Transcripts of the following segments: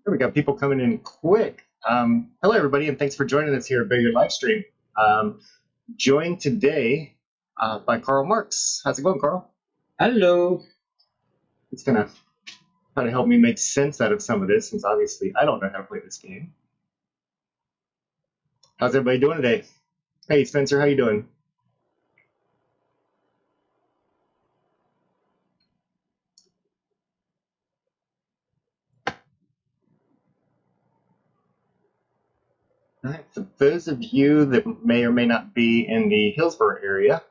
We got people coming in quick. Hello, everybody, and thanks for joining us here at Bigger Livestream. Joined today by Carl Marks. How's it going, Carl? Hello. It's going to try to help me make sense out of some of this, since obviously I don't know how to play this game. How's everybody doing today? Hey, Spencer, how you doing? All right, for those of you that may or may not be in the Hillsborough area,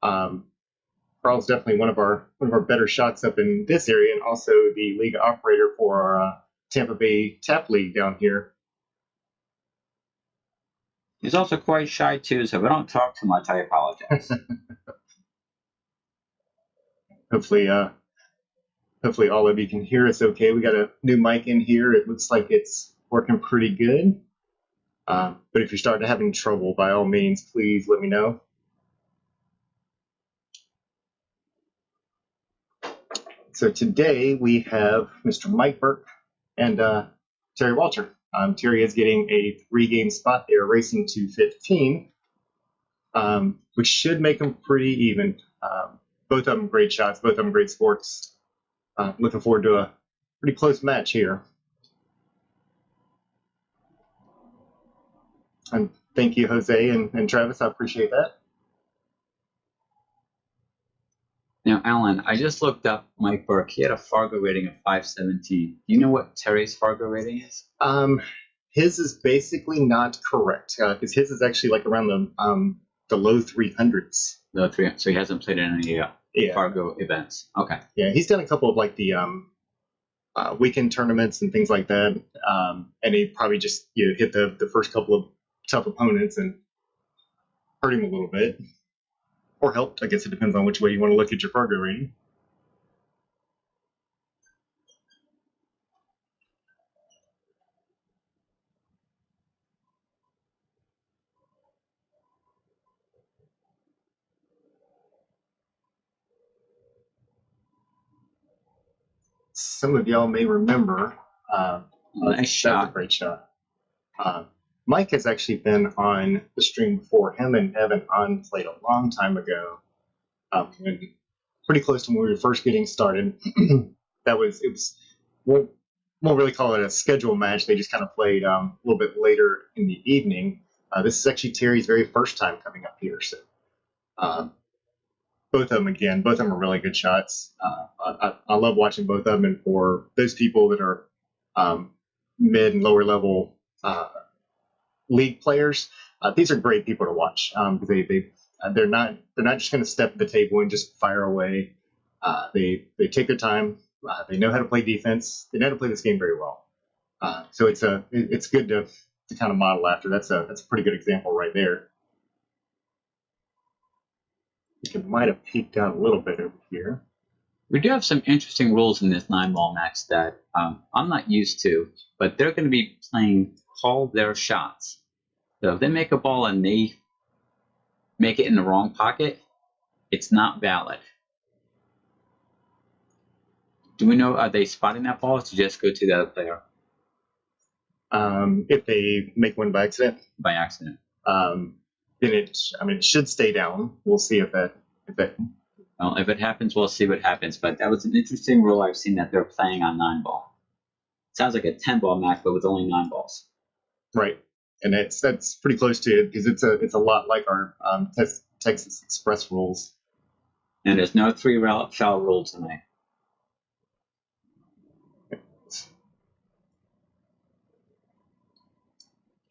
Carl's definitely one of our better shots up in this area, and also the league operator for our Tampa Bay Tap League down here. He's also quite shy too, so if I don't talk too much, I apologize. Hopefully all of you can hear us okay. We got a new mic in here. It looks like it's working pretty good. But if you're starting to have any trouble, by all means, please let me know. So today we have Mr. Mike Burke and Terry Walter. Terry is getting a 3-game spot there, racing to 15, which should make them pretty even. Both of them great shots, both of them great sports. Looking forward to a pretty close match here. And thank you, Jose and Travis. I appreciate that. Now, Alan, I just looked up Mike Burke. He had a Fargo rating of 517. Do you know what Terry's Fargo rating is? His is basically not correct, because his is actually like around the low 300s. Low 300. So he hasn't played in any Fargo events. Okay. Yeah, he's done a couple of like the weekend tournaments and things like that, and he probably just hit the first couple of tough opponents and hurt him a little bit, or helped. I guess it depends on which way you want to look at your Fargo rating. Some of y'all may remember. Nice shot. That was a great shot. Mike has actually been on the stream before. Him and Evan on played a long time ago, pretty close to when we were first getting started. It was won't really call it a scheduled match. They just kind of played a little bit later in the evening. This is actually Terry's very first time coming up here, so both of them are really good shots. I love watching both of them, and for those people that are mid and lower level league players, these are great people to watch, because they're not just going to step at the table and just fire away. They take their time. They know how to play defense. They know how to play this game very well. So it's good to kind of model after. That's a pretty good example right there. It might have peeked out a little bit over here. We do have some interesting rules in this 9-ball match that I'm not used to, but they're going to be playing call their shots. So if they make a ball and they make it in the wrong pocket, it's not valid. Do we know, are they spotting that ball to just go to the other player? If they make one by accident? By accident. Then it should stay down. We'll see if that. Well, if it happens, we'll see what happens. But that was an interesting rule I've seen that they're playing on 9-ball. Sounds like a 10-ball match, but with only 9 balls. Right, and that's pretty close to it, because it's a lot like our Texas Express rules. And there's no 3-foul rule tonight.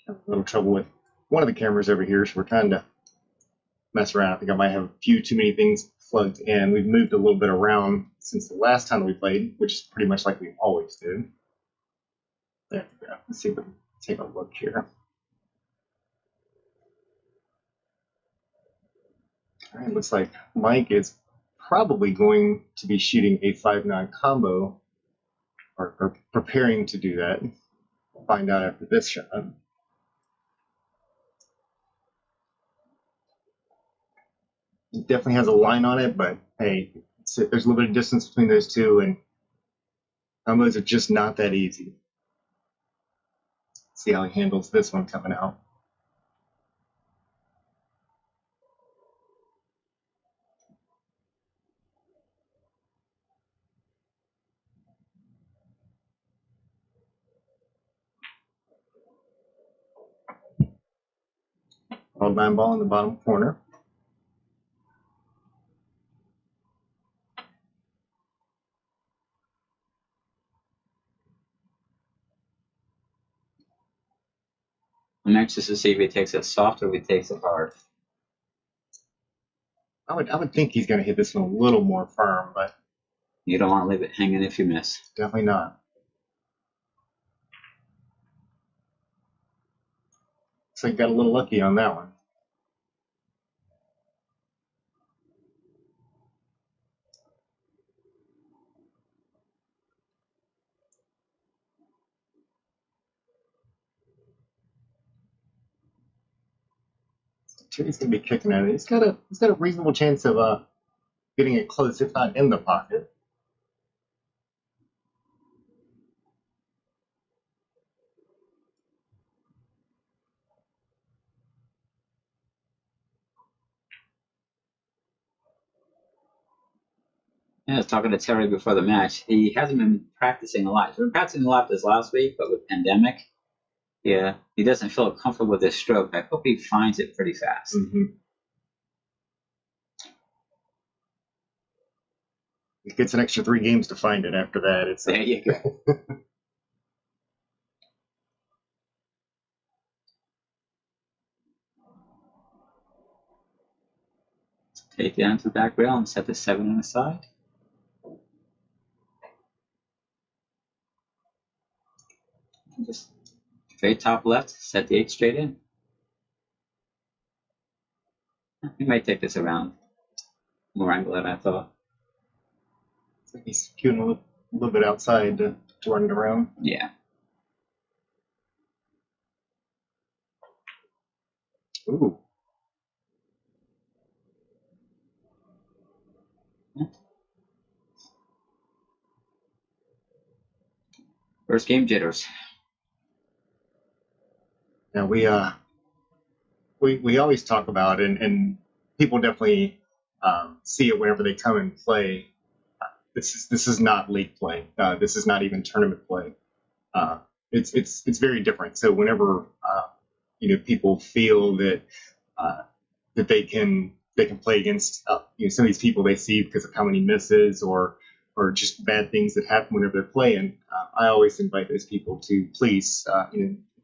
A little trouble with one of the cameras over here, so we're trying to mess around. I think I might have a few too many things plugged in. We've moved a little bit around since the last time we played, which is pretty much like we always do. There we go. Let's see if we can take a look here. All right, looks like Mike is probably going to be shooting a 5-9 combo, or preparing to do that. We'll find out after this shot. It definitely has a line on it, but hey, there's a little bit of distance between those two, and combos are just not that easy. See how he handles this one coming out. Old 9 ball in the bottom corner. I'm anxious to see if he takes it soft or if he takes it hard. I would think he's going to hit this one a little more firm, but You don't want to leave it hanging if you miss. definitely not. So he got a little lucky on that one. Terry's going to be kicking at it. He's got a reasonable chance of getting it close, if not in the pocket. Yeah, I was talking to Terry before the match. He hasn't been practicing a lot. He's been practicing a lot this last week, but with pandemic, yeah, he doesn't feel comfortable with his stroke. I hope he finds it pretty fast. Mm-hmm. He gets an extra 3 games to find it after that. It's There you go. Take it down to the back rail and set the 7 on the side. Just straight top left, set the 8 straight in. He might take this around. More angle than I thought. He's queuing a little bit outside to run it around. Yeah. Ooh. First game jitters. Now we always talk about and people definitely see it whenever they come and play. This is not league play. This is not even tournament play. It's very different. So whenever people feel that that they can play against some of these people they see because of how many misses or just bad things that happen whenever they're playing, I always invite those people to please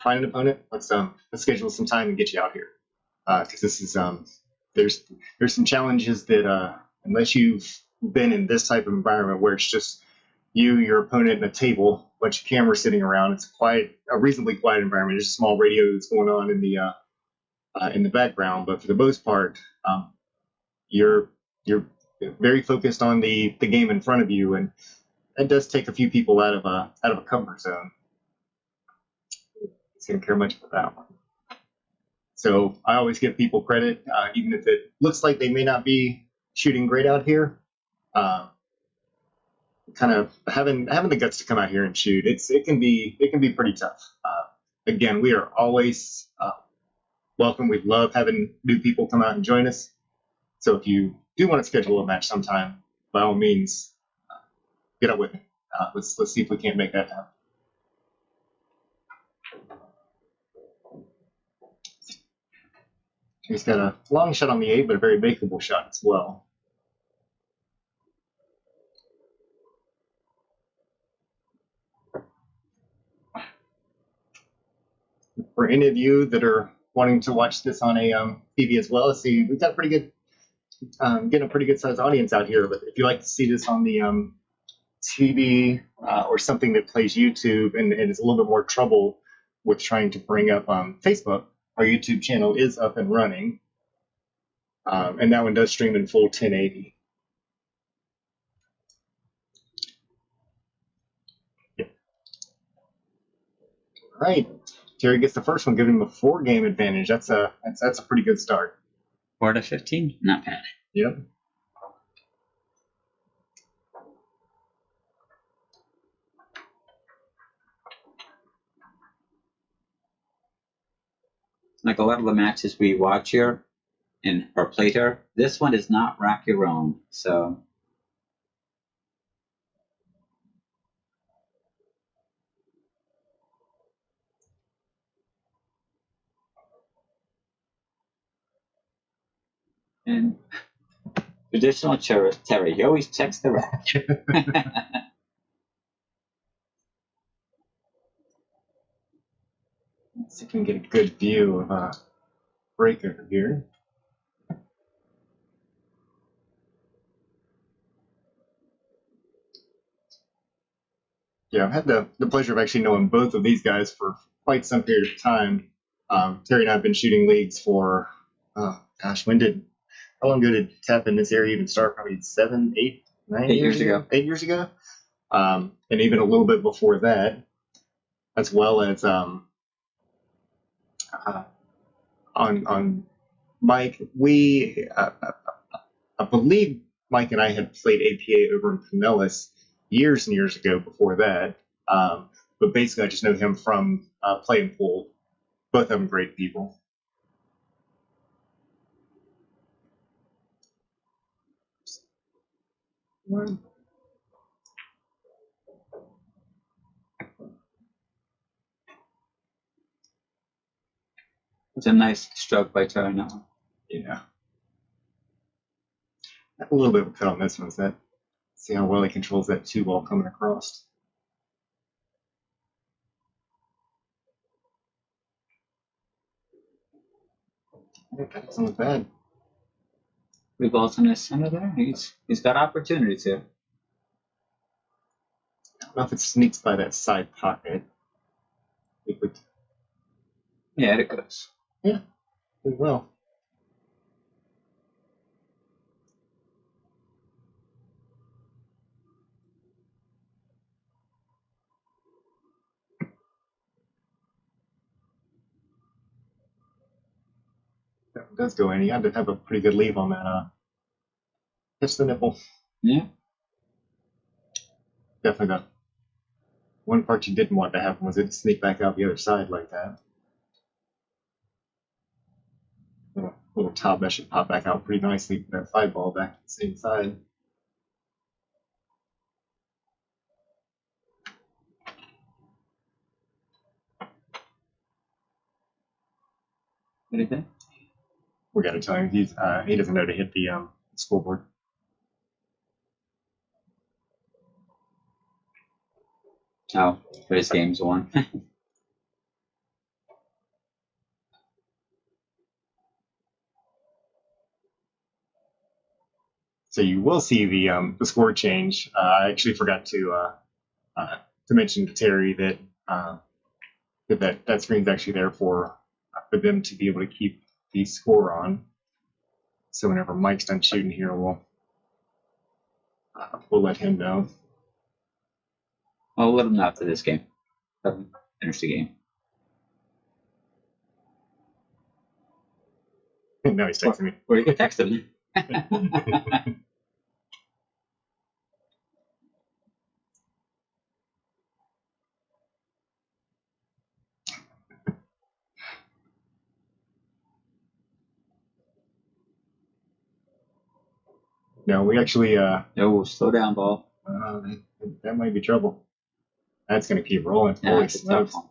find an opponent. Let's schedule some time and get you out here because this is there's some challenges that unless you've been in this type of environment where it's just you, your opponent, and a table, a bunch of cameras sitting around. It's a reasonably quiet environment. There's a small radio that's going on in the background, but for the most part, you're very focused on the game in front of you, and that does take a few people out of a comfort zone. It's gonna care much about that one. So I always give people credit, even if it looks like they may not be shooting great out here. Kind of having the guts to come out here and shoot, it can be pretty tough. Again, we are always welcome. We love having new people come out and join us. So if you do want to schedule a match sometime, by all means, get up with me. Let's see if we can't make that happen. He's got a long shot on the 8, but a very makeable shot as well. For any of you that are wanting to watch this on a TV as well, see, we've got pretty good, getting a pretty good sized audience out here. But if you like to see this on the TV or something that plays YouTube and is a little bit more trouble with trying to bring up Facebook, our YouTube channel is up and running. And that one does stream in full 1080. Yeah. All right. Terry gets the first one, giving him a 4-game advantage. That's a pretty good start. 4-15, not bad. Yep. like a lot of the matches we watch here or play here, this one is not rack your own. So and traditional Terry, he always checks the rack. Let's see if we can get a good view of Burke over here. Yeah, I've had the pleasure of actually knowing both of these guys for quite some period of time. Terry and I have been shooting leagues for, gosh, how long ago did Tap in this area even start? Probably 7, 8, 9 years ago. 8 years ago. And even a little bit before that, as well as on Mike, I believe Mike and I had played APA over in Pinellas years and years ago before that. But basically, I just know him from playing pool. Both of them great people. It's a nice stroke by Terry now. Yeah. A little bit of a cut on this one. Is that? See how well he controls that 2 ball coming across. That doesn't look bad. 3 balls in the center there. He's got opportunities here. I don't know if it sneaks by that side pocket. It would. Yeah, it goes. Yeah, it will. That does go in. He had to have a pretty good leave on that. Hits the nipple. Yeah. Definitely the one part you didn't want to happen was it to sneak back out the other side like that. Little top that should pop back out pretty nicely. That 5 ball back to the same side. What do you think? We got to tell him he doesn't know to hit the scoreboard. Oh, but his game's won. So you will see the score change. I actually forgot to mention to Terry that that screen's actually there for them to be able to keep the score on. So whenever Mike's done shooting here, we'll let him know. I'll let him know after this game. Finish the game. Now he's texting me. Or you can text him. No, we actually. No, slow down, ball. That might be trouble. That's going to keep rolling. Yeah, Holy it's a smokes. tough one.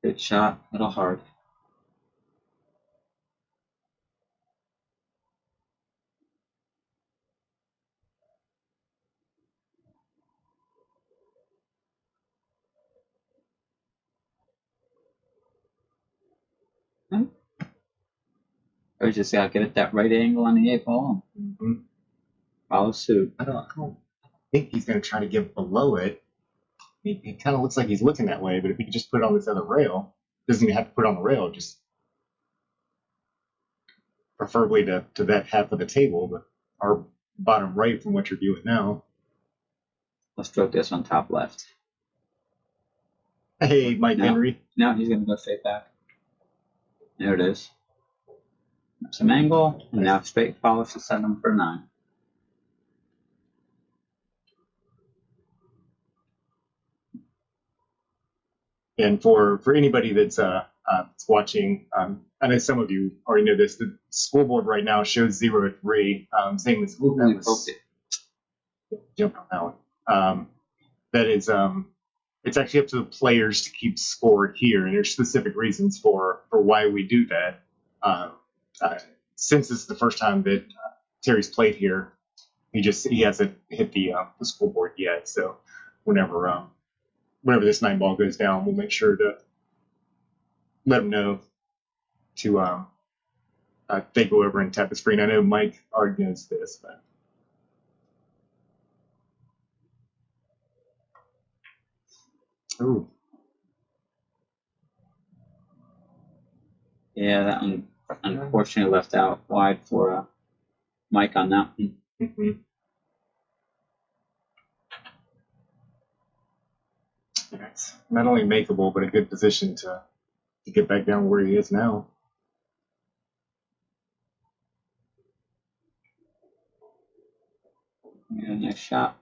Good shot, a little hard. I just gotta get at that right angle on the 8 ball. Mm-hmm. Follow suit. I don't think he's going to try to get below it. It kind of looks like he's looking that way, but if he could just put it on this other rail, doesn't even have to put it on the rail, just preferably to that half of the table, but our bottom right from what you're viewing now. Let's stroke this on top left. Hey, Mike Henry. No, he's gonna go straight back. There it is. Some angle, and now straight follow to 7 for 9. And for anybody that's watching, I know some of you already know this. The scoreboard right now shows 0-3. Same as Ooh, that was jump on that one. That is it's actually up to the players to keep score here, and there's specific reasons for why we do that. Um, since this is the first time that Terry's played here, he hasn't hit the scoreboard yet. So whenever this 9 ball goes down, we'll make sure to let him know to they go over and tap the screen. I know Mike already knows this, but ooh. Yeah, that one unfortunately left out wide for Mike on that one. Mm-hmm. It's not only makeable, but a good position to get back down where he is now. Yeah, nice shot.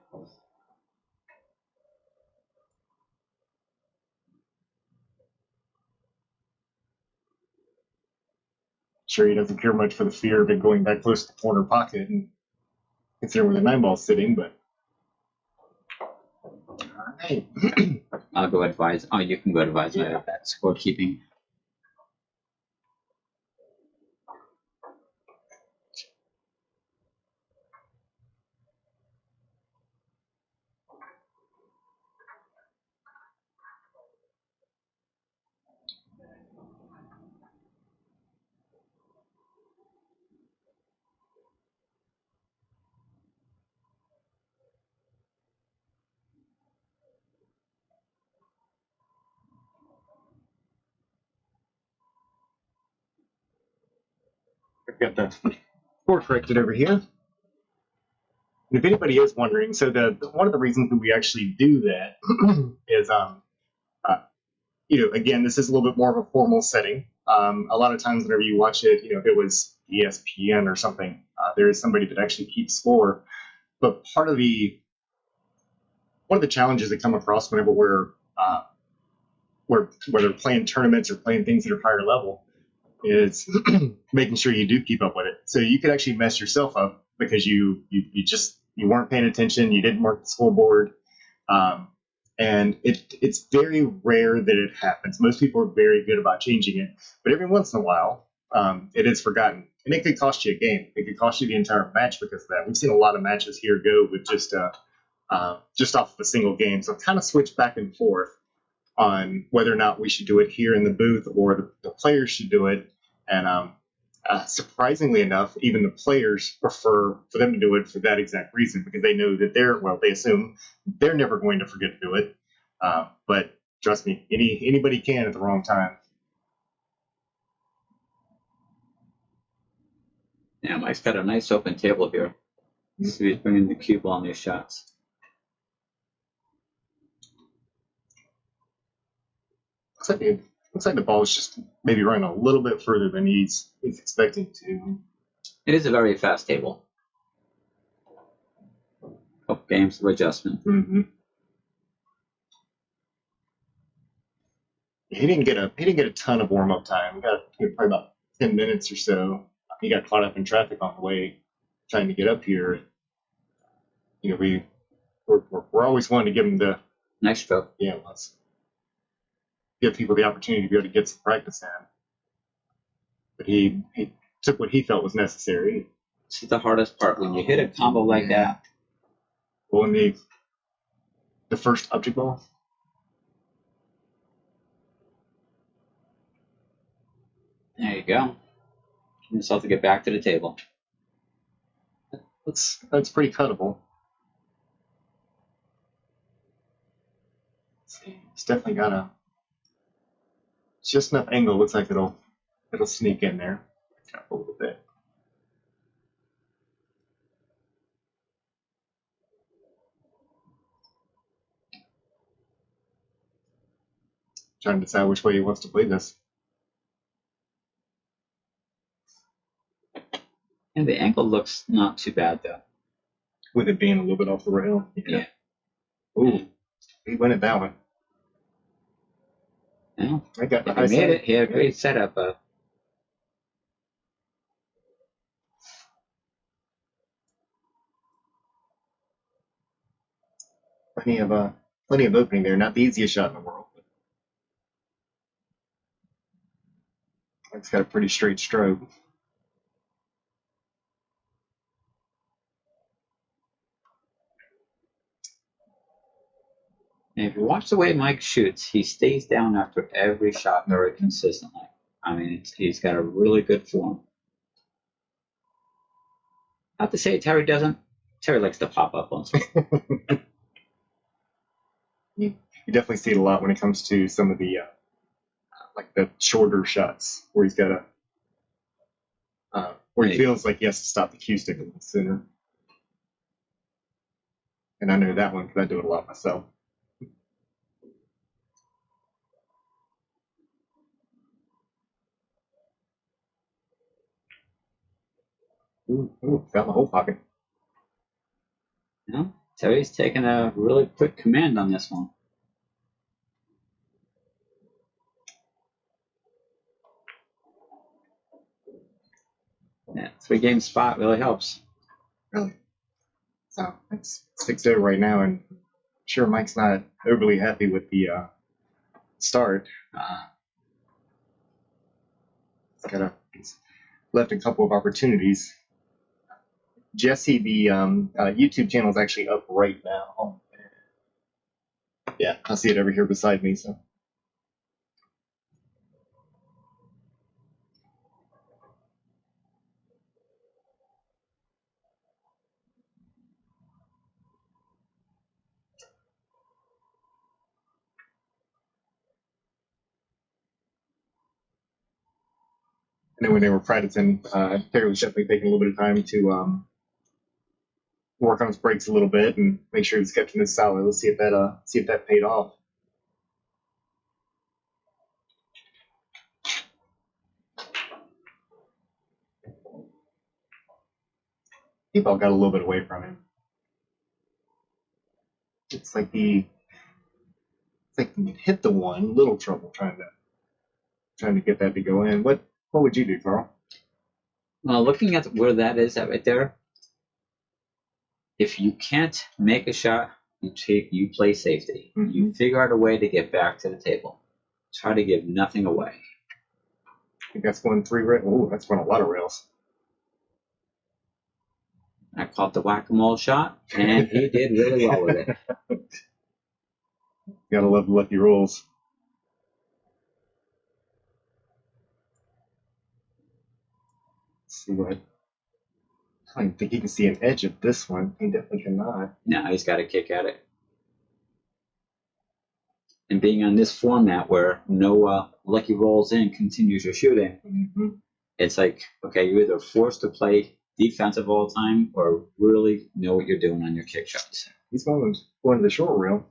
Sure, he doesn't care much for the fear of it going back close to the corner pocket, and considering where the 9 ball's sitting, but. All right. I'll go advise. Oh, you can go advise me of that scorekeeping. I've got the score corrected over here. And if anybody is wondering, so one of the reasons that we actually do that is, again, this is a little bit more of a formal setting. A lot of times, whenever you watch it, if it was ESPN or something, there is somebody that actually keeps score. But one of the challenges that come across whenever we're whether playing tournaments or playing things that are higher level is making sure you do keep up with it. So you could actually mess yourself up because you weren't paying attention, you didn't mark the scoreboard, and it's very rare that it happens. Most people are very good about changing it, but every once in a while, it is forgotten, and it could cost you a game. It could cost you the entire match because of that. We've seen a lot of matches here go with just off of a single game. So I've kind of switched back and forth on whether or not we should do it here in the booth or the players should do it. And surprisingly enough, even the players prefer for them to do it for that exact reason, because they know that they assume they're never going to forget to do it. But trust me, anybody can at the wrong time. Yeah, Mike's got a nice open table here. So he's bringing the cue ball on these shots. Looks like the ball is just maybe running a little bit further than he's expecting to. It is a very fast table. Couple games of adjustment. Mm-hmm. He didn't get a ton of warm up time. He got probably about 10 minutes or so. He got caught up in traffic on the way trying to get up here. We're always wanting to give him the nice stroke. Yeah, let's give people the opportunity to be able to get some practice in. But he took what he felt was necessary. This is the hardest part when you hit a combo like that. Well, in the first object ball. There you go. You just have to get back to the table. That's pretty cuttable. It's definitely got just enough angle. Looks like it'll sneak in there a little bit. Trying to decide which way he wants to play this. And the angle looks not too bad though. With it being a little bit off the rail. Yeah. Ooh, he went it that way. Yeah. I got the If high he made side. it, he had a Yeah. great setup. Plenty of opening there. Not the easiest shot in the world. But it's got a pretty straight stroke. And if you watch the way Mike shoots, he stays down after every shot very consistently. I mean, he's got a really good form. Not to say Terry doesn't. Terry likes to pop up on something. You definitely see it a lot when it comes to some of the like the shorter shots where he's got a where he feels like he has to stop the cue stick a little sooner. And I know that one because I do it a lot myself. Ooh, got my whole pocket. Yeah, Terry's taking a really quick command on this one. Yeah, 3-game spot really helps. Really. So it's 6-0 right now, and I'm sure Mike's not overly happy with the start. He's left a couple of opportunities. Jesse, the YouTube channel is actually up right now. Yeah, I see it over here beside me. So. I know when they were practicing, Terry was definitely taking a little bit of time to work on his brakes a little bit and make sure he was catching his solid. Let's see if that paid off. People got a little bit away from him. It's like he hit the one, little trouble trying to get that to go in. What would you do, Carl? Well, looking at where that is at right there, if you can't make a shot, you play safety. Mm-hmm. You figure out a way to get back to the table. Try to give nothing away. I think that's going 3 rails. Ooh, that's going a lot of rails. I caught the whack-a-mole shot, and he did really well with it. Gotta love the lucky rolls. Let's see what. I don't think he can see an edge of this one. He definitely cannot. Now he's got to kick at it. And being on this format where no lucky rolls in continues your shooting, It's like, okay, you're either forced to play defensive all the time or really know what you're doing on your kick shots. He's going to the short rail.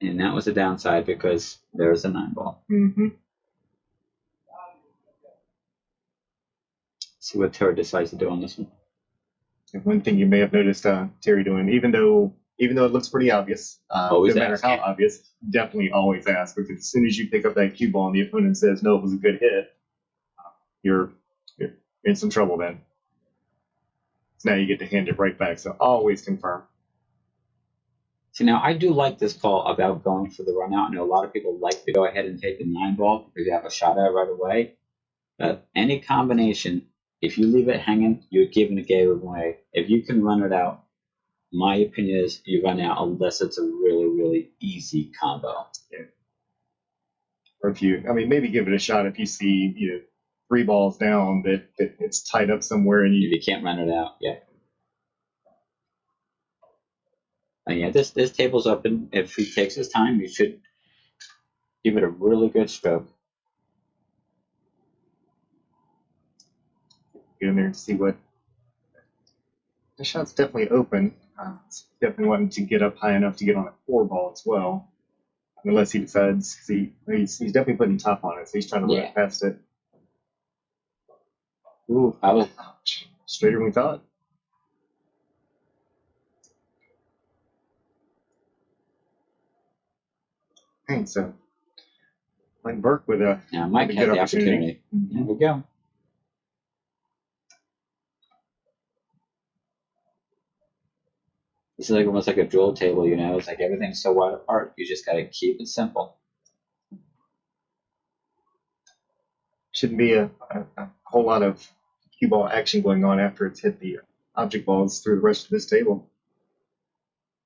And that was a downside because there's a 9-ball. See what Terry decides to do on this one. And one thing you may have noticed Terry doing, even though it looks pretty obvious, no matter how obvious, definitely always ask, because as soon as you pick up that cue ball and the opponent says no, it was a good hit, you're in some trouble then. So now you get to hand it right back. So always confirm. See, now I do like this call about going for the run out. I know a lot of people like to go ahead and take the 9-ball because you have a shot at it right away. But any combination, if you leave it hanging, you're giving the game away. If you can run it out, my opinion is you run out unless it's a really, really easy combo. Yeah. Or maybe give it a shot if you see, 3 balls down that it's tied up somewhere and you can't run it out. Yeah. And yeah, this table's open. If he takes his time, you should give it a really good stroke. Get in there and see what. The shot's definitely open. It's definitely wanting to get up high enough to get on a 4-ball as well. Unless he decides, because he's definitely putting top on it, so he's trying to run it past it. Ooh, straighter than we thought. Dang, so like Burke with a Now Mike with a had good the opportunity. Mhm. There we go. This is like almost like a dual table, you know. It's like everything's so wide apart. You just gotta keep it simple. Shouldn't be a whole lot of cue ball action going on after it's hit the object balls through the rest of this table.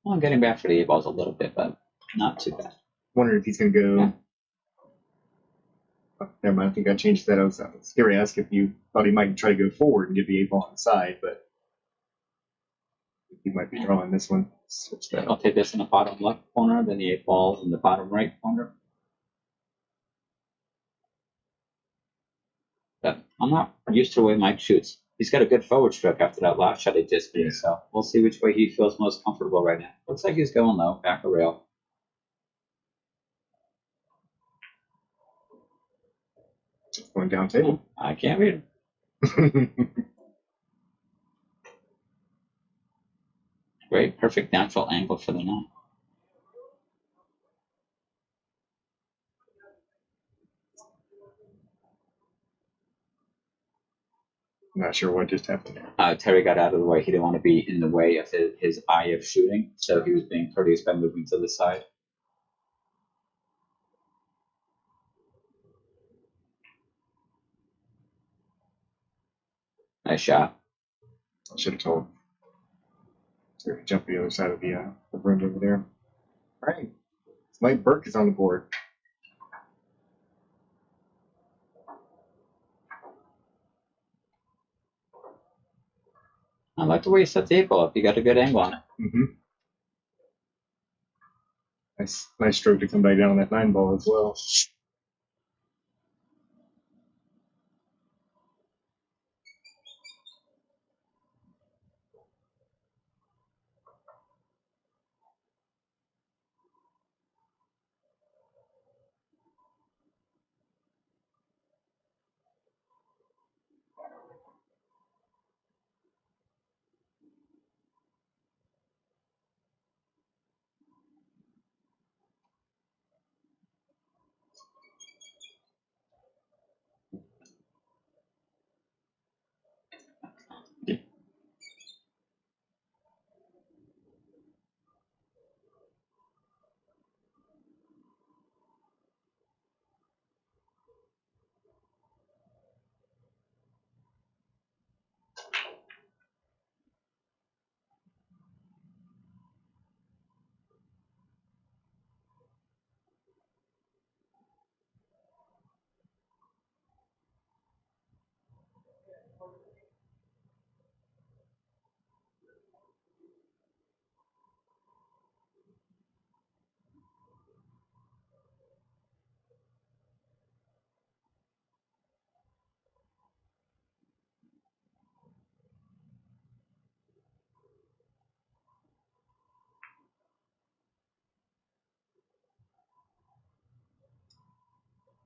Well, I'm getting back for the 8 balls a little bit, but not too bad. Wondering if he's going to go. Yeah. Oh, never mind. I think I changed that. I was scared to ask if you thought he might try to go forward and get the 8 ball on the side, but he might be drawing this one. Switch that I'll up. take this in the bottom left corner, then the 8 balls in the bottom right corner. But I'm not used to the way Mike shoots. He's got a good forward stroke after that last shot he just made, so we'll see which way he feels most comfortable right now. Looks like he's going low, back a rail. Going down table. I can't read him. Great, perfect natural angle for the 9. Not sure what just happened there. Terry got out of the way. He didn't want to be in the way of his eye of shooting, so he was being courteous by moving to the side. Nice shot. I should have told. So jump to the other side of the room over there. All right. Mike Burke is on the board. I like the way you set the 8 ball up. You got a good angle on it. Mm-hmm. Nice stroke to come back down on that 9 ball as well.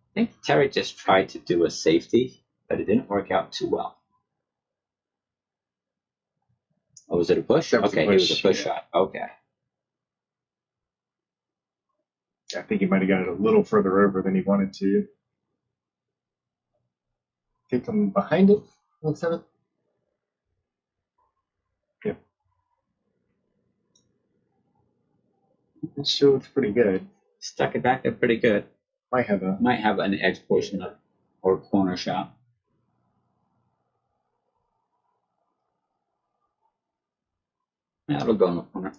I think Terry just tried to do a safety, but it didn't work out too well. Oh, was it a push? That was a Okay, push, he was a push yeah. shot. Okay. I think he might have got it a little further over than he wanted to. Kick him behind it. Looks at it. Yep. It shows pretty good. Stuck it back there pretty good. Might have an edge portion of or corner shot. Yeah, it'll go in the corner.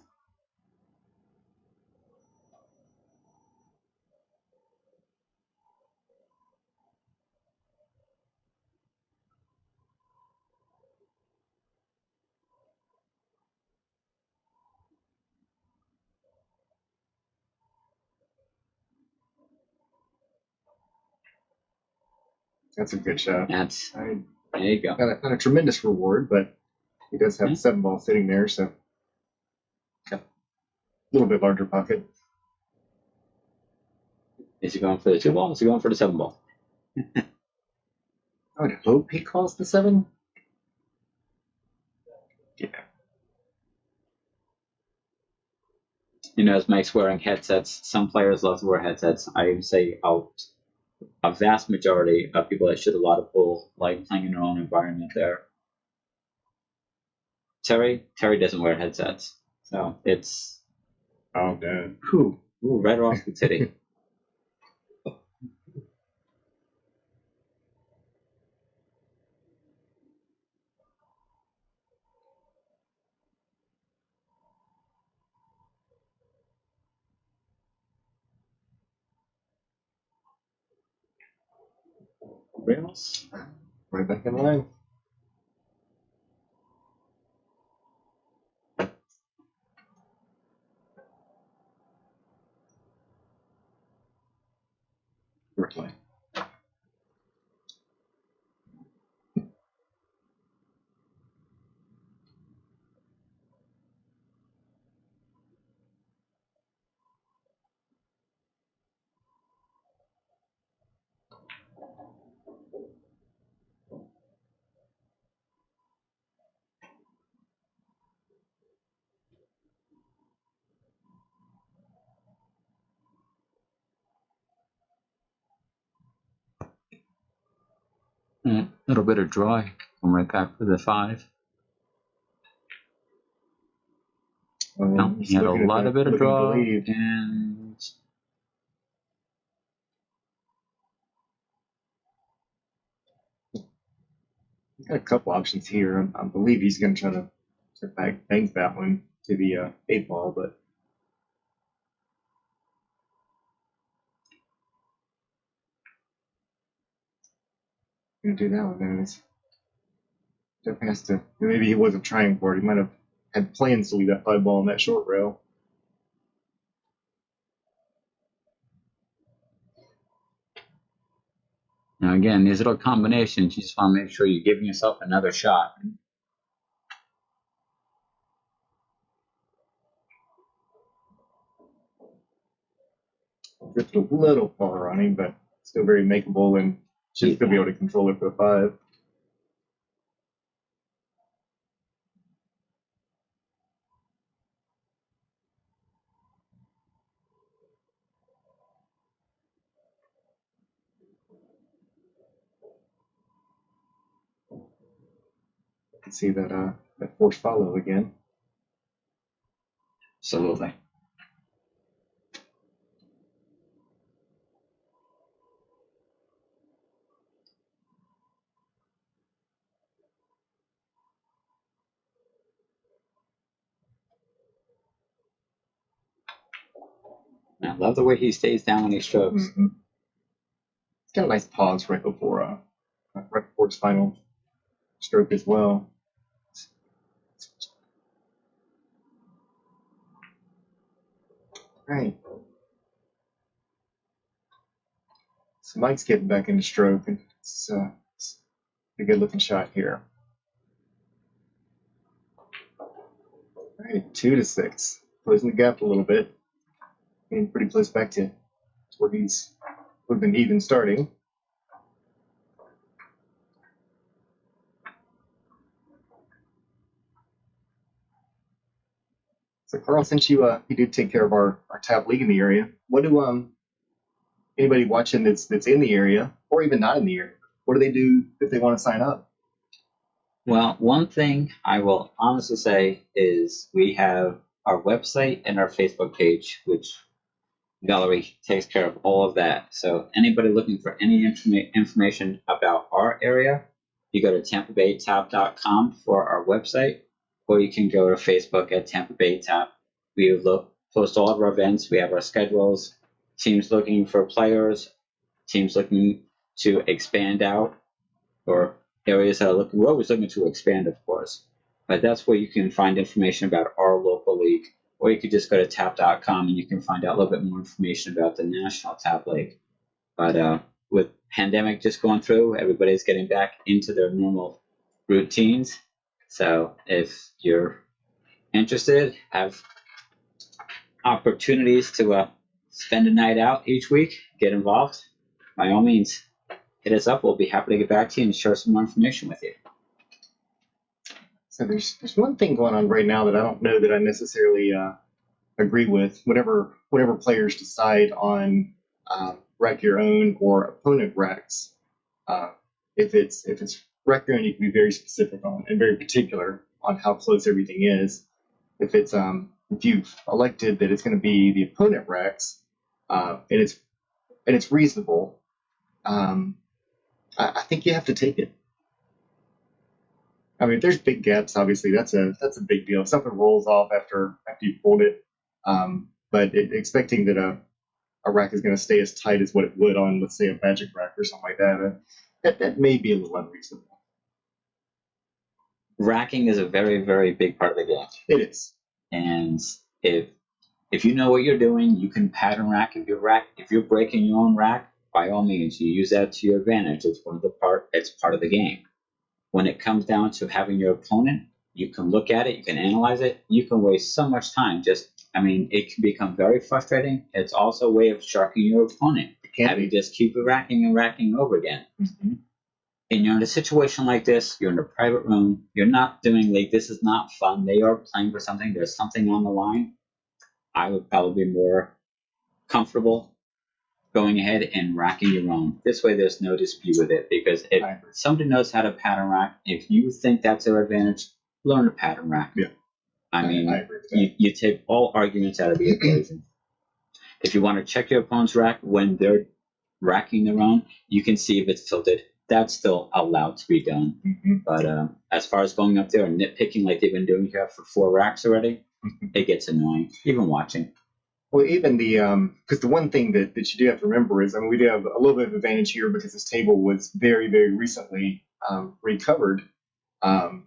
That's a good shot. There you go. Not a tremendous reward, but he does have 7 balls sitting there, so a little bit larger pocket. Is he going for the 2 ball? Is he going for the 7 ball? I would hope he calls the 7. Yeah. as Mike's wearing headsets, some players love to wear headsets. I would say a vast majority of people that shoot a lot of pool like playing in their own environment there. Terry doesn't wear headsets, so it's man. Ooh, right off the titty. Rails, right back in line. Right. A little bit of draw. Come right back for the 5. No, he had a lot of bit of draw, and he's got a couple options here. I believe he's going to try to bank that one to the 8 ball, but going to do that one. Then it's definitely has to. Maybe he wasn't trying for it. He might have had plans to leave that 5 ball in that short rail. now again, these little combinations, you just want to make sure you're giving yourself another shot. Drifted a little far on him, but still very makeable and should still be able to control it for the 5. You can see that forced follow again. Absolutely. I love the way he stays down when he strokes. Mm-hmm. It's got a nice pause right before his final stroke as well. Right. So Mike's getting back into stroke, and it's a good looking shot here. All right, 2-6, closing the gap a little bit, getting pretty close back to where he's would have been even starting. So Carl, since you did take care of our tap league in the area, what do anybody watching that's in the area or even not in the area, what do they do if they want to sign up? Well, one thing I will honestly say is we have our website and our Facebook page, which Valerie takes care of all of that. So anybody looking for any information about our area, you go to tampabaytap.com for our website, or you can go to Facebook at Tampa Bay Tap. We post all of our events. We have our schedules, teams looking for players, teams looking to expand out, or areas that are looking. We're always looking to expand, of course, but that's where you can find information about our local league. Or you could just go to tap.com and you can find out a little bit more information about the National Tap League. But with pandemic just going through, everybody's getting back into their normal routines. So if you're interested, have opportunities to spend a night out each week, get involved, by all means, hit us up. We'll be happy to get back to you and share some more information with you. So there's one thing going on right now that I don't know that I necessarily agree with. Whatever players decide on rack your own or opponent racks, uh, if it's rack your own, you can be very specific on and very particular on how close everything is. If you've elected that it's going to be the opponent racks, and it's reasonable, I think you have to take it. I mean, if there's big gaps, obviously that's a big deal. If something rolls off after you pulled it, but expecting that a rack is going to stay as tight as what it would on, let's say, a magic rack or something like that may be a little unreasonable. Racking is a very, very big part of the game. It is. And if you know what you're doing, you can pattern rack. If you're breaking your own rack, by all means, you use that to your advantage. It's part of the game. When it comes down to having your opponent, you can look at it, you can analyze it, you can waste so much time. It can become very frustrating. It's also a way of sharking your opponent. Having just keep racking and racking over again. Mm-hmm. And you're in a situation like this, you're in a private room, you're not doing, this is not fun. They are playing for something, there's something on the line. I would probably be more comfortable going ahead and racking your own. This way there's no dispute with it, because if somebody knows how to pattern rack, if you think that's their advantage, learn to pattern rack. Yeah. I agree with that. You take all arguments out of the equation. If you want to check your opponent's rack when they're racking their own, you can see if it's tilted. That's still allowed to be done. Mm-hmm. But as far as going up there and nitpicking like they've been doing here for 4 racks already, it gets annoying, even watching. Well, even because the one thing that you do have to remember is, we do have a little bit of advantage here because this table was very, very recently recovered. Most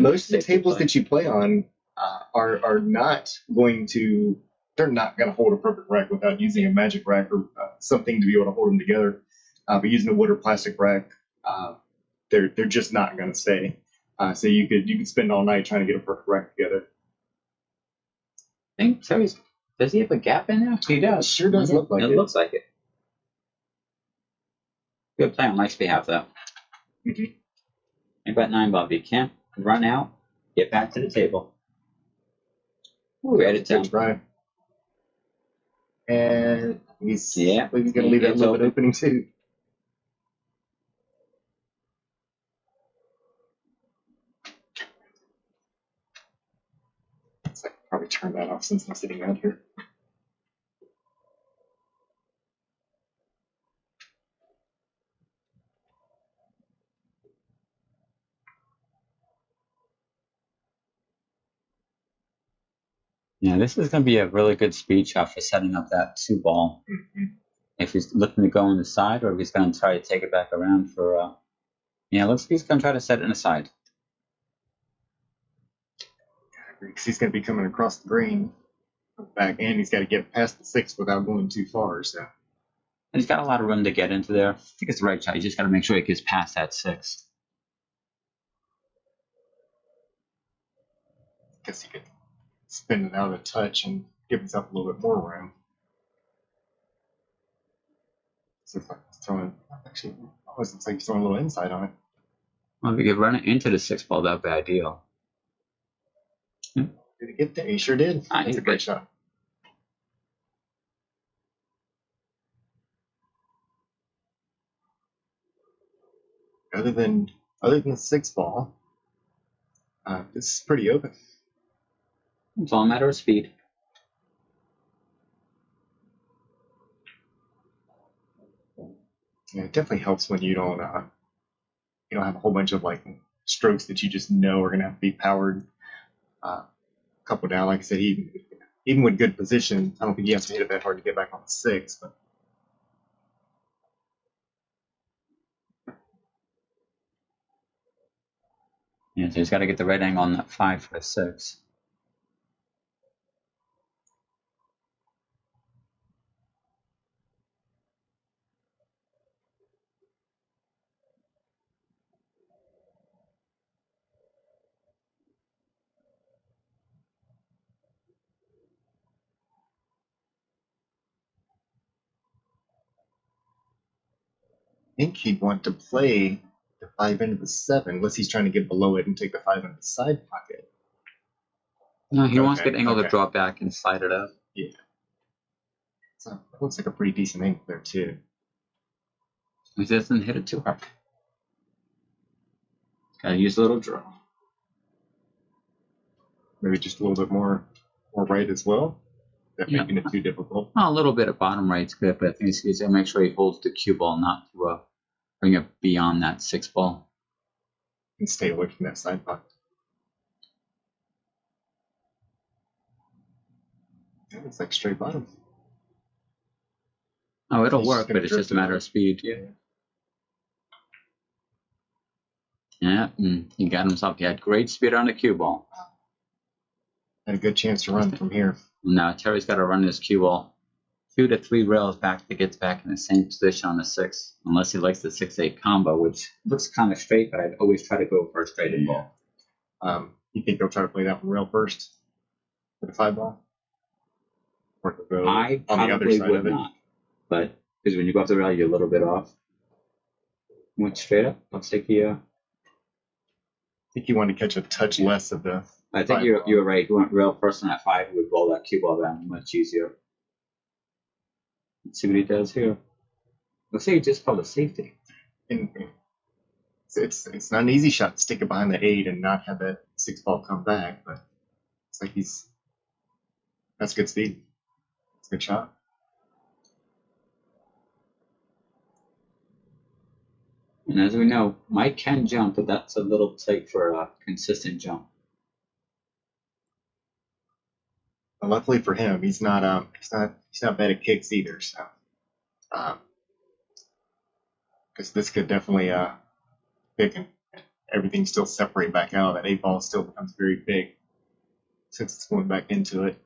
of the tables that you play on are not going to, they're not going to hold a perfect rack without using a magic rack or something to be able to hold them together. But using a wood or plastic rack, they're just not going to stay. So you could spend all night trying to get a perfect rack together. I think does he have a gap in there? He does. It sure does look like it. It looks like it. Good play on Mike's behalf, though. Mm-hmm. And bet 9 Bob. You can't run out. Get back to the table. Ooh, read it down. Right. And he's going to leave that little bit opening too. So I can probably turn that off since I'm sitting out here. Yeah, this is going to be a really good speech for setting up that 2 ball. Mm-hmm. If he's looking to go on the side, or if he's going to try to take it back around for. Looks like he's going to try to set it in the side. Because he's going to be coming across the green back, and he's got to get past the 6 without going too far. So. And he's got a lot of room to get into there. I think it's the right shot. You just got to make sure he gets past that 6. Guess he could spin it out a touch and give himself a little bit more room. So it's like throwing, actually, almost looks like he's throwing a little inside on it. Well, if you could run it into the 6 ball, that would be ideal. Did he get there? He sure did. That's a great shot. Other than the 6 ball, this is pretty open. It's all a matter of speed. Yeah, it definitely helps when you don't have a whole bunch of strokes that you just know are going to have to be powered. Couple down, like I said, even with good position, I don't think he has to hit it that hard to get back on the 6. But yeah, so he's got to get the right angle on that 5 for a 6. I think he'd want to play the 5 into the 7, unless he's trying to get below it and take the 5 into the side pocket. No, he wants Okay, good angle to okay. draw back and slide it up. Yeah. So it looks like a pretty decent angle there too. He doesn't hit it too hard. Gotta use a little draw. Maybe just a little bit more right as well. That Yeah. making it too difficult. Well, a little bit of bottom right's good, but I think he's gonna make sure he holds the cue ball, not to bring it beyond that 6 ball. And stay away from that side pocket. Yeah, it's like straight bottom. Oh, it'll He's work, gonna but it's drift just a matter it. of speed. Yeah, he got himself. He had great speed on the cue ball. Had a good chance to run from here. Now Terry's got to run his cue ball 2 to 3 rails back to get back in the same position on the 6, unless he likes the 6-8 combo, which looks kind of straight, but I'd always try to go for a straight ball. You think they'll try to play that one rail first with a 5 ball? Or to go I on the other probably side would of it? not, but because when you go up the rail, you're a little bit off. Went straight up. Looks like he. I think you want to catch a touch less of the. I think you're right. He went rail first on that 5. He would roll that cue ball down much easier. Let's see what he does here. Looks like he just called a safety. And it's not an easy shot to stick it behind the 8 and not have that 6 ball come back, but it's like that's good speed. It's a good shot. And as we know, Mike can jump, but that's a little tight for a consistent jump. But luckily for him, he's not bad at kicks either. So, because this could definitely pick and everything still separate back out. That 8 ball still becomes very big since it's going back into it.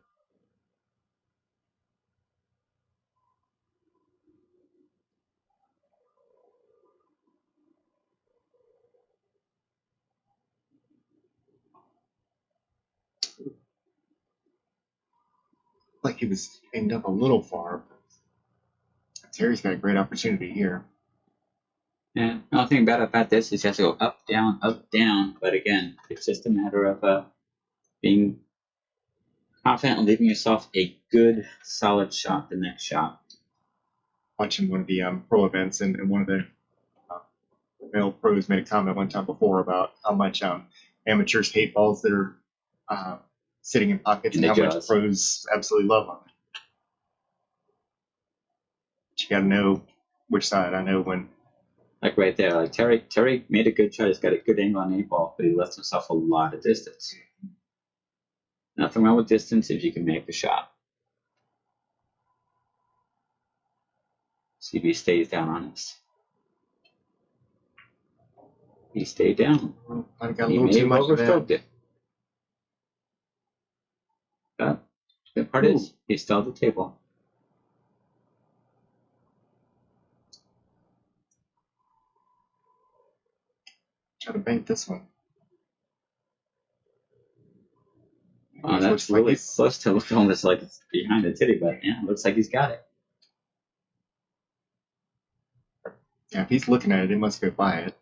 Like he was aimed up a little far. Terry's got a great opportunity here. Yeah, the only thing bad about this is you have to go up, down. But again, it's just a matter of being confident and leaving yourself a good, solid shot the next shot. Watching one of the pro events, and one of the male pros made a comment one time before about how much amateurs hate balls that are sitting in pockets and how much pros absolutely love them. But you got to know which side. I know when. Like right there, like Terry made a good shot. He's got a good angle on 8 ball, but he left himself a lot of distance. Nothing wrong with distance if you can make the shot. See if he stays down on this. He stayed down. I got a little too much of that. But the part is, he's still at the table. Try to bank this one. That's really close to look almost like it's behind the titty, but yeah, looks like he's got it. Yeah, if he's looking at it, he must go by it.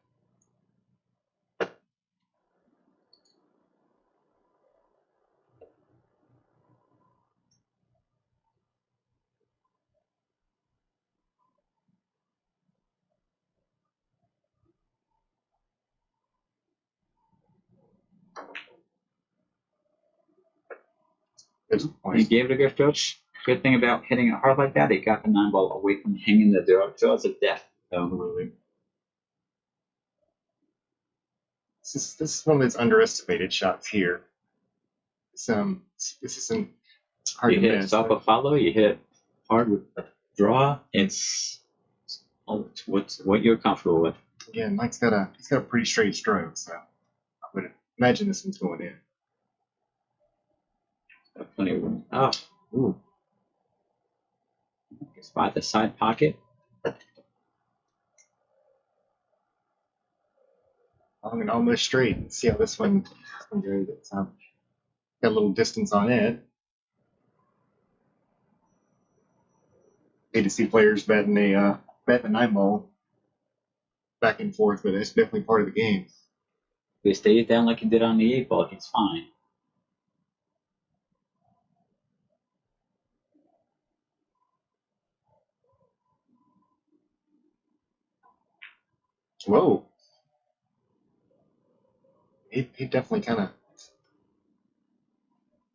He gave it a good approach. Good thing about hitting it hard like that, he got the 9 ball away from hanging the jaws of death. This is one of those underestimated shots here. This isn't hard to miss. You hit stop a follow, you hit it hard with the draw. It's what you're comfortable with. Again, Mike's got a pretty straight stroke, so I would imagine this one's going in. Plenty of room. Oh, ooh. Spot the side pocket. Long and almost straight. Let's see how this one goes. Got a little distance on it. Hate to see players betting a 9 ball back and forth, but it's definitely part of the game. If he stays down like he did on the 8 ball, he's fine. Whoa. He definitely kind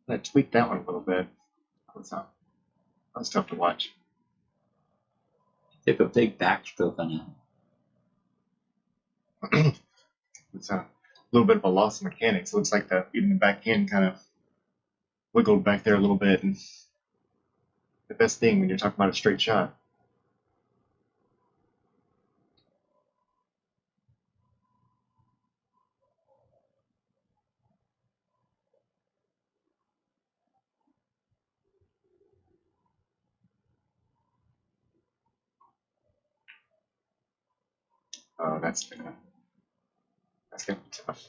of tweaked that one a little bit. That was tough to watch. Took a big backstroke on it. It's a little bit of a loss of mechanics. It looks like even the backhand kind of wiggled back there a little bit. And the best thing when you're talking about a straight shot. Oh, that's gonna be tough.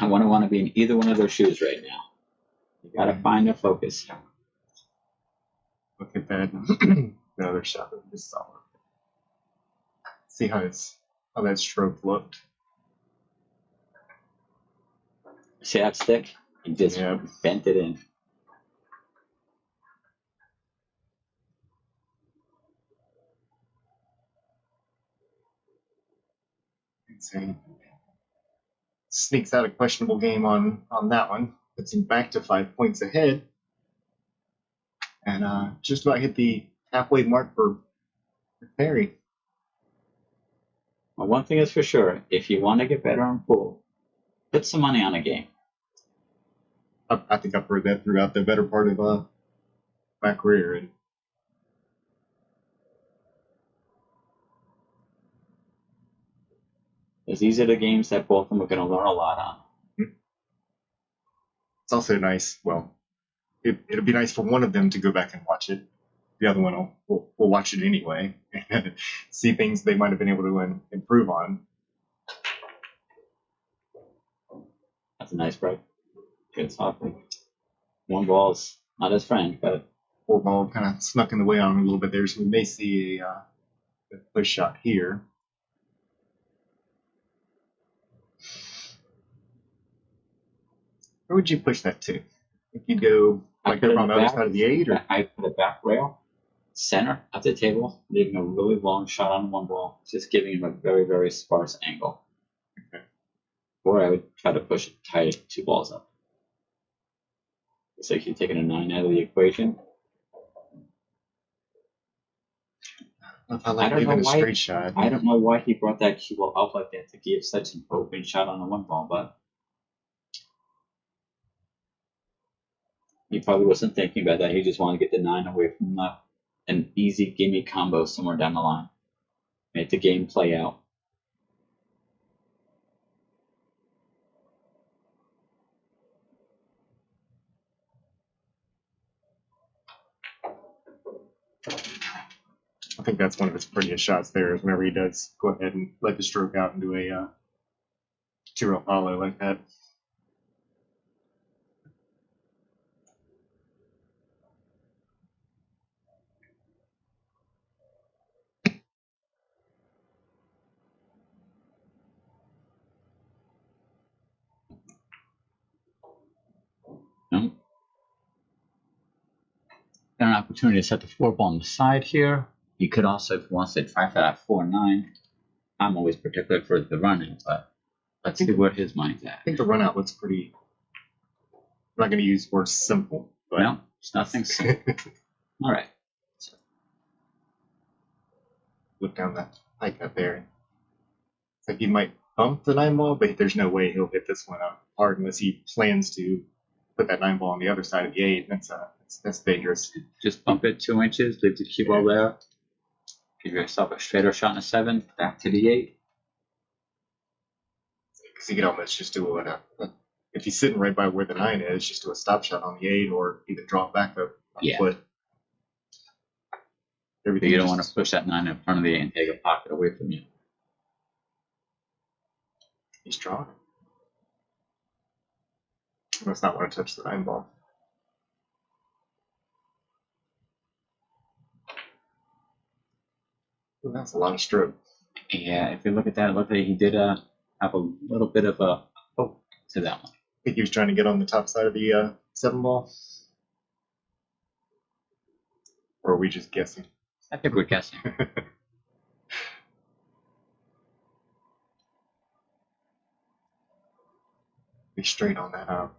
I wouldn't want to be in either one of their shoes right now. You got to find a focus. Look at that. The other shot that we just saw. See how that stroke looked. See that stick? He just bent it in. Insane. Sneaks out a questionable game on that one. Puts him back to 5 points ahead. And just about hit the halfway mark for Perry. Well, one thing is for sure, if you want to get better on pool, put some money on a game. I think I've heard that throughout the better part of my career. And these are the games that both of them are going to learn a lot on. it's also nice. Well, it'll be nice for one of them to go back and watch it. The other one will watch it anyway and see things they might have been able to improve on. That's a nice break. Good softly. One ball's not his friend, but 4 ball kind of snuck in the way on him a little bit there, so we may see a push shot here. Where would you push that to? If you'd go like on the other side of the 8, or I put a back rail, center at the table, leaving a really long shot on one ball, just giving him a very, very sparse angle. Okay. Or I would try to push it tight 2 balls up. It's like you're taking a 9 out of the equation. I like leaving a straight shot. I don't know why he brought that cue ball up like that to give such an open shot on the 1 ball, but he probably wasn't thinking about that. He just wanted to get the 9 away from an easy gimme combo somewhere down the line. Make the game play out. I think that's one of his prettiest shots there, is whenever he does go ahead and let the stroke out and do a 2-row follow like that. No. Got an opportunity to set the 4 ball on the side here. He could also, if he wants to try for that 4-9. I'm always particular for the running, but let's see where his mind's at. I think the run out looks pretty. I'm not going to use the word simple, but no, it's nothing simple. All right. So, look down that hike up there. It's like he might bump the 9 ball, but there's no way he'll hit this one out hard unless he plans to put that 9 ball on the other side of the 8. That's dangerous. Just bump it 2 inches, leave the cue ball there. Give yourself a straighter shot in a 7, back to the 8. Because he could almost just do if he's sitting right by where the 9 is, just do a stop shot on the 8, or even draw it back a foot. Everything you don't want to push that 9 in front of the 8 and take a pocket away from you. He's drawing. He must not want to touch the 9 ball. Ooh, that's a lot of stroke. Yeah, if you look at that, it looked like he did have a little bit of a hope to that one. I think he was trying to get on the top side of the 7 ball. Or are we just guessing? I think we're guessing. Be straight on that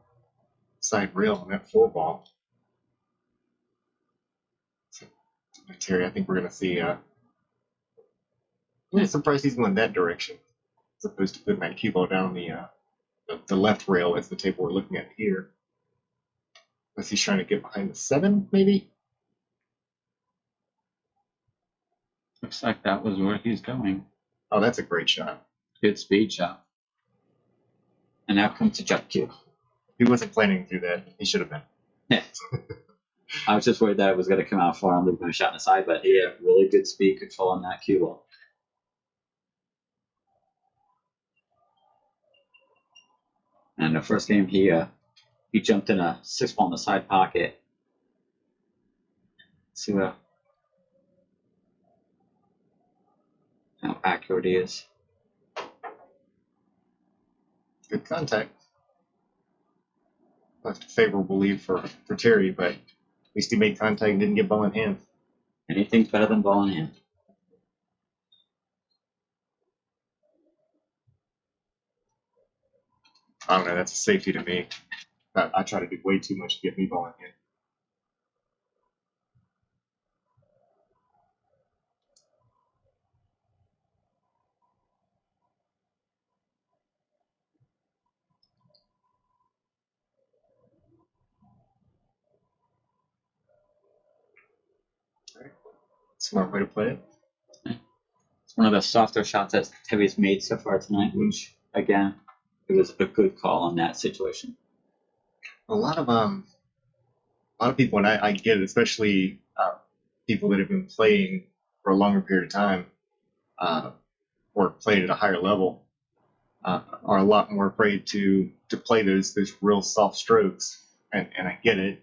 side rail on that four ball. So, Terry, I think we're going to see. I'm surprised he's going that direction as opposed to putting that cue ball down the left rail as the table we're looking at here. Unless he's trying to get behind the 7, maybe? Looks like that was where he's going. Oh, that's a great shot. Good speed shot. And now comes the jump cue. He wasn't planning to do that. He should have been. Yeah. I was just worried that it was going to come out far and leave him a shot in the side, but he had really good speed control on that cue ball. And the first game, he jumped in a 6-ball in the side pocket. Let's see how accurate he is. Good contact. Left a favorable lead for Terry, but at least he made contact and didn't get ball in hand. Anything's better than ball in hand. I don't know. That's a safety to me. I try to do way too much to get me ball in hand. Smart way to play it. It's one of the softer shots that Terry's made so far tonight, which, again, it was a good call on that situation. A lot of people, and I get it, especially people that have been playing for a longer period of time or played at a higher level, are a lot more afraid to play those real soft strokes, and I get it.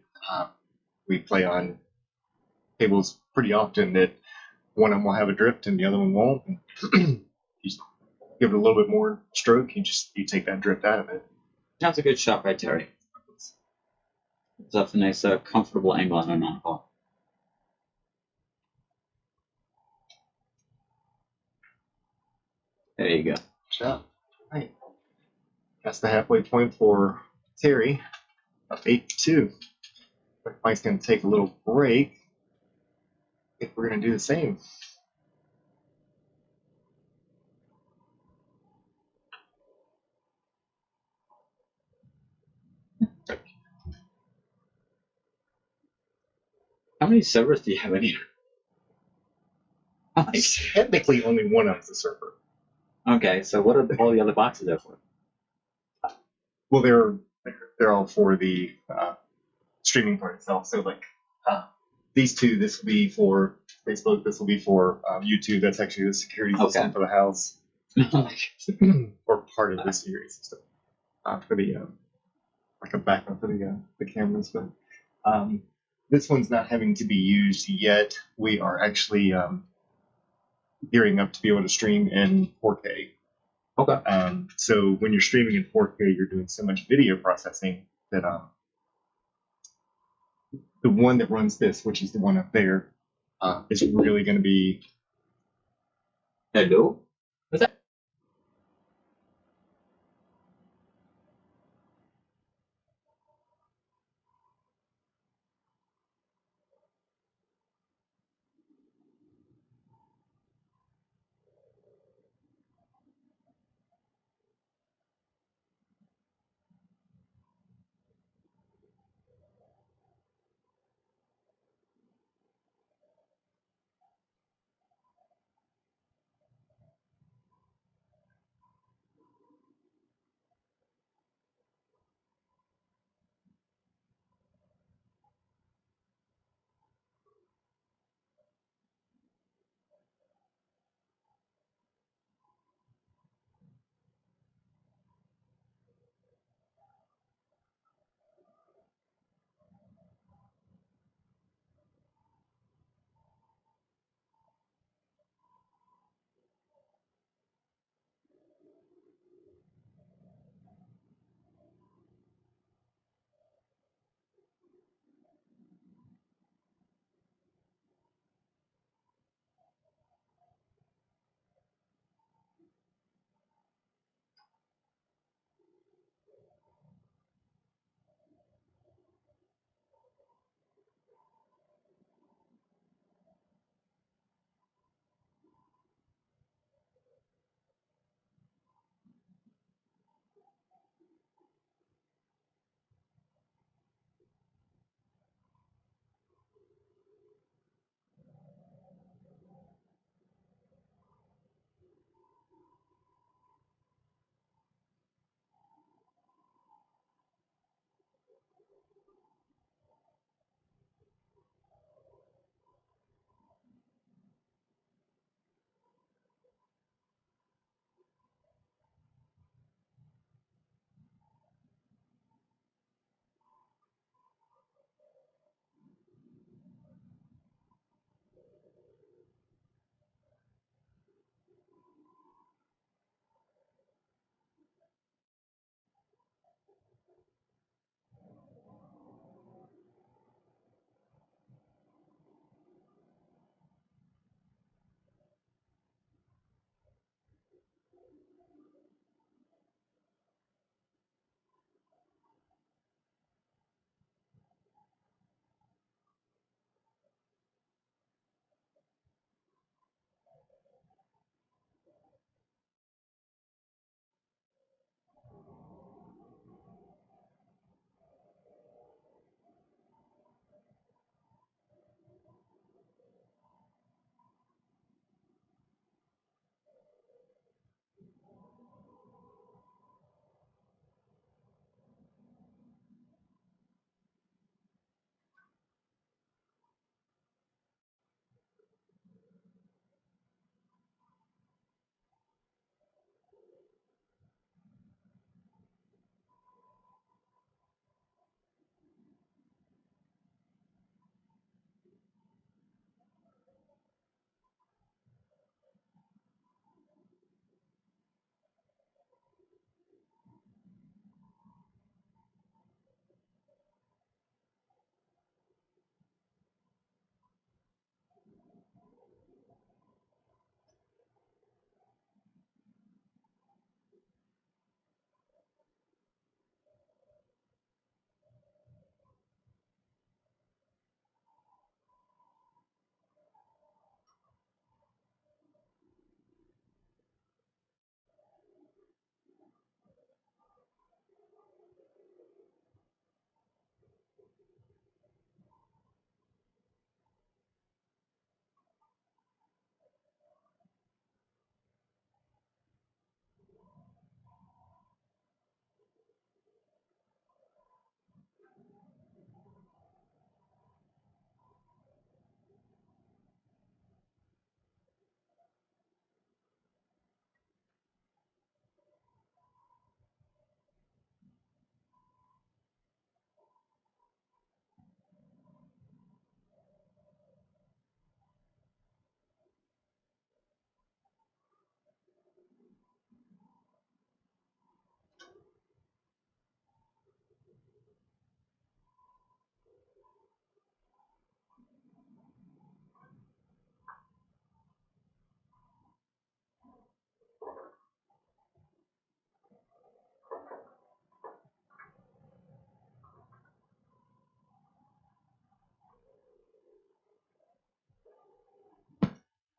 We play on tables pretty often that one of them will have a drift and the other one won't. And you just give it a little bit more stroke, you take that drift out of it. That's a good shot by Terry. That's a nice, comfortable angle on a non-ball. There you go. Shot. Right. That's the halfway point for Terry of 8-2. Mike's going to take a little break. I think we're going to do the same. How many servers do you have in here? Technically, only one of them's a server. Okay, so what are all the other boxes there for? Well, they're all for the streaming part itself. So like these two, this will be for Facebook. This will be for YouTube. That's actually the security system for the house, or part of the security system for the like a backup for the cameras. But this one's not having to be used yet. We are actually gearing up to be able to stream in 4K. Okay. So when you're streaming in 4K, you're doing so much video processing that the one that runs this, which is the one up there, is really going to be. Hello? What's that?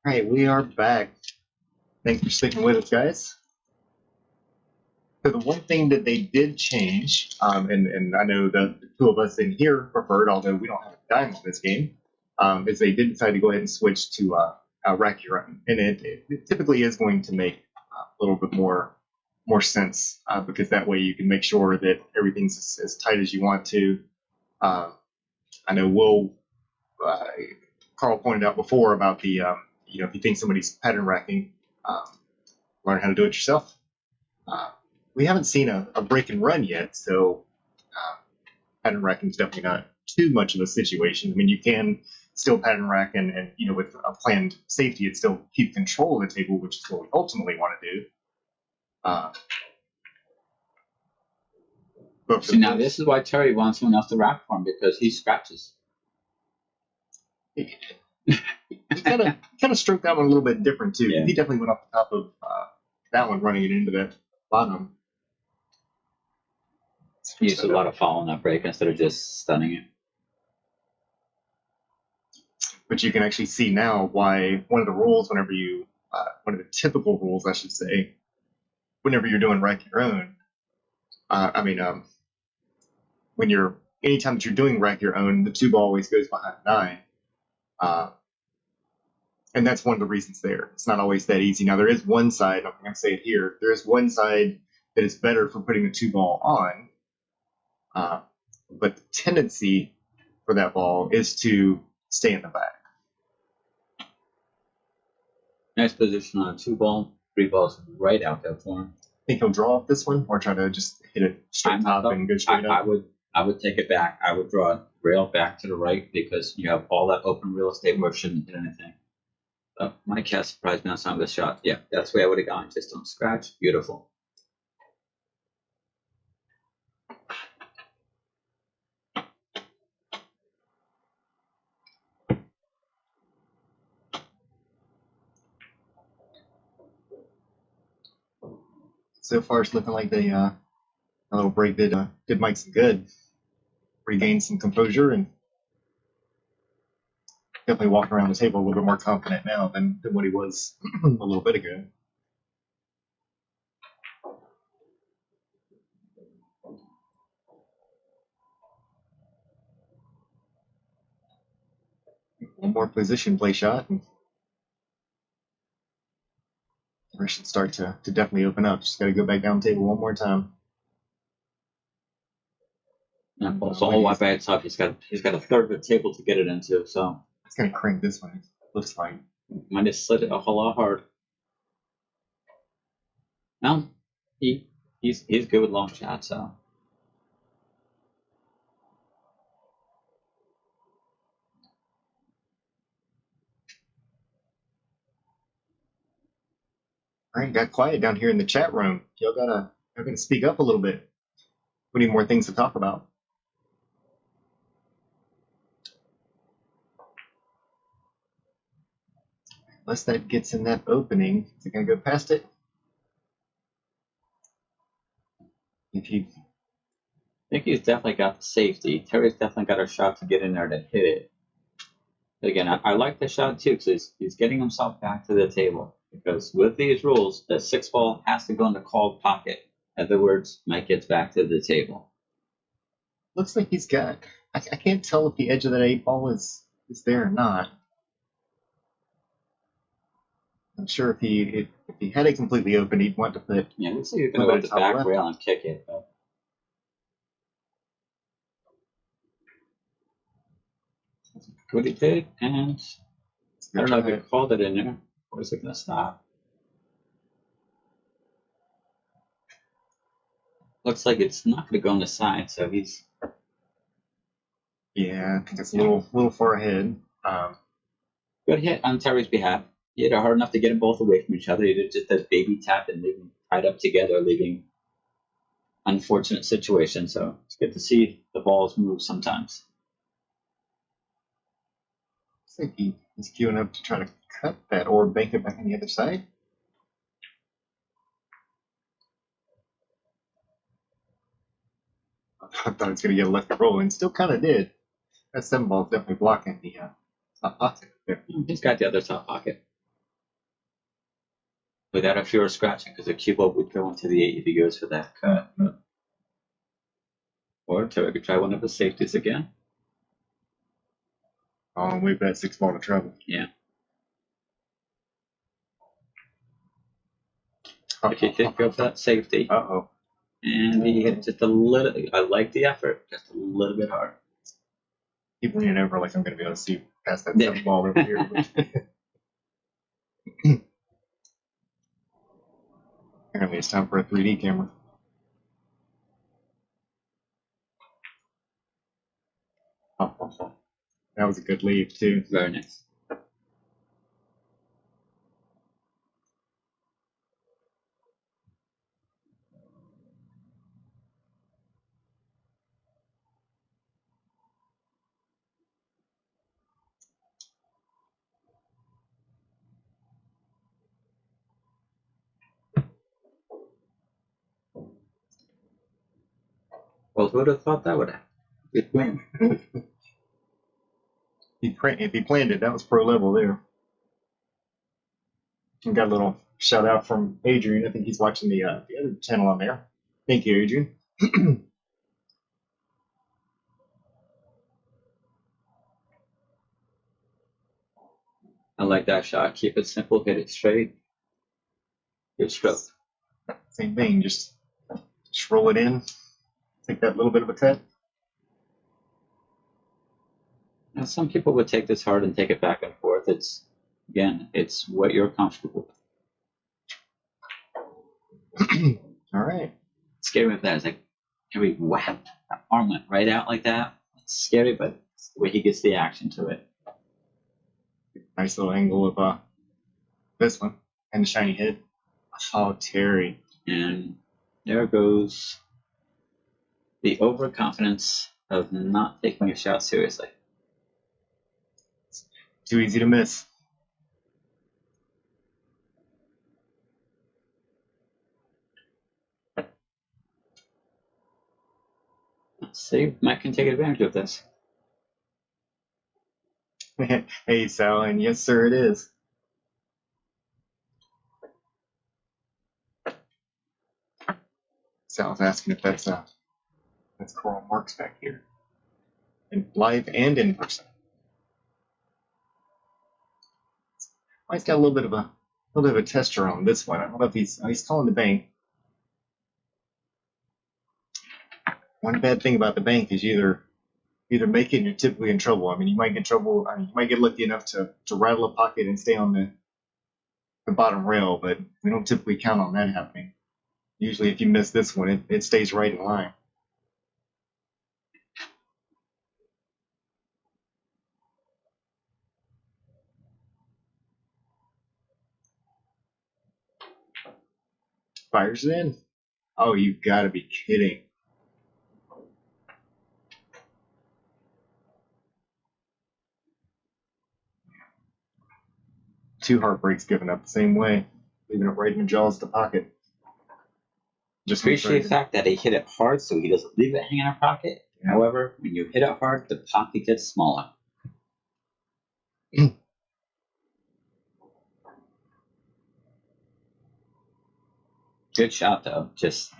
All right, we are back. Thanks for sticking with us, guys. So the one thing that they did change, and I know the two of us in here preferred, although we don't have a dime on this game, is they did decide to go ahead and switch to rack your own, and it typically is going to make a little bit more sense because that way you can make sure that everything's as tight as you want to. I know Carl pointed out before about the if you think somebody's pattern racking, um, learn how to do it yourself. We haven't seen a break and run yet, so pattern racking is definitely not too much of a situation. I mean, you can still pattern rack, and with a planned safety, it still keep control of the table, which is what we ultimately want to do. But See, now this is why Terry wants someone else to rack for him, because he scratches. He kind of stroked that one a little bit different too. Yeah. He definitely went off the top of that one, running it into that bottom. He used a lot of follow on that break instead of just stunning it. But you can actually see now why one of the rules, one of the typical rules, I should say, whenever you're doing rack your own, anytime that you're doing rack your own, the 2 ball always goes behind 9. And that's one of the reasons there. It's not always that easy. Now, there is one side, I'm going to say it here, there is one side that is better for putting the 2 ball on, but the tendency for that ball is to stay in the back. Nice position on a 2 ball. 3 balls right out there for him. Think he'll draw off this one, or try to just hit it straight top and go straight up? I would take it back. I would draw it rail back to the right because you have all that open real estate where it shouldn't hit anything. But my cat surprised me on some of this shot. Yeah, that's the way I would have gone. Just don't scratch. Beautiful. So far, it's looking like they a little break did Mike some good. Regained some composure and definitely walking around the table a little bit more confident now than what he was a little bit ago. One more position play shot, and we should start to definitely open up. Just got to go back down the table one more time. That ball's all the way by itself. He's got a third of the table to get it into, so It's gonna crank this one. It looks like. might have slid it a whole lot hard. No, he's good with long shots, so. All right, got quiet down here in the chat room. Y'all gotta speak up a little bit. We need more things to talk about. Unless that gets in that opening, is it gonna go past it? If you I think he's definitely got the safety. Terry's definitely got a shot to get in there to hit it. But again, I like the shot too because he's getting himself back to the table. Because with these rules, the 6 ball has to go in the called pocket. In other words, Mike gets back to the table. looks like he's got. I can't tell if the edge of that 8 ball is there or not. I'm sure if he had it completely open, he'd want to put. Yeah, looks like he's going to go to the back left. rail and kick it. But what he did, and I don't know if he called it in there. Or is it going to stop? Looks like it's not going to go on the side, so he's. Yeah, I think it's a little far ahead. Good hit on Terry's behalf. He hit it hard enough to get them both away from each other. He did just a baby tap and leave them tied up together, leaving unfortunate situation. So it's good to see the balls move sometimes. I think he's queuing up to try to cut that or bank it back on the other side. I thought it was going to get a left roll, and still kind of did. That 7 ball is definitely blocking the top pocket there. He's got the other top pocket. without a fear of scratching, because the cue ball would go into the 8 if he goes for that cut. Or Terry could try one of the safeties again. Oh, we bet 6 ball to trouble. Yeah. If you think of that safety, Uh-oh. and he hit just a little, I like the effort, just a little bit hard. Keep leaning over like I'm going to be able to see past that 7 ball over here. Apparently it's time for a 3D camera. Oh. That was a good lead, too. Very nice. Well, who would have thought that would happen? Good win. If he planned it, that was pro level there. We got a little shout out from Adrian. I think he's watching the other channel on there. Thank you, Adrian. I like that shot. Keep it simple, hit it straight. Good stroke. Same thing, just roll it in. Take that little bit of a cut. Now, some people would take this hard and take it back and forth. It's what you're comfortable with. All right. Scary with that is like, can we whap? That arm went right out like that. It's scary, but it's the way he gets the action to it. Nice little angle of this one and the shiny head. Oh, Terry. And there goes the overconfidence of not taking a shot seriously. Too easy to miss. Let's see, Mike can take advantage of this. Hey, Sal, and yes, sir, it is. Sal's asking if that's Coral Marks back here, in live and in person. Mike's got a little bit of a tester on this one. I don't know if he's calling the bank. One bad thing about the bank is you either make it and you're typically in trouble. I mean, you might get trouble. I mean, you might get lucky enough to rattle a pocket and stay on the bottom rail, but we don't typically count on that happening. Usually, if you miss this one, it stays right in line. Fires it in. Oh, you gotta be kidding. Two heartbreaks given up the same way, leaving it right in the jaws of the pocket. Just appreciate the fact that he hit it hard so he doesn't leave it hanging in our pocket. Yeah. However, when you hit it hard, the pocket gets smaller. Good shot, though. Just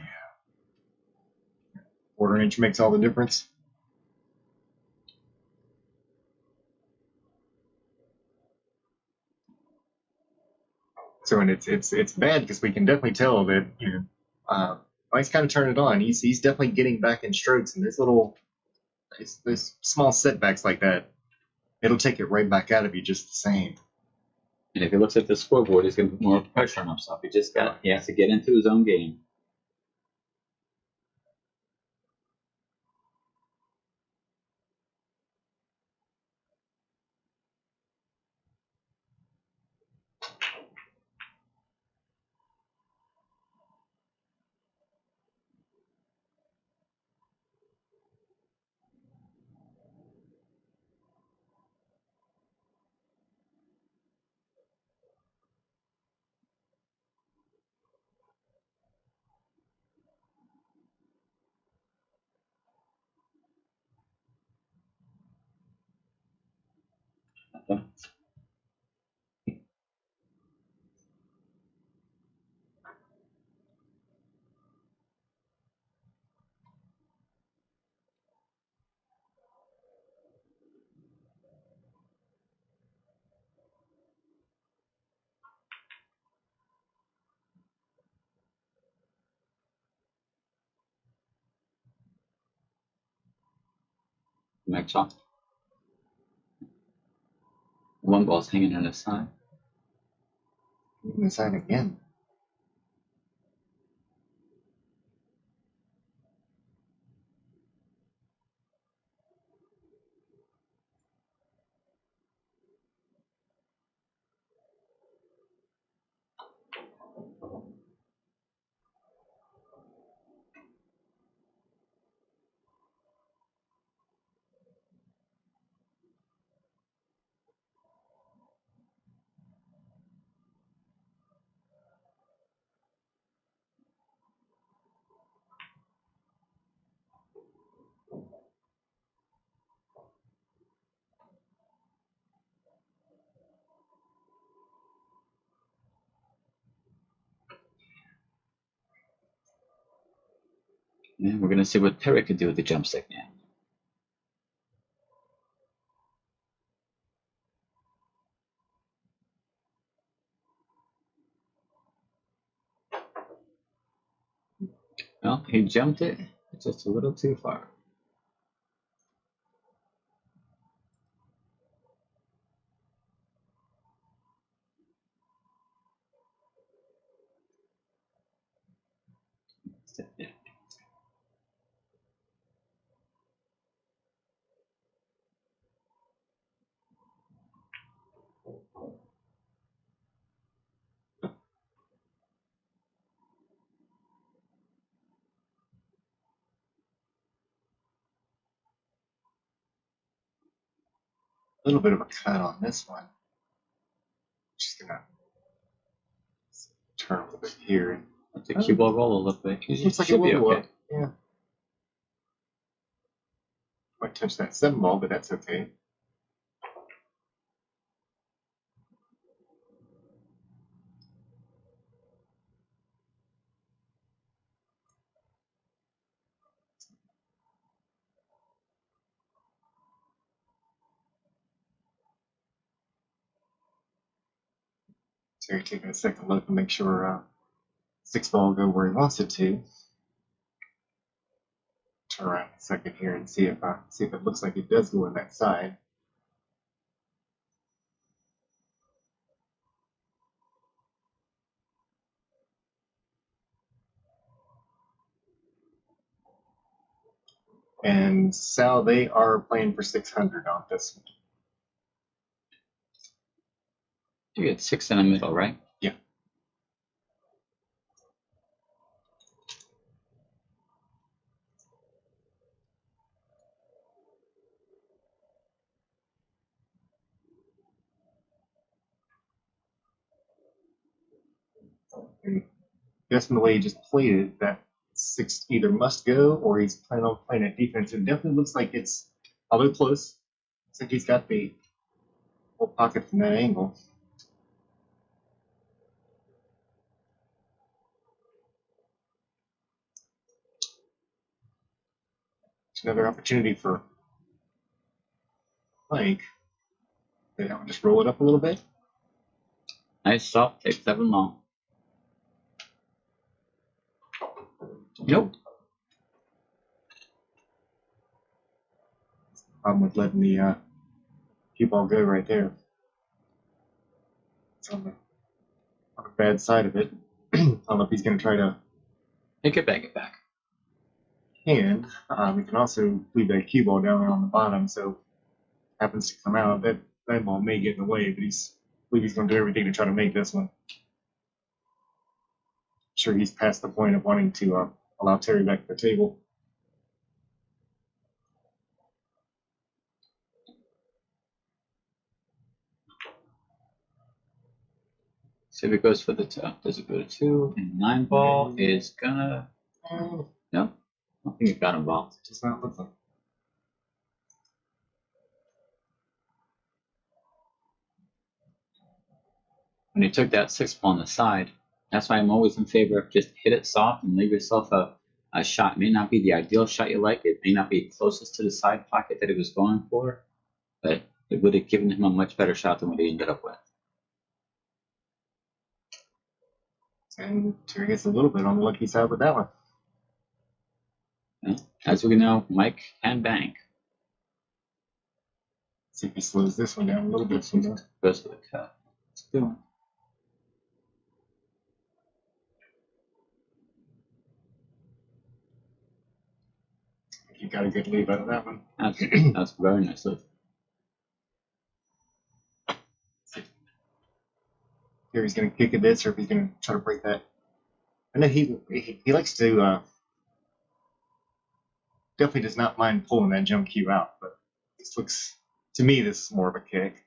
quarter inch makes all the difference. So, and it's bad because we can definitely tell that Mike's kind of turned it on. He's definitely getting back in strokes, and this small setbacks like that, it'll take it right back out of you just the same. And if he looks at the scoreboard, he's going to put more pressure on himself. He has to get into his own game. Okay. Mike Chalk. One ball's hanging on the side. Moving the side again. And we're going to see what Perry could do with the jump stick now. Well, he jumped it just a little too far. A little bit of a cut on this one. Just gonna turn a little bit here. Let the cue ball roll a little bit. Looks like should it be will okay. go up. Yeah. Might touch that 7 ball, but that's okay. So you're taking a second look to make sure 6 ball will go where he wants it to. Turn around a second here and see if it looks like it does go in that side. And Sal, they are playing for 600 on this one. You get 6 in the middle, right? Yeah. And guessing the way he just played it, that 6 either must go or he's planning on playing a defense. It definitely looks like it's, although close, looks like he's got the whole pocket from that angle. It's another opportunity for Mike. I'll just roll it up a little bit. Nice stop. Take 7 long. Nope. Problem with letting the cue ball go right there. It's on the bad side of it. I don't know if he's going to try to He could bang it back. hand. We can also leave that cue ball down there on the bottom, so happens to come out. That ball may get in the way, but I believe he's going to do everything to try to make this one. Sure, he's past the point of wanting to allow Terry back to the table. See if it goes for the 2. Does it go to 2? And 9 ball is gonna. No, I don't think it got involved. Just not looking. When you took that 6 ball on the side, that's why I'm always in favor of just hit it soft and leave yourself a shot. It may not be the ideal shot you like. It may not be closest to the side pocket that he was going for, but it would have given him a much better shot than what he ended up with. And Terry gets a little bit on the lucky side with that one. As we know, Mike can bank. See if he slows this one down a little bit. From the... Goes to the cut. It's a good one. You got a good lead out of that one. That's very nicely. Here he's going to kick a bit, or if he's going to try to break that. I know he likes to definitely does not mind pulling that jump cue out, but this looks, to me, this is more of a kick.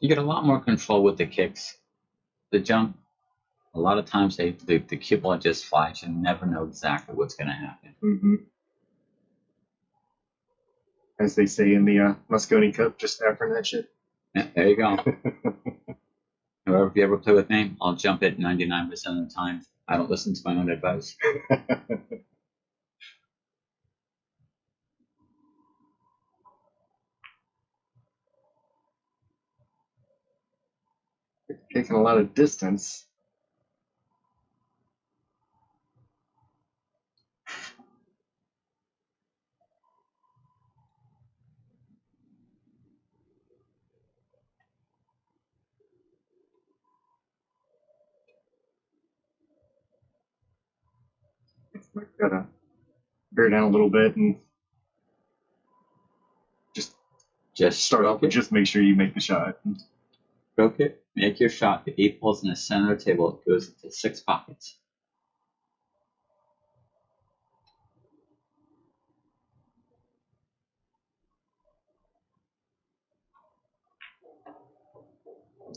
You get a lot more control with the kicks. The jump, a lot of times the cue ball just flies. You never know exactly what's going to happen. Mm-hmm. As they say in the Moscone Cup, just after that shit. Yeah, there you go. If you ever play with me, I'll jump it 99% of the time. I don't listen to my own advice. Taking a lot of distance. Gotta bear down a little bit and just start off with just make sure you make the shot. Stroke it, make your shot. The 8 ball's in the center of the table. It goes into 6 pockets.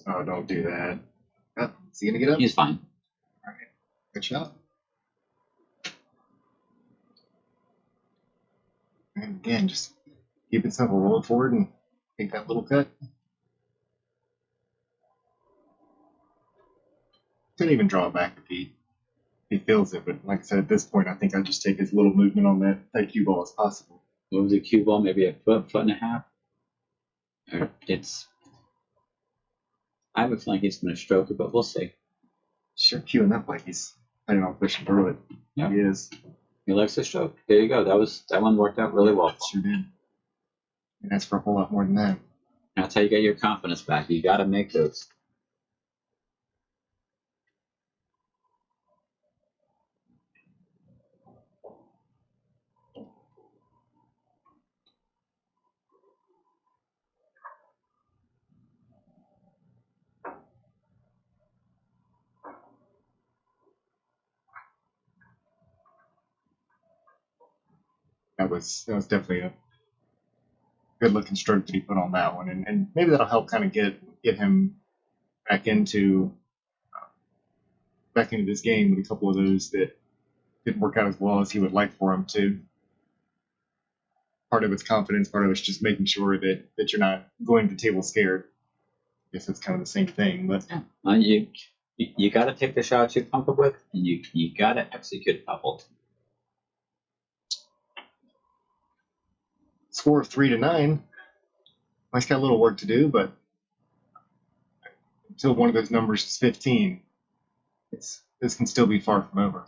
Oh, don't do that. Oh, is he gonna get up? He's fine. All right, good shot. And again, just keep it simple. Roll it forward and take that little cut. Couldn't even draw it back if he feels it, but like I said, at this point, I think I just take as little movement on that cue ball as possible. Move the cue ball maybe a foot and a half. I have a feeling he's going to stroke it, but we'll see. Sure, cueing up like he's planning on pushing through it. Yeah. He is. He likes to stroke. There you go. That one worked out really well. Sure did. And that's for a whole lot more than that. That's how you get your confidence back. You got to make those. That was definitely a good looking stroke that he put on that one, and maybe that'll help kind of get him back into this game with a couple of those that didn't work out as well as he would like for him to. Part of it's confidence, part of it's just making sure that you're not going to the table scared. I guess it's kind of the same thing, but you got to take the shots you're comfortable with, and you got to execute coupled. Score of 3-9. Mike's got a little work to do, but until one of those numbers is 15, this can still be far from over. I'm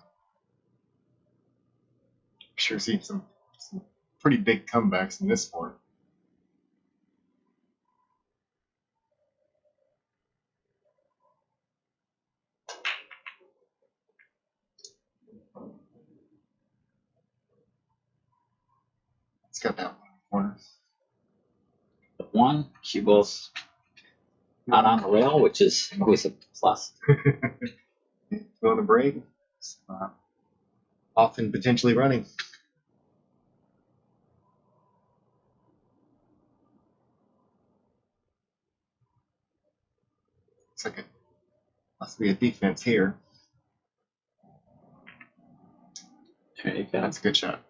sure seen some pretty big comebacks in this sport. It's got that one in the corner. The one, cue ball's not on the rail, which is always a plus. Go on the break. Often potentially running. Looks like it must be a defense here. There you go. That's a good shot.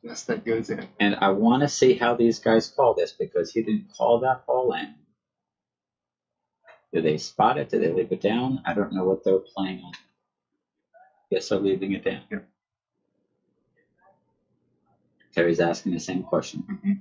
Yes, that goes in. And I want to see how these guys call this, because he didn't call that ball in. Did they spot it? Did they leave it down? I don't know what they're playing on. Guess they're leaving it down. Yep. Terry's asking the same question. Mm-hmm.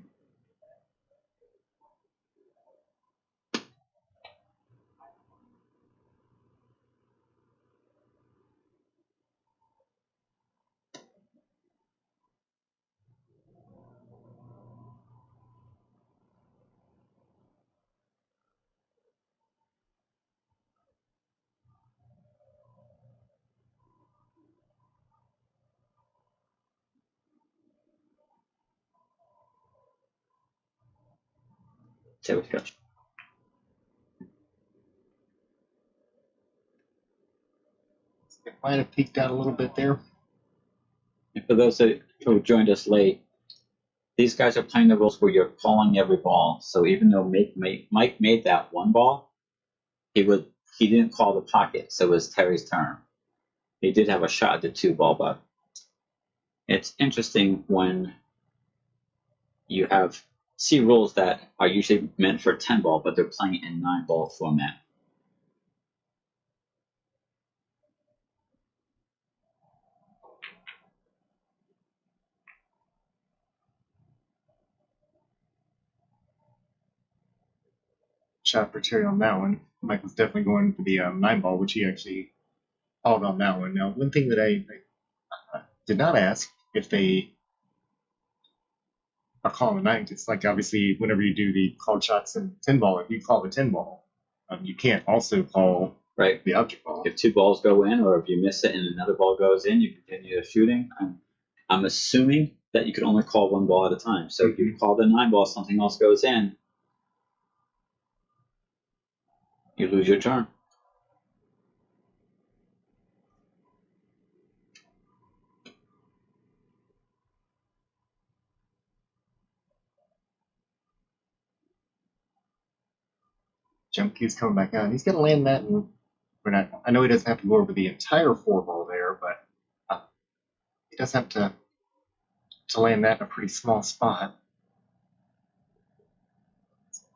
There we go. It might have peaked out a little bit there. And for those who joined us late, these guys are playing the rules where you're calling every ball. So even though Mike made that one ball, he didn't call the pocket, so it was Terry's turn. He did have a shot at the 2-ball, but it's interesting when you see rules that are usually meant for 10-ball, but they're playing in 9-ball format. Shot for Terry on that one. Mike was definitely going for the 9-ball, which he actually called on that one. Now, one thing that I did not ask if they are calling a 9, it's like obviously whenever you do the called shots in 10-ball, if you call the 10-ball, you can't also call the object ball. If 2 balls go in, or if you miss it and another ball goes in, you continue shooting. I'm assuming that you can only call 1 ball at a time. So if you call the 9-ball, something else goes in, you lose your turn. Jump cue's coming back out. He's going to land that. I know he doesn't have to go over the entire 4-ball there, but he does have to land that in a pretty small spot.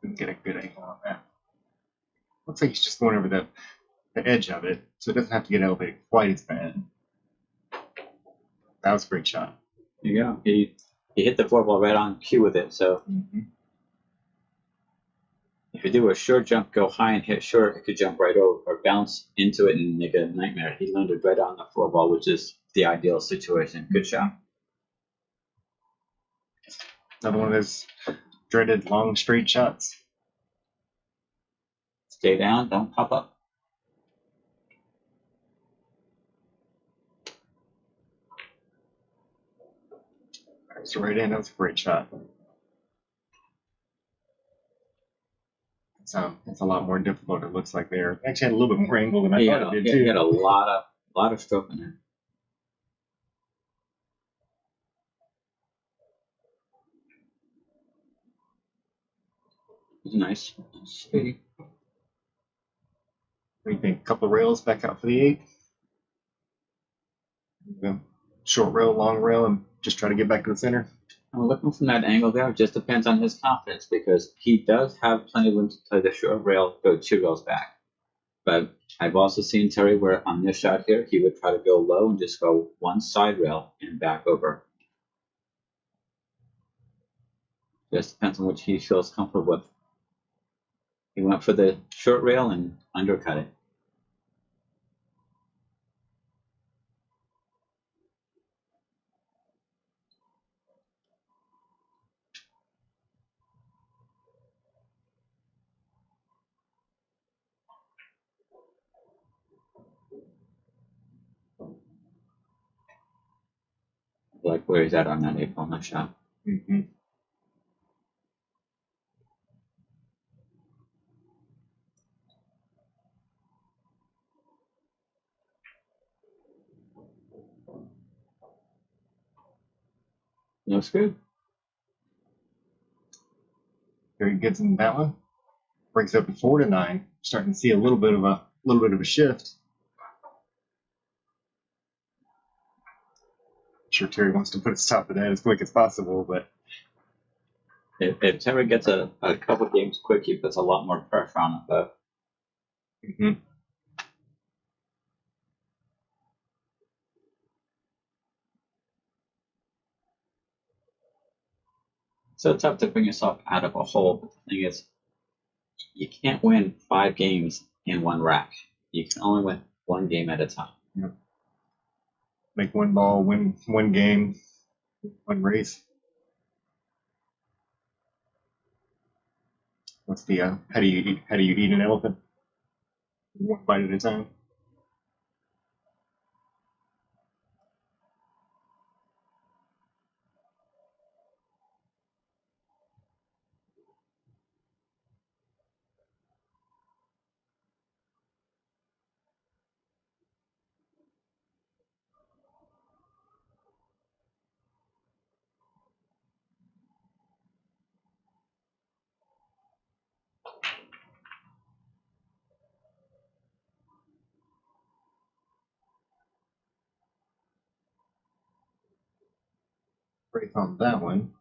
Didn't get a good angle on that. Looks like he's just going over the edge of it, so it doesn't have to get elevated quite as bad. That was a great shot. There you go. He hit the 4-ball right on cue with it. So if you do a short jump, go high and hit short, it could jump right over or bounce into it and make a nightmare. He landed right on the 4-ball, which is the ideal situation. Good shot. Another one of those dreaded long straight shots. Stay down, don't pop up. So right in, that was a great shot. It's a lot more difficult. It looks like there. Actually had a little bit more angle than I thought it did too. He had a lot of stroke in there. It's nice. Sweet. What do you think? A couple of rails back out for the 8. Short rail, long rail, and just try to get back to the center. I'm looking from that angle there. It just depends on his confidence because he does have plenty of room to play the short rail, go 2 rails back. But I've also seen Terry where on this shot here, he would try to go low and just go 1 side rail and back over. Just depends on which he feels comfortable with. He went for the short rail and undercut it. Like where he's at on that 8-ball nut shot. Looks good. Very good in that one. Brings up to 4-9. Starting to see a little bit of a shift. I'm sure Terry wants to put a stop to that as quick as possible, but if Terry gets a couple games quick, he puts a lot more pressure on it. But so tough to bring yourself out of a hole. But the thing is, you can't win 5 games in 1 rack. You can only win 1 game at a time. Yep. Make 1 ball, win 1 game, 1 race. What's the how do you eat an elephant? 1 bite at a time. break on that one.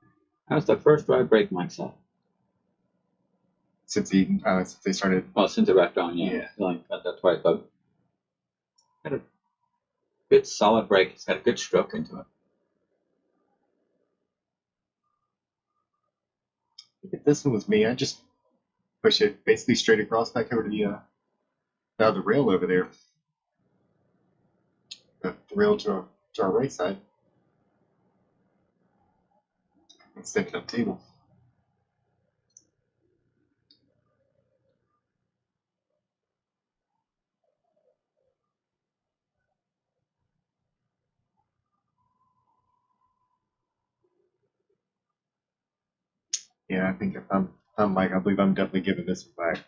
That was the first dry break Mike saw. Since they started. Well, since the wrapped on, yeah. I like that twice, but had a good solid break. It's got a good stroke into it. If this one was me, I'd just push it basically straight across back over to the rail over there. The rail to our right side. And stick it up table. Yeah, I think if I'm Mike, I believe I'm definitely giving this one back.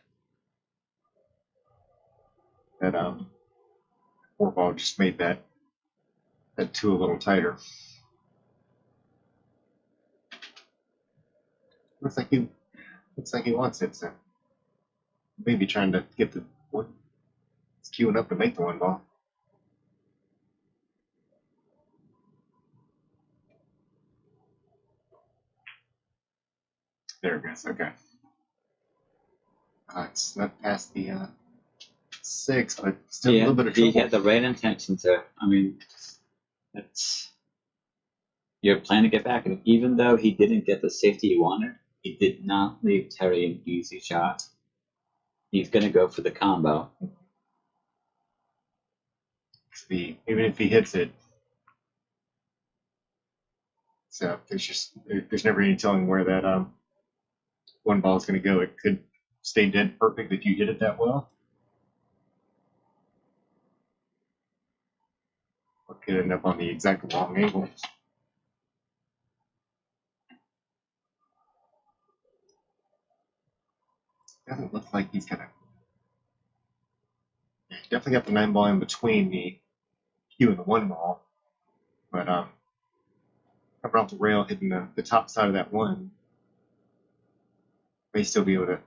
That four ball just made that two a little tighter. Looks like he wants it, so maybe trying to get the one. It's queuing up to make the one ball. There it goes. Okay. It's not past the 6, but still a little bit of trouble. He had the right intentions there. I mean, you're planning to get back. And even though he didn't get the safety he wanted, he did not leave Terry an easy shot. He's going to go for the combo. Even if he hits it, so there's never any telling where that one ball is going to go. It could stay dead perfect if you hit it that well, or could end up on the exact wrong angle. Doesn't look like he's gonna. Definitely got the 9 ball in between the Q and the 1 ball, but coming off the rail, hitting the top side of that 1, may still be able to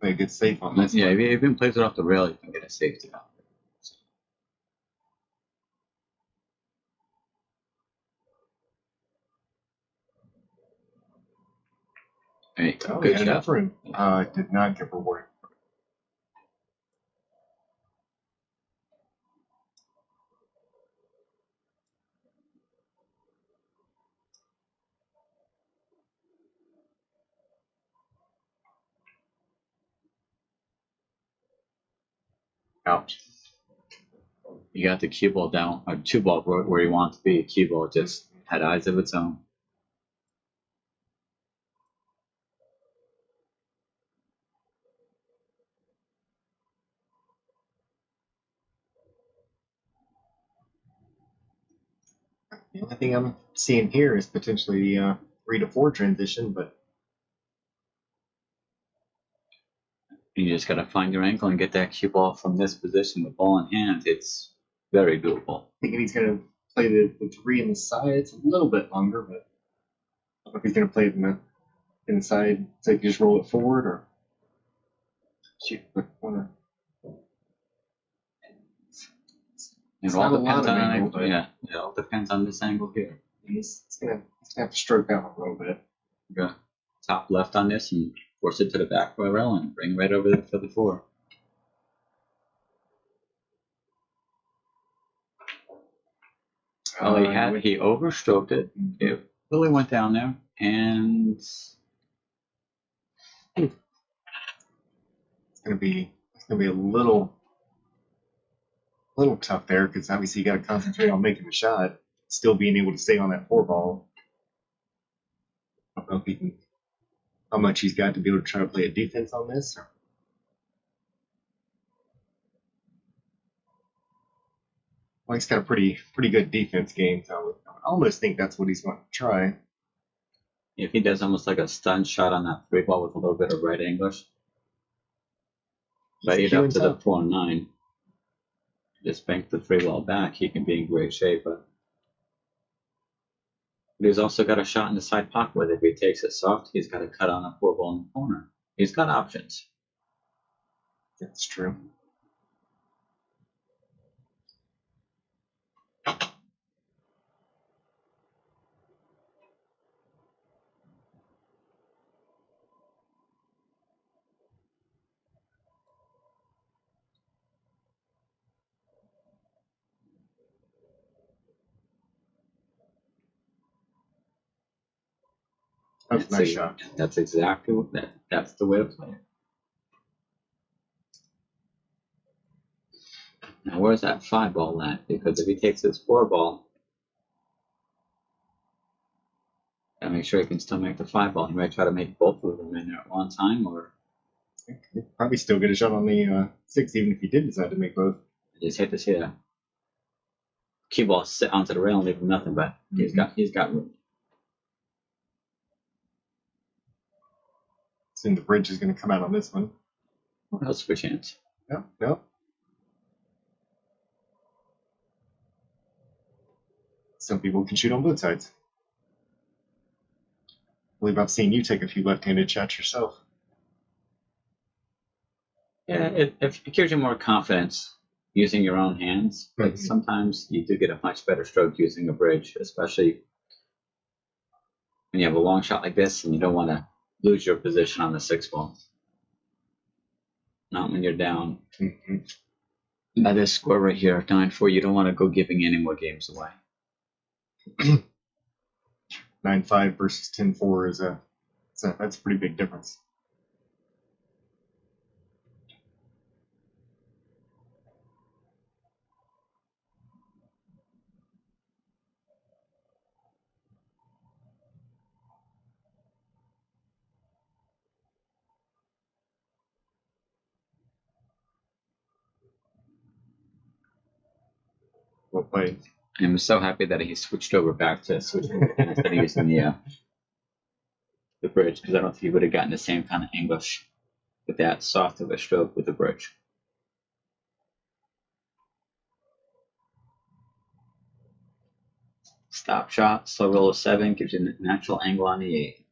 play a good safe on this. Yeah, if he even plays it off the rail, you can get a safety out. Hey, good shot. For him. Did not get rewarded. Ouch. You got the cue ball down, or 2 ball where you want it to be. Cue ball just had eyes of its own. The only thing I'm seeing here is potentially the 3 to 4 transition, but You just got to find your angle and get that cue ball from this position with ball in hand. It's very doable. thinking he's going to play the 3 in the side. It's a little bit longer, but I don't know if he's going to play it in the inside, so you can just roll it forward or shoot the corner. It all depends on angle, yeah. It all depends on this angle here. He's gonna have to stroke out a little bit. Go top left on this and force it to the back rail and bring it right over there for the 4. Well, he overstroked it. It really went down there, and it's gonna be a little tough there because obviously you got to concentrate on making the shot, still being able to stay on that 4 ball. I don't know if he can, how much he's got to be able to try to play a defense on this. Well, he's got a pretty good defense game, so I would almost think that's what he's going to try. If he does almost like a stun shot on that 3 ball with a little bit of right English, right it up to the 4-9, just bank the 3 ball back, he can be in great shape. But he's also got a shot in the side pocket with it. If he takes it soft, he's got to cut on a 4 ball in the corner. He's got options. That's true. That's a nice shot. That's exactly what that's the way to play it. Now where's that 5 ball at? Because if he takes his 4 ball, gotta make sure he can still make the 5 ball. He might try to make both of them in there at one time, or He'd probably still get a shot on the 6, even if he did decide to make both. I just hate to see that cue ball sit onto the rail and leave him nothing, but he's got room. Soon the bridge is going to come out on this one. What else for a chance? No. Some people can shoot on both sides. I believe I've seen you take a few left-handed shots yourself. Yeah, it gives you more confidence using your own hands, but sometimes you do get a much better stroke using a bridge, especially when you have a long shot like this and you don't want to lose your position on the 6 ball. Not when you're down. By this score right here, 9-4, you don't want to go giving any more games away. 9-5 versus 10-4 is that's a pretty big difference. Well played. I'm so happy that he switched over back to switching instead of using the bridge, because I don't think he would have gotten the same kind of English with that soft of a stroke with the bridge. Stop shot, slow roll of 7 gives you a natural angle on the 8.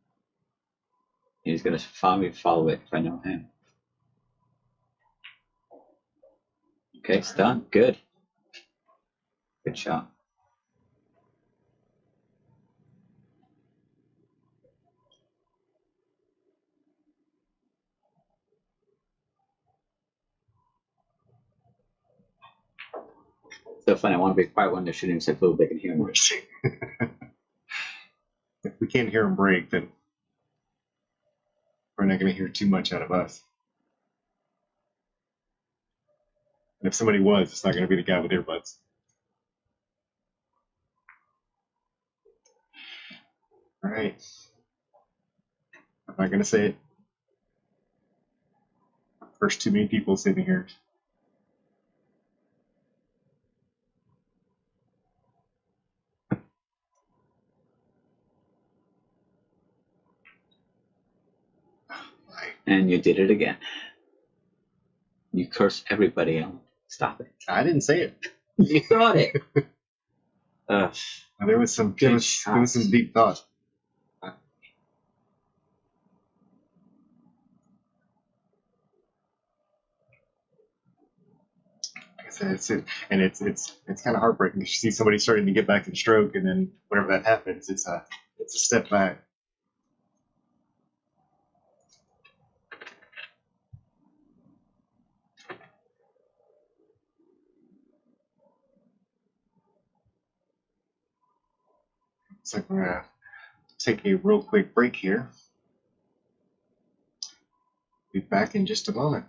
He's going to follow it if I know him. Okay, it's done. Good. Good shot. So funny. I want to be quiet when they're shooting so they can hear me. If we can't hear him break, then we're not going to hear too much out of us. And if somebody was, it's not going to be the guy with earbuds. All right. I'm not going to say it. First too many people sitting here. And you did it again. You curse everybody out. Stop it. I didn't say it. You thought it. There was some deep thought. Like I said, it's kind of heartbreaking because you see somebody starting to get back in stroke, and then whenever that happens, it's a step back. So we're gonna take a real quick break here. Be back in just a moment.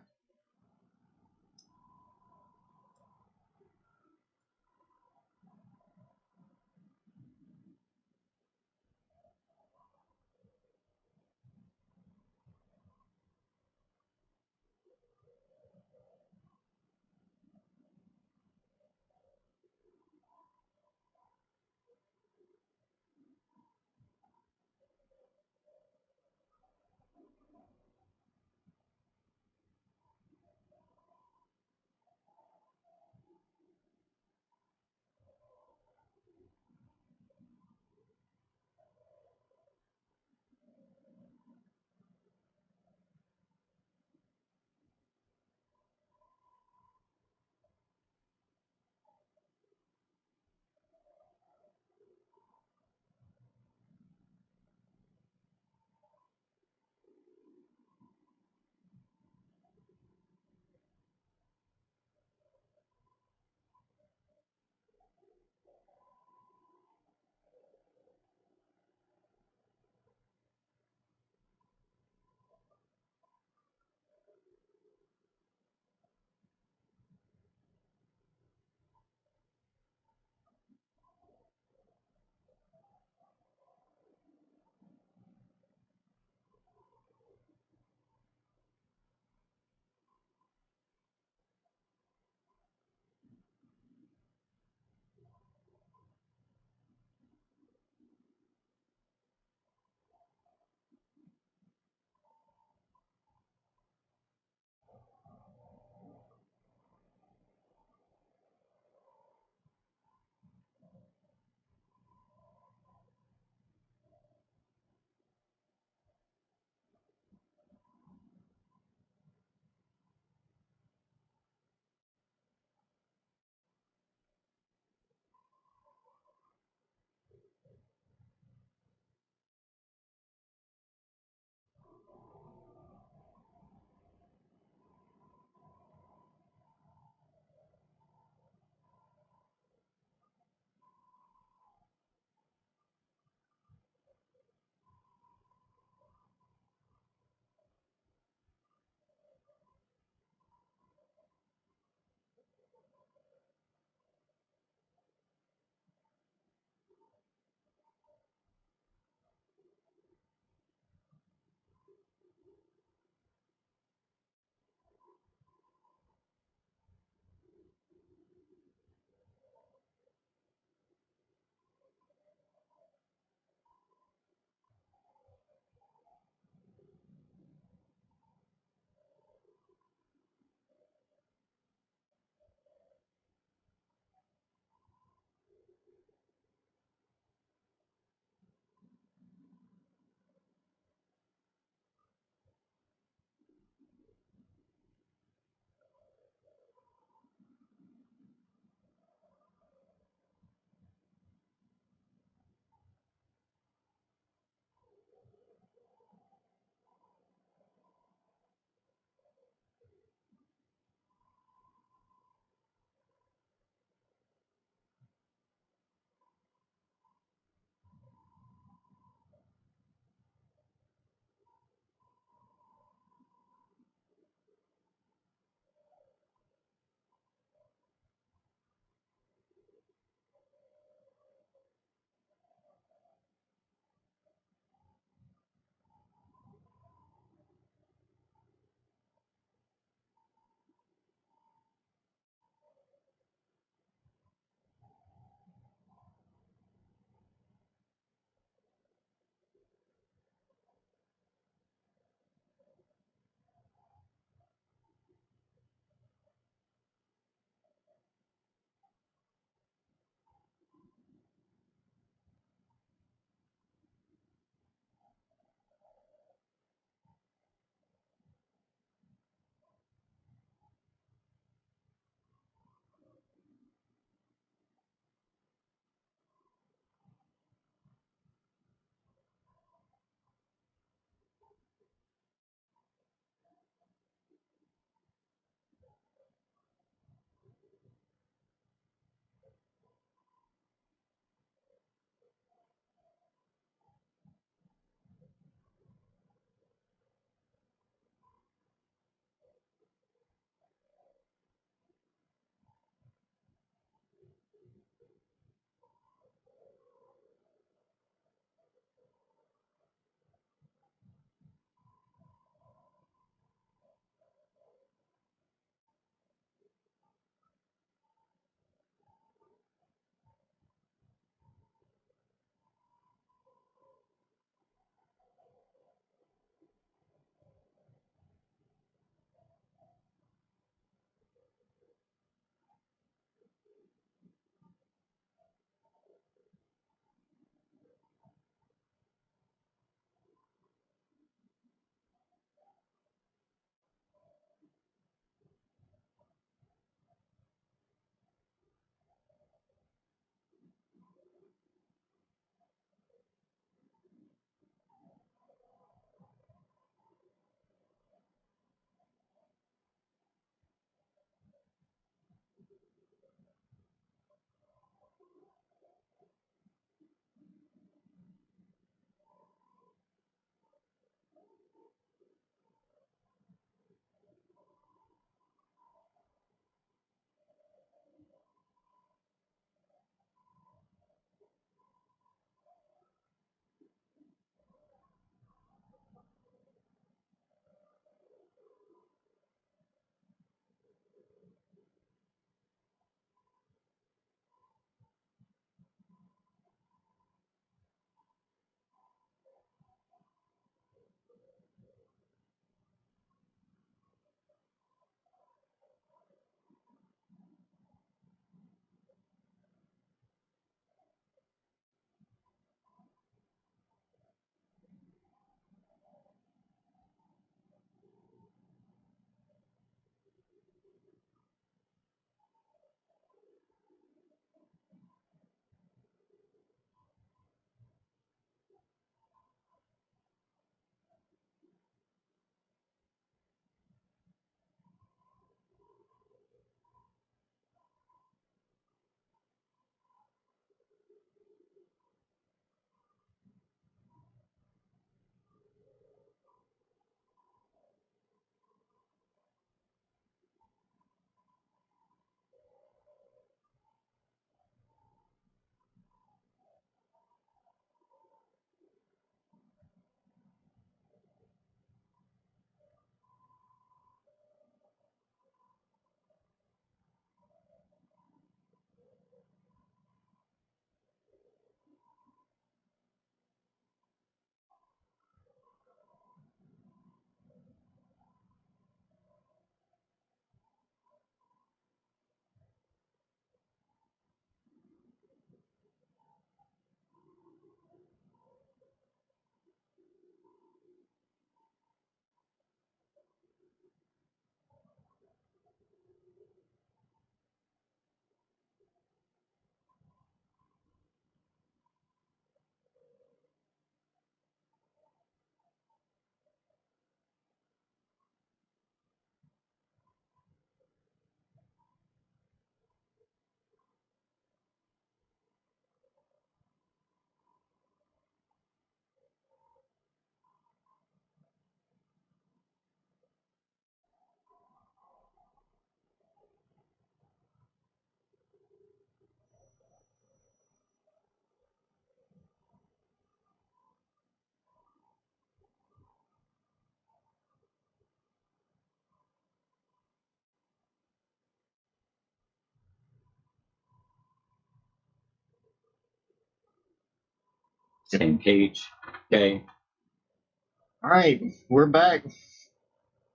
Same page. Okay. All right, we're back.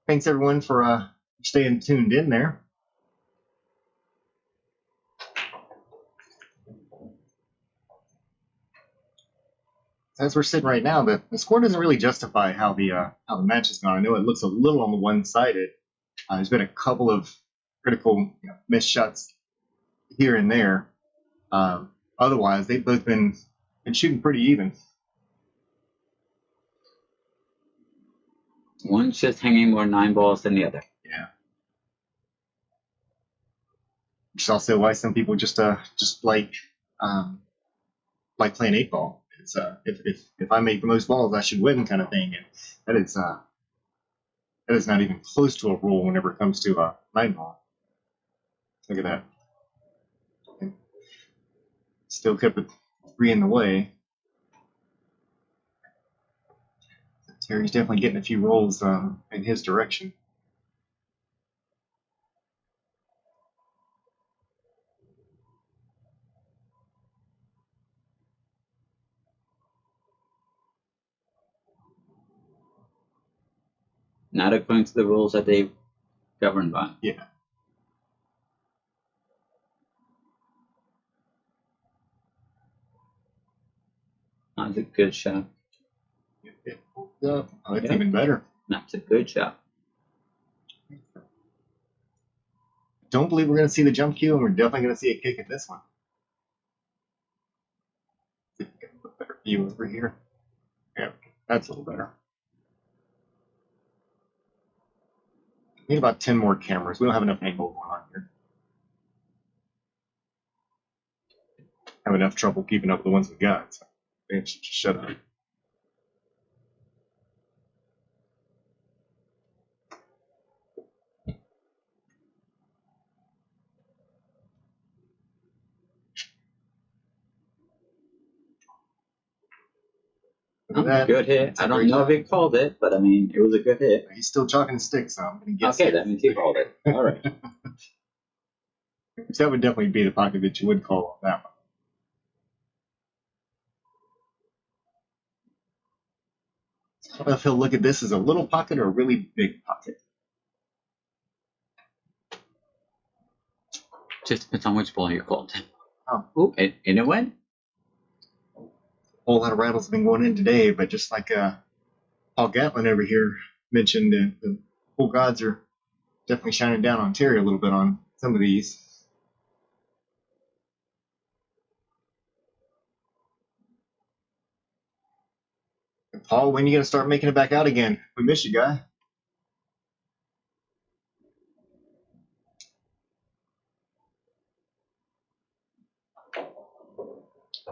Thanks everyone for staying tuned in there. As we're sitting right now, the score doesn't really justify how the match has gone. I know it looks a little on the one-sided. There's been a couple of critical missed shots here and there. Otherwise, they've both been shooting pretty even. One's just hanging more 9 balls than the other. Yeah. Which is also why some people just like playing 8-ball. It's if I make the most balls, I should win kind of thing, and that is not even close to a rule whenever it comes to 9-ball. Look at that. Still kept it 3 in the way. Terry's definitely getting a few rolls in his direction. Not according to the rules that they govern by. Yeah. That's a good shot. Oh, that's even better. That's a good shot. Don't believe we're going to see the jump cue, and we're definitely going to see a kick at this one. Get a better view over here. Yeah, that's a little better. Need about 10 more cameras. We don't have enough angle going on here. Have enough trouble keeping up with the ones we got. So they should just shut up. Good hit. I don't know if he called it, but I mean, it was a good hit. He's still chalking sticks, so I'm going to guess. Okay, that means he called it. All right. So that would definitely be the pocket that you would call on that one. I don't know if he'll look at this as a little pocket or a really big pocket. Just depends on which ball you called. Oh. Ooh, and it went? A whole lot of rattles have been going in today, but just like Paul Gatlin over here mentioned, the full gods are definitely shining down on Terry a little bit on some of these. And Paul, when are you going to start making it back out again? We miss you, guy.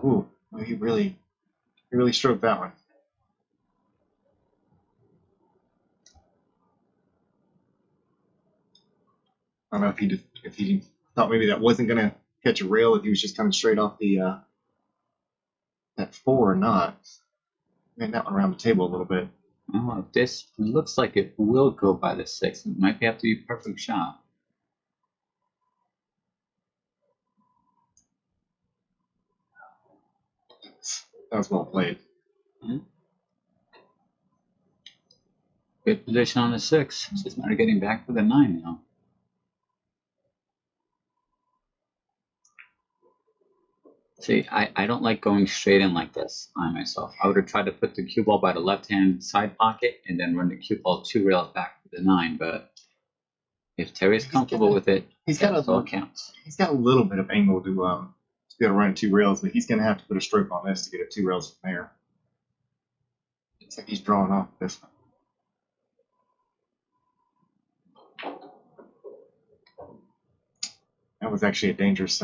Ooh, he really stroked that one. I don't know if he thought maybe that wasn't going to catch a rail, if he was just coming straight off the that 4 or not. Ran that one around the table a little bit. Oh, this looks like it will go by the 6. It might have to be a perfect shot. That was well played. Mm-hmm. Good position on the 6. It's just a matter of getting back for the 9 now. See, I don't like going straight in like this on myself. I would have tried to put the cue ball by the left-hand side pocket and then run the cue ball 2 rails back for the 9. But if Terry's comfortable with it, that's all counts. He's got a little bit of angle to be able to run 2 rails, but he's going to have to put a stroke on this to get it 2 rails from there. Looks like he's drawing off this one. That was actually a dangerous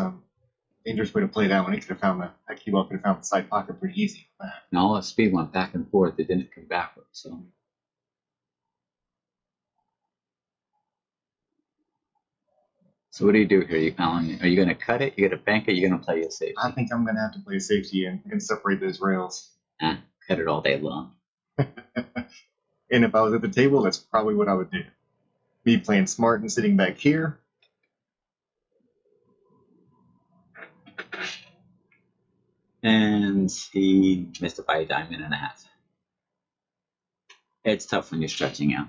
way to play that one. He could have found that cue ball could have found the side pocket pretty easy with that. And all that speed went back and forth. It didn't come backwards. So what do you do here, Alan? Are you going to cut it? You going to bank it? You're going to play a safety? I think I'm going to have to play a safety and separate those rails. Cut it all day long. And if I was at the table, that's probably what I would do. Me playing smart and sitting back here. And he missed it by a diamond and a half. It's tough when you're stretching out.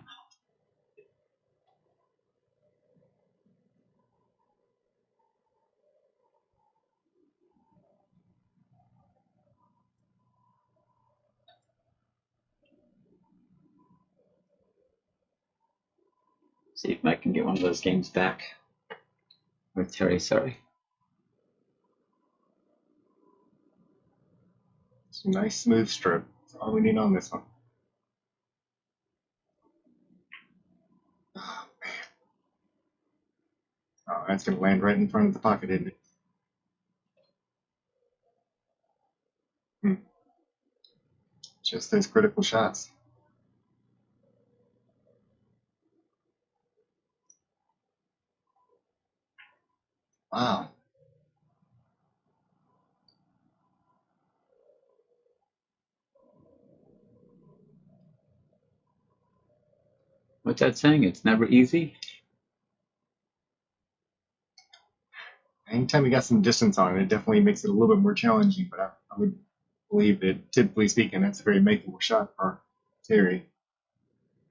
See if I can get one of those games back. Or Terry, sorry. It's a nice smooth stroke. That's all we need on this one. Oh, man. Oh, that's going to land right in front of the pocket, isn't it? Hmm. Just those critical shots. Wow. What's that saying? It's never easy. Anytime you got some distance on it, it definitely makes it a little bit more challenging, but I would believe that, typically speaking, that's a very makeable shot for Terry.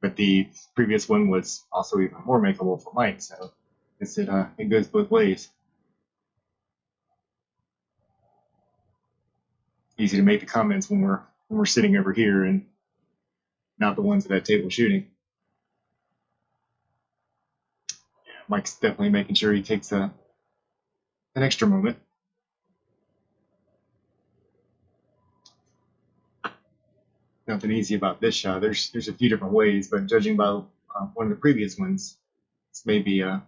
But the previous one was also even more makeable for Mike, so it goes both ways. Easy to make the comments when we're sitting over here and not the ones at that table shooting. Yeah, Mike's definitely making sure he takes an extra moment. Nothing easy about this shot. There's a few different ways, but judging by one of the previous ones, it's maybe a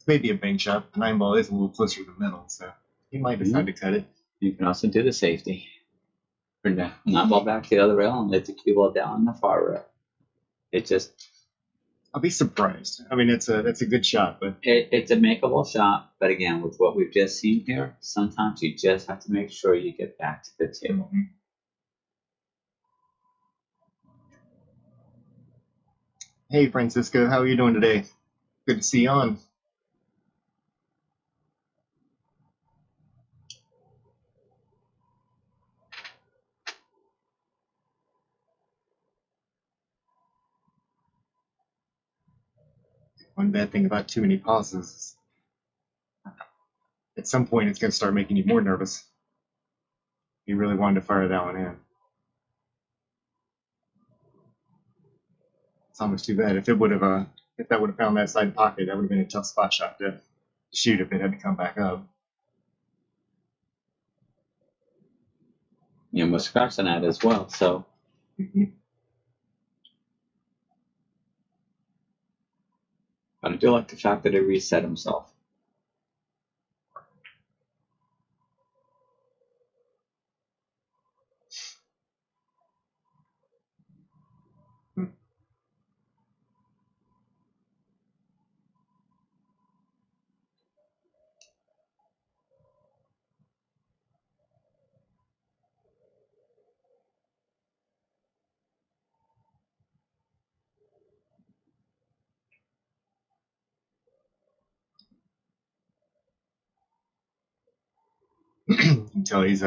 bank shot. The 9 ball is a little closer to the middle, so he might decide to cut it. You can also do the safety. Bring the 9 ball back to the other rail and let the cue ball down on the far rail. It just. I'll be surprised. I mean, that's a good shot, but It's a makeable shot, but again, with what we've just seen here, sometimes you just have to make sure you get back to the table. Mm-hmm. Hey, Francisco, how are you doing today? Good to see you on. One bad thing about too many pauses is at some point it's going to start making you more nervous. You really wanted to fire that one in. It's almost too bad. If that would have found that side pocket, that would have been a tough spot shot to shoot if it had to come back up. You almost scratched on that as well, so. Mm-hmm. But I do like the fact that he reset himself. Until he's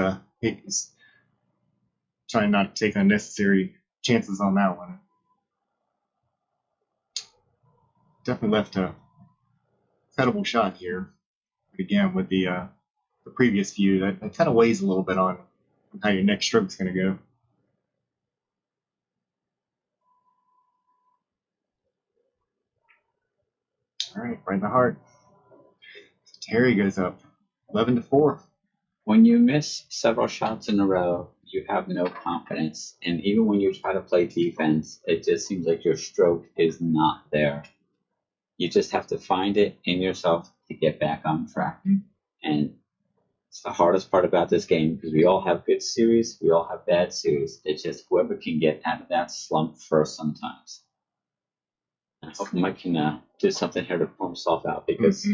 trying not to take unnecessary chances on that one. Definitely left a credible shot here. But again, with the previous view, that kind of weighs a little bit on how your next stroke's going to go. All right, right in the heart. Terry goes up 11-4. When you miss several shots in a row, you have no confidence. And even when you try to play defense, it just seems like your stroke is not there. You just have to find it in yourself to get back on track. And it's the hardest part about this game because we all have good series, we all have bad series. It's just whoever can get out of that slump first sometimes. I hope Mike can do something here to pull himself out because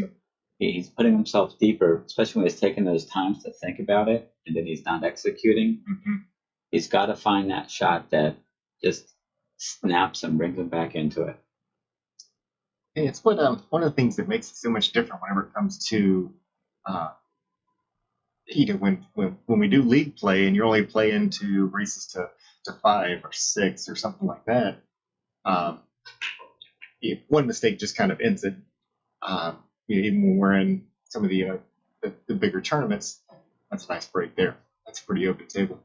he's putting himself deeper, especially when he's taking those times to think about it and then he's not executing. He's got to find that shot that just snaps and brings him back into it. Hey, it's one of the things that makes it so much different whenever it comes to when we do league play and you're only playing to races to 5 or 6 or something like that, um, one mistake just kind of ends it. Even when we're in some of the bigger tournaments, that's a nice break there. That's a pretty open table.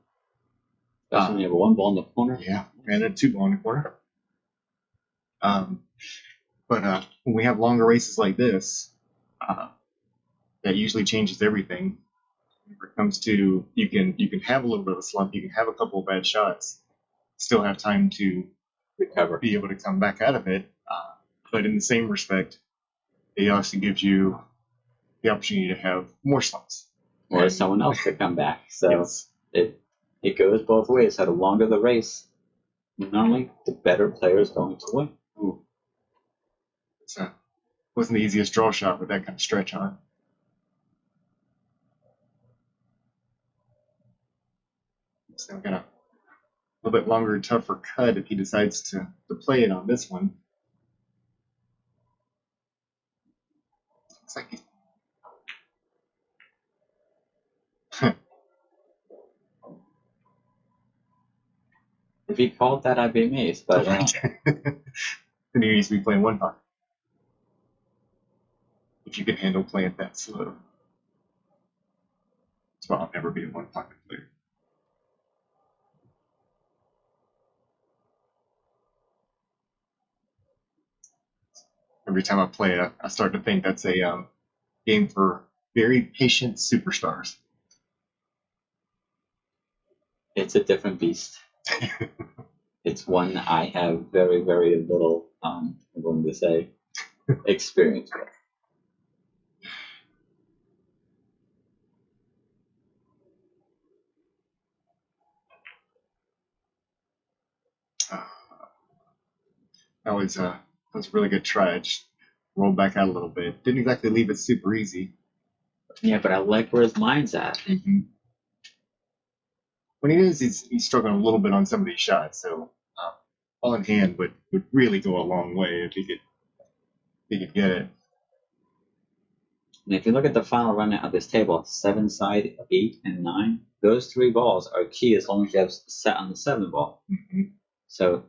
Especially when you have a 1 ball in the corner. Yeah, and a 2 ball in the corner. But when we have longer races like this, that usually changes everything. When it comes to you can have a little bit of a slump, you can have a couple of bad shots, still have time to Recover. be able to come back out of it. But in the same respect, it also gives you the opportunity to have more slumps. Or someone else could come back. So yes. it goes both ways. So the longer the race, normally the better player is going to win. Ooh. It wasn't the easiest draw shot with that kind of stretch on it. So got a little bit longer, tougher cut if he decides to play it on this one. Looks like If he called that, I'd be amazed. But then he needs to be playing one pocket. If you can handle playing that slow. That's why I'll never be a one pocket player. Every time I play it, I start to think that's a game for very patient superstars. it's a different beast. It's one I have very, very little, I'm going to say, experience with. That was a really good try. Just rolled back out a little bit. Didn't exactly leave it super easy. Yeah, but I like where his mind's at. Mm-hmm. When he is, he's struggling a little bit on some of these shots. So ball in hand would really go a long way if he could get it. And if you look at the final run of this table, 7 side, 8, and 9, those 3 balls are key as long as you have set on the 7 ball. Mm-hmm. So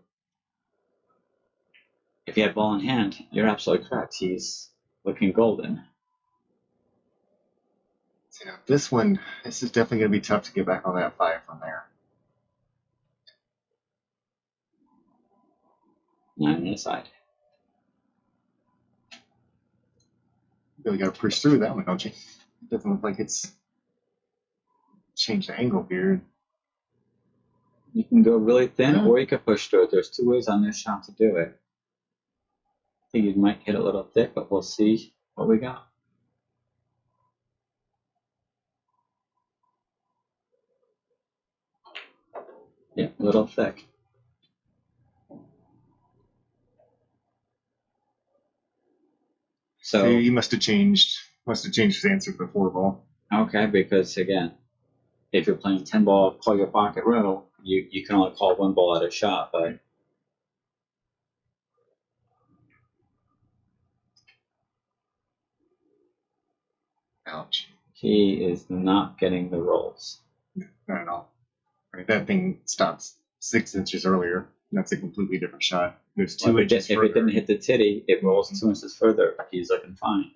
if you have ball in hand, you're absolutely correct. He's looking golden. So this is definitely going to be tough to get back on that 5 from there. 9 on the side. Really got to push through that one, don't you? It doesn't look like it's changed the angle here. You can go really thin, or you can push through it. There's 2 ways on this shot to do it. I think you might hit a little thick, but we'll see what we got. Yeah, a little thick. So you must have changed his answer to the 4 ball. Okay, because again, if you're playing 10 ball, call your pocket row, you can only call 1 ball at a shot, but Ouch. he is not getting the rolls. Not at all. Right, that thing stops 6 inches earlier. That's a completely different shot. There's 2 inches if further. it didn't hit the titty, it rolls 2 inches further. He's looking fine.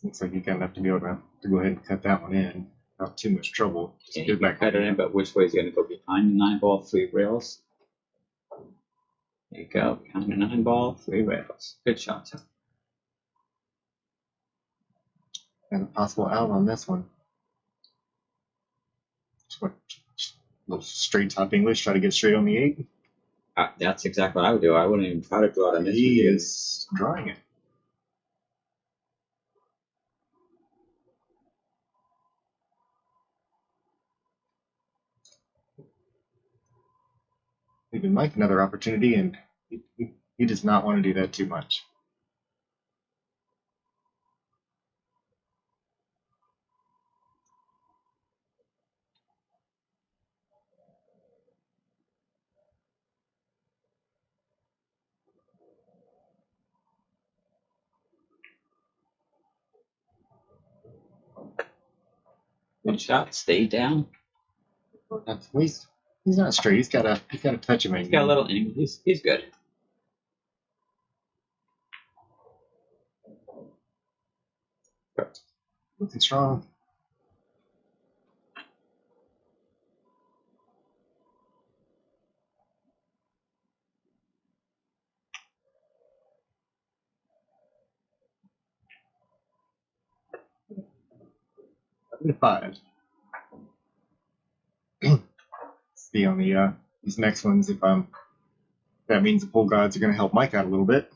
Looks like you got enough to be able to go ahead and cut that one in without too much trouble. Just Yeah, get it back cut it in, but which way is he going to go? Behind the 9 ball, 3 rails. There you go. Behind the 9 ball, 3 rails. Good shot, too. And a possible out on this one. Just a little straight top English, try to get straight on the 8. That's exactly what I would do. I wouldn't even try to draw it on this. He is drawing it. Giving Mike another opportunity, and he does not want to do that too much. Good shot. Stay down. He's not straight. He's got a touch of He's got a little angle. He's good. Looking strong. Five. See on the these next ones if that means the pull gods are going to help Mike out a little bit.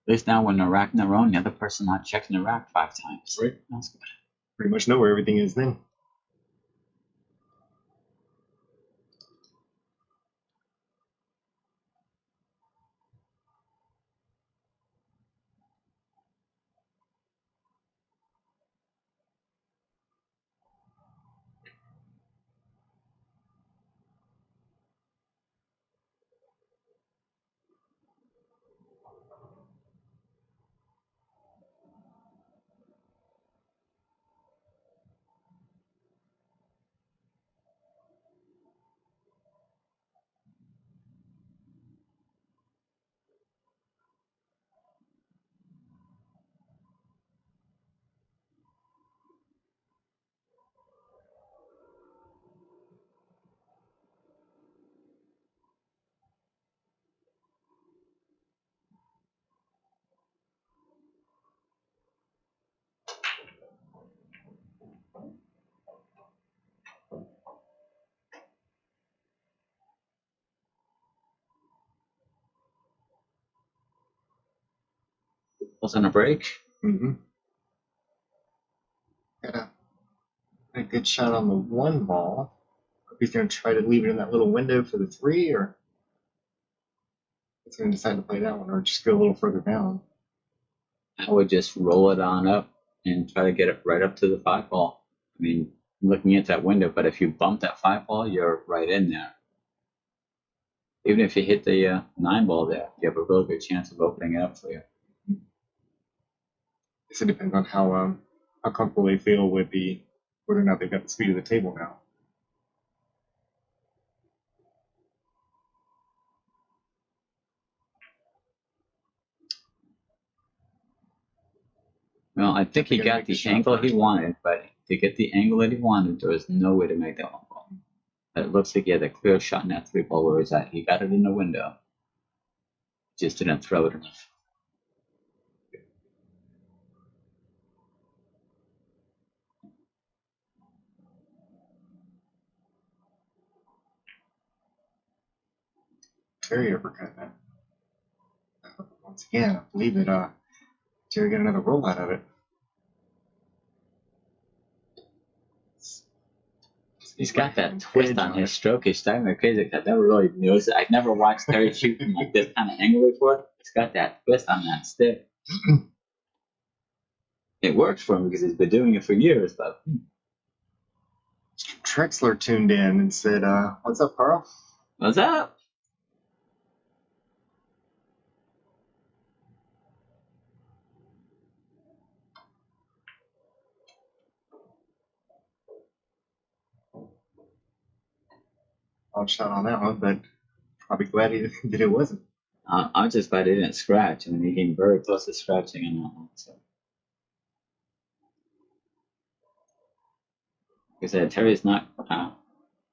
At least now when they're racking their own, the other person not checking the rack 5 times. Right. That's good. Pretty much know where everything is then. Wasn't a break. Mm-hmm. Got a good shot on the 1 ball. He's going to try to leave it in that little window for the 3, or he's going to decide to play that one, or just go a little further down. I would just roll it on up and try to get it right up to the 5 ball. I mean, looking at that window, but if you bump that 5 ball, you're right in there. Even if you hit the 9 ball there, you have a really good chance of opening it up for you. It depends on how comfortable they feel with whether or not they've got the speed of the table now. Well, I think he got the angle he wanted, but to get the angle that he wanted, there was no way to make that 1 ball. But it looks like he had a clear shot in that 3 ball where he's at. He got it in the window. Just didn't throw it enough. Terry uppercut that. Once again, I believe that Terry got another roll out of it. He's got that twist on his stroke. He's starting to crazy. I never really noticed it. I've never watched Terry shoot from like this kind of angle before. He's got that twist on that stick. It works for him because he's been doing it for years, but Trexler tuned in and said, what's up, Carl? what's up? Odd shot on that one, but probably glad that it wasn't. I'm just glad he didn't scratch. I mean, he came very close to scratching on that one. So. Like I said, Terry's not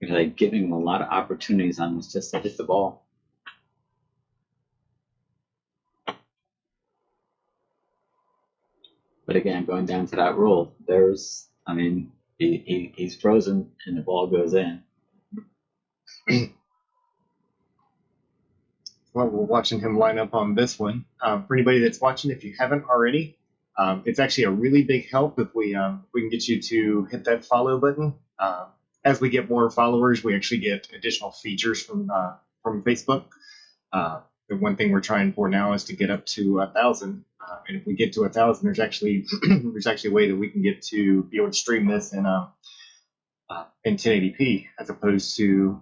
like giving him a lot of opportunities on this just to hit the ball. But again, going down to that rule, he's frozen and the ball goes in. Well, we're watching him line up on this one. For anybody that's watching, if you haven't already, it's actually a really big help if we can get you to hit that follow button. as we get more followers, we actually get additional features from Facebook. The one thing we're trying for now is to get up to 1,000, and if we get to 1,000, there's actually there's actually a way that we can get to be able to stream this in 1080p as opposed to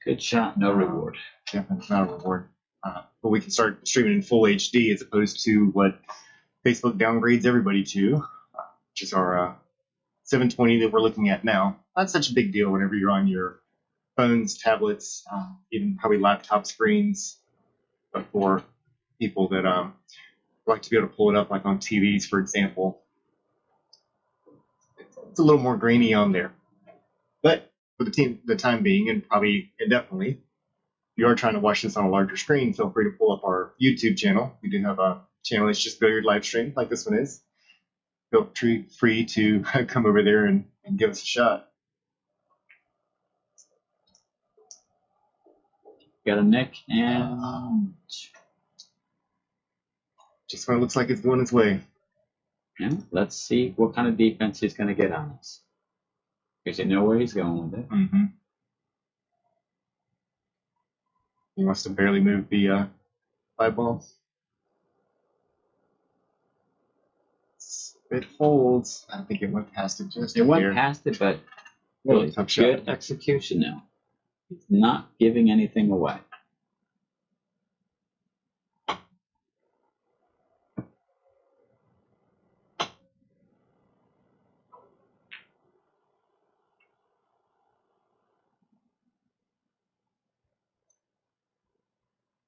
Good shot, no reward. definitely not a reward. But we can start streaming in full HD as opposed to what Facebook downgrades everybody to, which is our 720 that we're looking at now. Not such a big deal whenever you're on your phones, tablets, even probably laptop screens. But for people that like to be able to pull it up, like on TVs, for example, it's a little more grainy on there. But for the time being, and probably indefinitely, if you are trying to watch this on a larger screen, feel free to pull up our YouTube channel. We do have a channel that's just Billiard live stream, like this one is. Feel free to come over there and give us a shot. Got a nick and Just when it looks like it's going its way. yeah, let's see what kind of defense he's going to get on us. Because you know where he's going with it. Mm-hmm. He must have barely moved the 5 ball. It holds. I think it went past it just It went there. past it, but really Tough shot. good execution now. He's not giving anything away.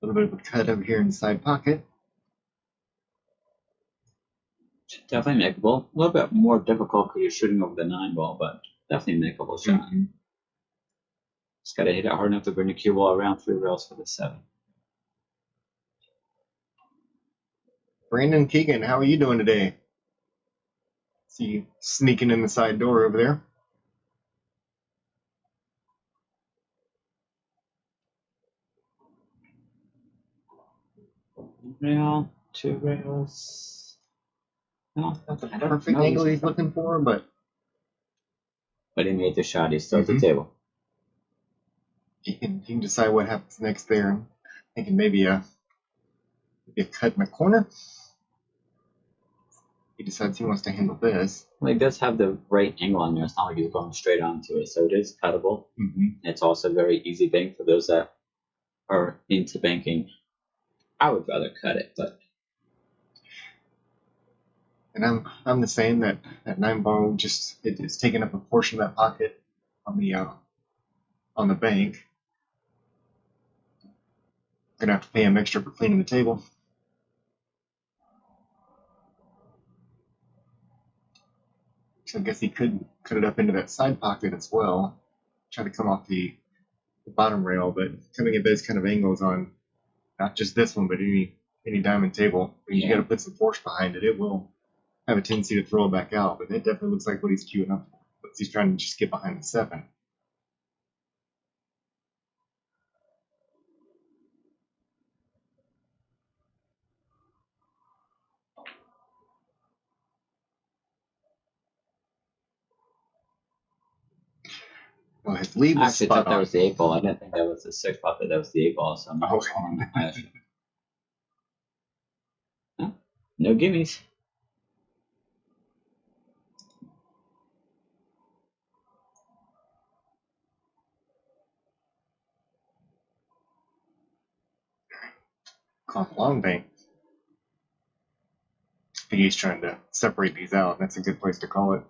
A little bit of a cut over here in the side pocket. Definitely makeable. A little bit more difficult because you're shooting over the 9 ball, but definitely makeable shot. Mm-hmm. Just got to hit it hard enough to bring the cue ball around 3 rails for the 7. Brandon Keegan, how are you doing today? See you sneaking in the side door over there. Rail, 2 rails. No, Not the perfect angle he's looking for, but he made the shot. He's still at the Mhm. table. he can decide what happens next there. I'm thinking maybe a cut in the corner. He decides he wants to handle this. Well, he does have the right angle on there. It's not like he's going straight onto it, so it is cuttable. Mm-hmm. It's also very easy bank for those that are into banking. I would rather cut it, but And I'm the same. That 9 ball just it's taking up a portion of that pocket on the bank. Gonna have to pay him extra for cleaning the table. So I guess he could cut it up into that side pocket as well. Try to come off the bottom rail, but coming at those kind of angles on not just this one, but any diamond table, you Yeah. got to put some force behind it. It will have a tendency to throw it back out, but that definitely looks like what he's queuing up for. But he's trying to just get behind the 7. Well, his lead I was actually spot thought that on. was the 8 ball. I didn't think that was the 6 ball. I thought that was the 8 ball, so I'm not Okay. calling that. No gimmies. Call long bank. I think he's trying to separate these out. That's a good place to call it.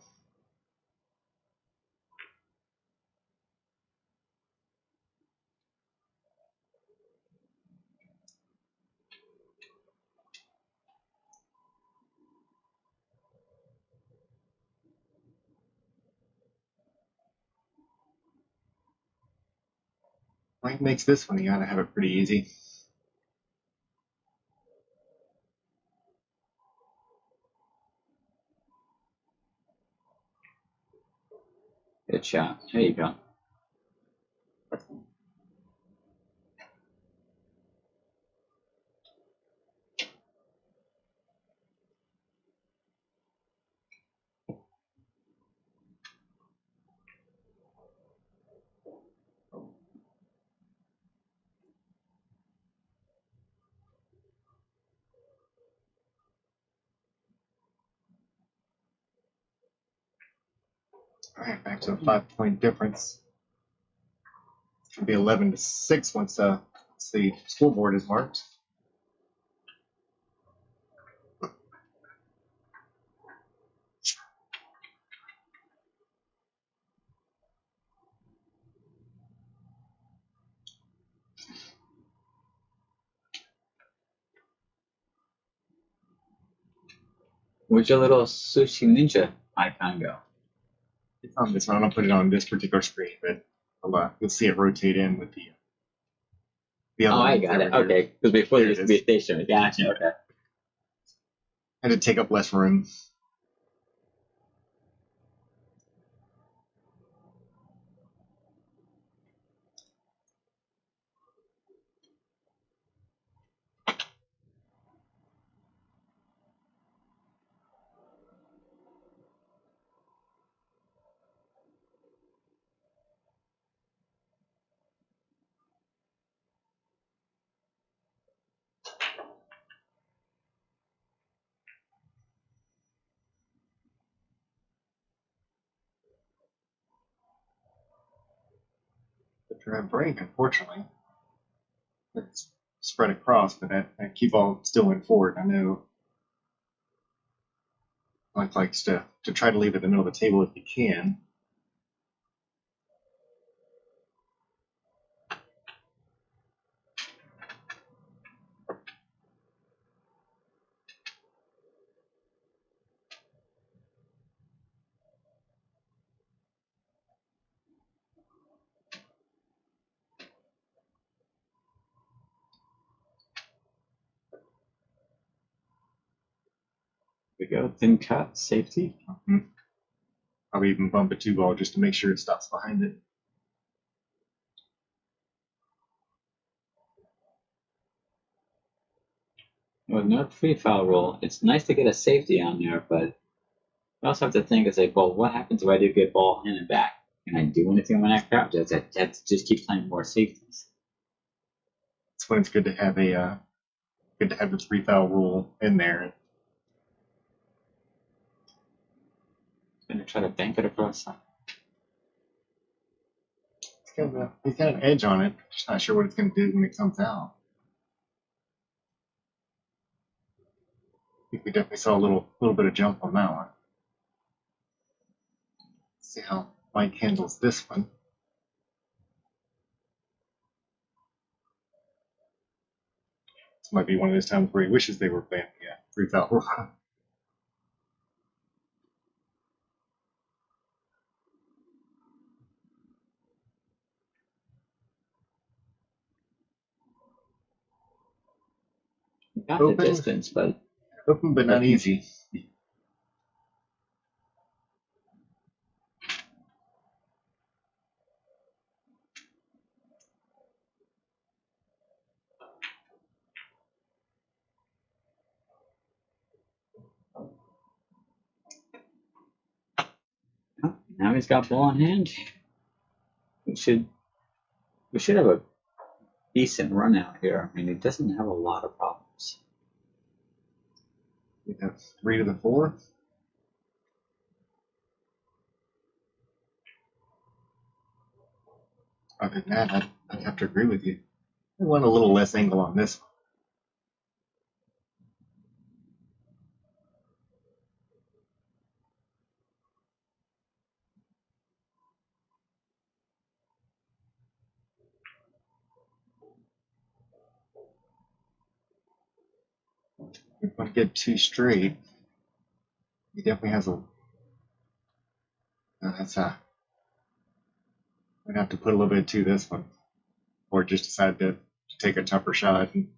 Mike makes this one. He ought to have it pretty easy. Good shot. There you go. All right, back to a 5-point difference. It's going to be 11-6 once the scoreboard is marked. Where'd your little sushi ninja icon go? It's on this one. I don't put it on this particular screen, but you'll see it rotate in with the other Oh, I ones got it. over here. Okay, because before There there it used to be is. a station. Gotcha. Okay. And to take up less room. But you're at break, unfortunately. It's spread across, but that cue ball still went forward. I know Mike likes to try to leave it in the middle of the table if you can. Here we go. Thin cut, safety. Probably even bump a 2-ball just to make sure it stops behind it. With no free foul rule, it's nice to get a safety on there, but you also have to think and say, well, what happens if I do get ball in and back? Can I do anything when that crowd does? I have to just keep playing more safeties. That's when it's good to have the 3-foul rule in there. Gonna try to bank it across. He's got an edge on it. Just not sure what it's going to do when it comes out. I think we definitely saw a little bit of jump on that one. Let's see how Mike handles this one. This might be one of those times where he wishes they were playing the 3-foul rule. Got Open. the distance, but Open but not easy. now he's got ball in hand. We should have a decent run out here. I mean, he doesn't have a lot of problems. We have 3 to the 4. Other than that, I'd have to agree with you. I want a little less angle on this one. If I get 2 straight, he definitely has a. We'd have to put a little bit to this one, or just decide to take a tougher shot. And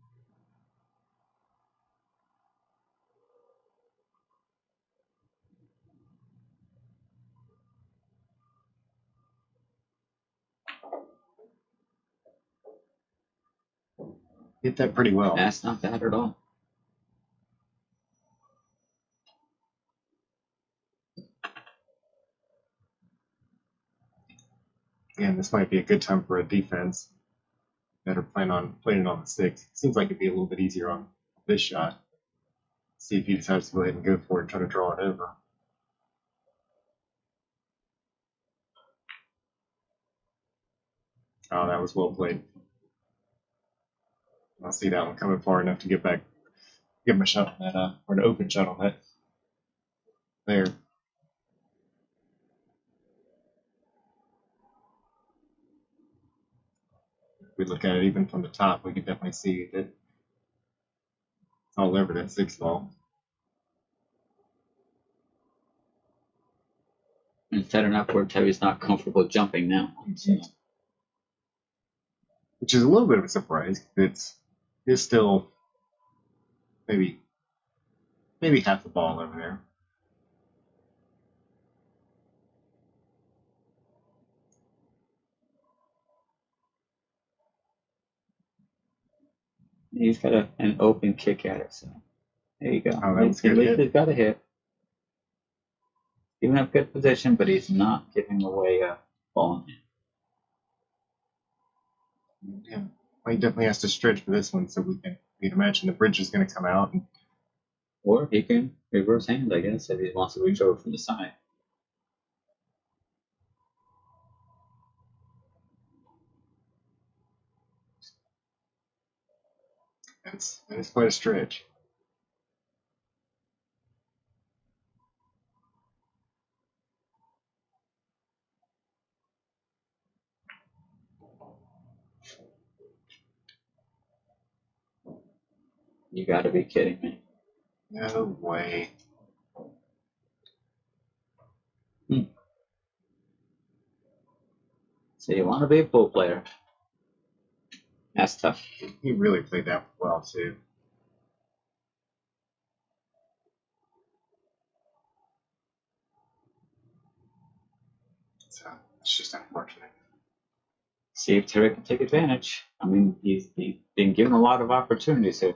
hit that pretty well. That's not bad at all. Again, this might be a good time for a defense that are planning on playing it on the 6. Seems like it'd be a little bit easier on this shot. See if he decides to go ahead and go for it and try to draw it over. Oh, that was well played. I'll see that one coming far enough to get back, give him a shot on that, or an open shot on that. There. If we look at it even from the top, we can definitely see that it's all over that 6 ball. Instead of upward, Terry's not comfortable jumping now. So. Which is a little bit of a surprise. It's still maybe half the ball over there. He's got an open kick at it, so there you go. Oh, that was At good least hit. he's got a hit. Giving up good position, but he's not giving away a ball in hand. Yeah, well, he definitely has to stretch for this one, so we can imagine the bridge is going to come out. Or he can reverse hand, I guess, if he wants to reach over from the side. That's quite a stretch. You got to be kidding me. No way. So you want to be a pool player. That's tough. He really played that well, too. So it's just unfortunate. See if Terry can take advantage. I mean, he's been given a lot of opportunities here.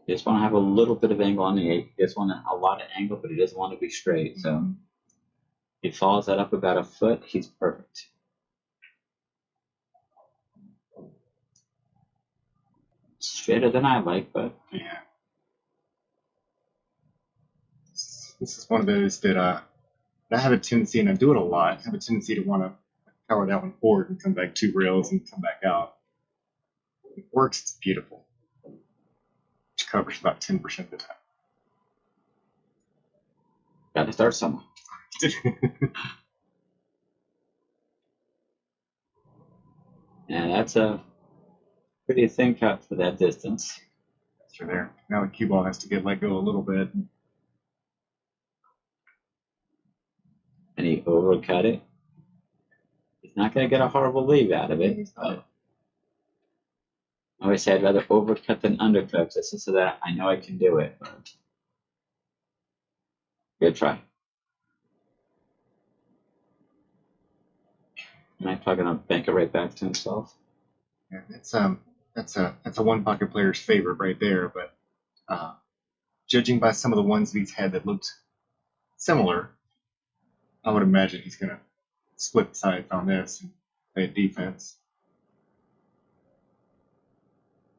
He just want to have a little bit of angle on the 8. He just want a lot of angle, but he doesn't want to be straight. So he follows that up about a foot. He's perfect. Straighter than I like, but yeah. This is one of those that I have a tendency, and I do it a lot, I have a tendency to want to power that one forward and come back 2 rails and come back out. It works, it's beautiful. Which covers about 10% of the time. got to start somewhere. And that's a pretty thin cut for that distance. Through there. Now the cue ball has to get let go a little bit. And he overcut it. He's not going to get a horrible leave out of it. But I always say I'd rather overcut than undercut, just so that I know I can do it. But good try. Am I probably going to bank it right back to himself? Yeah, that's a one pocket player's favorite right there. But judging by some of the ones that he's had that looked similar, I would imagine he's going to split sides on this and play defense.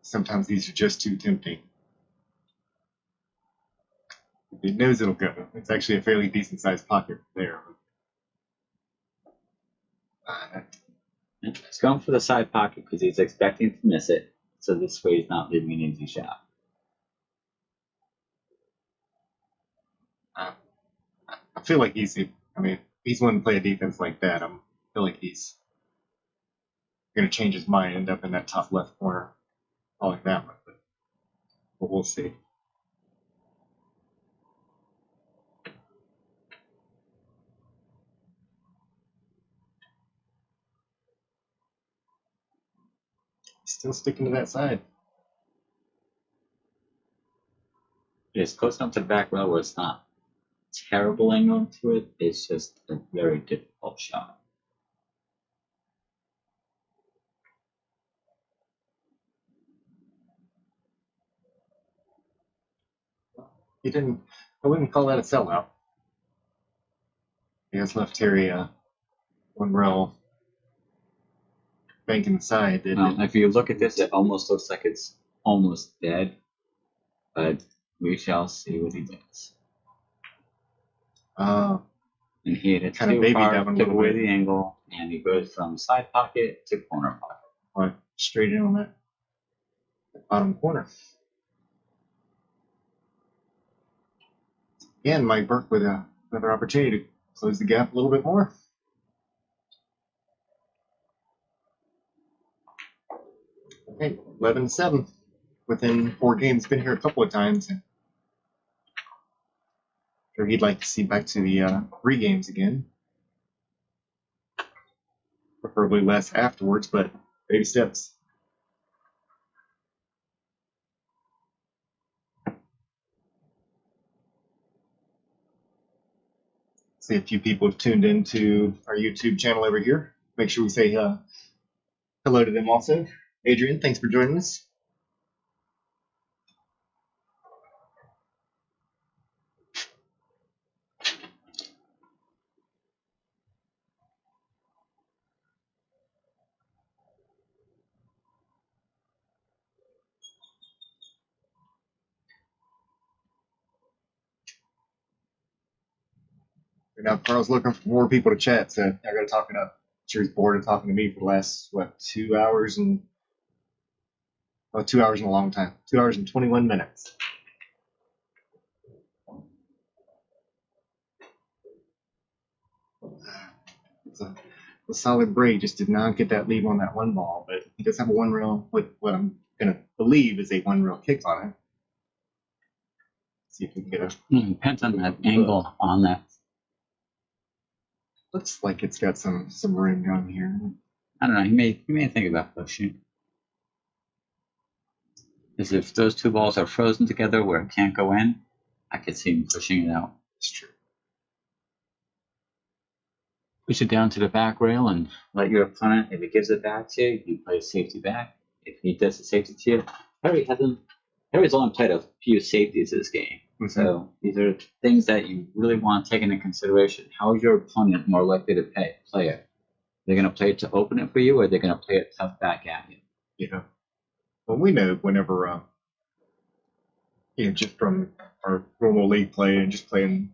Sometimes these are just too tempting. He knows it'll go. It's actually a fairly decent sized pocket there. He's going for the side pocket because he's expecting to miss it. So this way he's not leaving an easy shot. I feel like he's willing to play a defense like that. I feel like he's going to change his mind, end up in that top left corner, calling that one. But we'll see. Still sticking to that side. It's close enough to the back rail where it's not terrible angle to it. It's just a very difficult shot. I wouldn't call that a sellout. He has left Terry one rail banking the side. If you look at this, it almost looks like it's almost dead. But we shall see what he does. Uh, And he hit it Kinda too babied far, that one a took little away bit. the angle, and he goes from side pocket to corner pocket. Right, straight in on that bottom corner. And Mike Burke with another opportunity to close the gap a little bit more. Okay, 11-7. Within 4 games, been here a couple of times. And sure he'd like to see back to the 3 games again. Preferably less afterwards, but baby steps. See a few people have tuned into our YouTube channel over here. Make sure we say hello to them also. Adrian, thanks for joining us. Now Carl's looking for more people to chat, so I got to talk it up. I'm sure he's bored of talking to me for the last 2 hours and 2 hours and a long time. 2 hours and 21 minutes. It's a solid break. Just did not get that lead on that one ball, but he does have a one rail. What I'm gonna believe is a one rail kick on it. See if we can get a. Depends on that angle on that. Looks like it's got some room down here. I don't know. He may think about pushing. Because if those two balls are frozen together where it can't go in, I could see him pushing it out. It's true. Push it down to the back rail and let your opponent, if he gives it back to you, you play safety back. If he does the safety to you, Harry's only played a few safeties this game. Mm-hmm. So these are things that you really want to take into consideration. How is your opponent more likely to play it? They're going to play it to open it for you, or they're going to play it tough back at you? Yeah. Well, we know whenever, just from our normal league play and just playing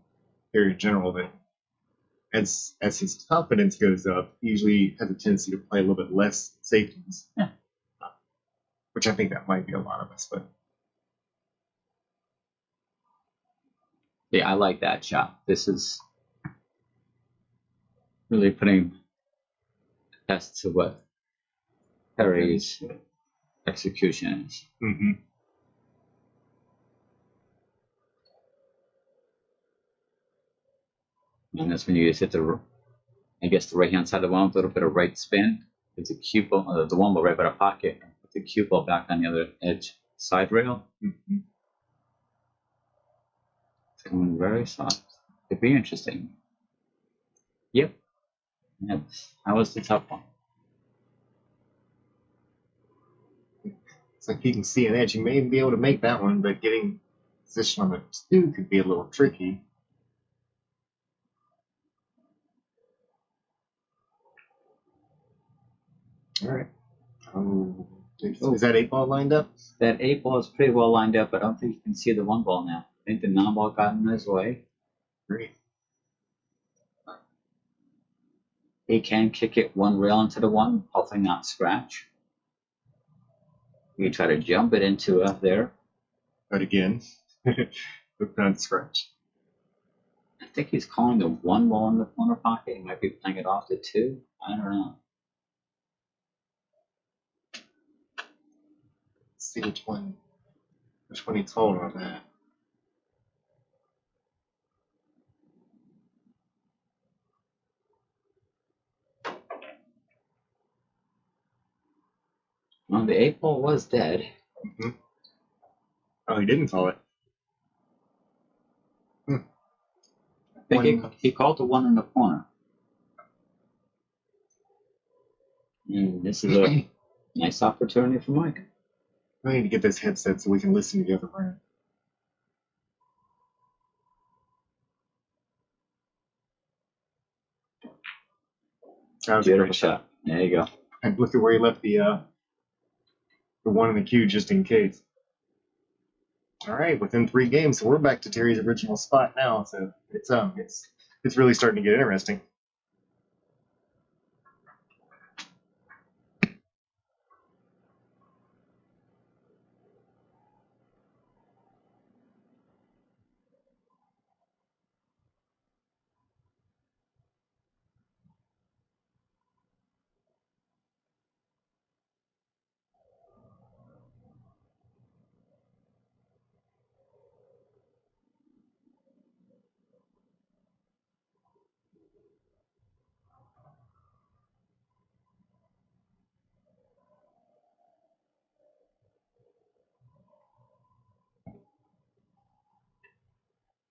Harry in general, that as his confidence goes up, he usually has a tendency to play a little bit less safeties. Yeah. Which I think that might be a lot of us, but. Yeah, I like that shot. This is really putting a test to what Harry's execution is. Mm-hmm. And that's when you just hit the right hand side of the one with a little bit of right spin. It's a cue ball, the one ball right by the pocket. Put the cue ball back on the other edge side rail. Mm-hmm. It's coming very soft. Could be interesting. Yep. That was the tough one. It's like you can see an edge. You may be able to make that one, but getting position on the two could be a little tricky. All right. Is that 8 ball lined up? That 8 ball is pretty well lined up, but I don't think you can see the 1 ball now. I think the 9 ball got in his way. Great. He can kick it 1 rail into the 1, hopefully not scratch. You try to jump it into there. But again, hope not scratch. I think he's calling the 1 ball in the corner pocket. He might be playing it off the 2. I don't know. Let's see which one he told on that. Well, the 8 ball was dead. Mm-hmm. Oh, he didn't call it. I think he called the 1 in the corner. And this is a nice opportunity for Mike. I need to get this headset so we can listen together, right? That was a great shot. There you go. And look at where he left the 1 in the queue just in case. All right, within 3 games, so we're back to Terry's original spot now. So it's really starting to get interesting.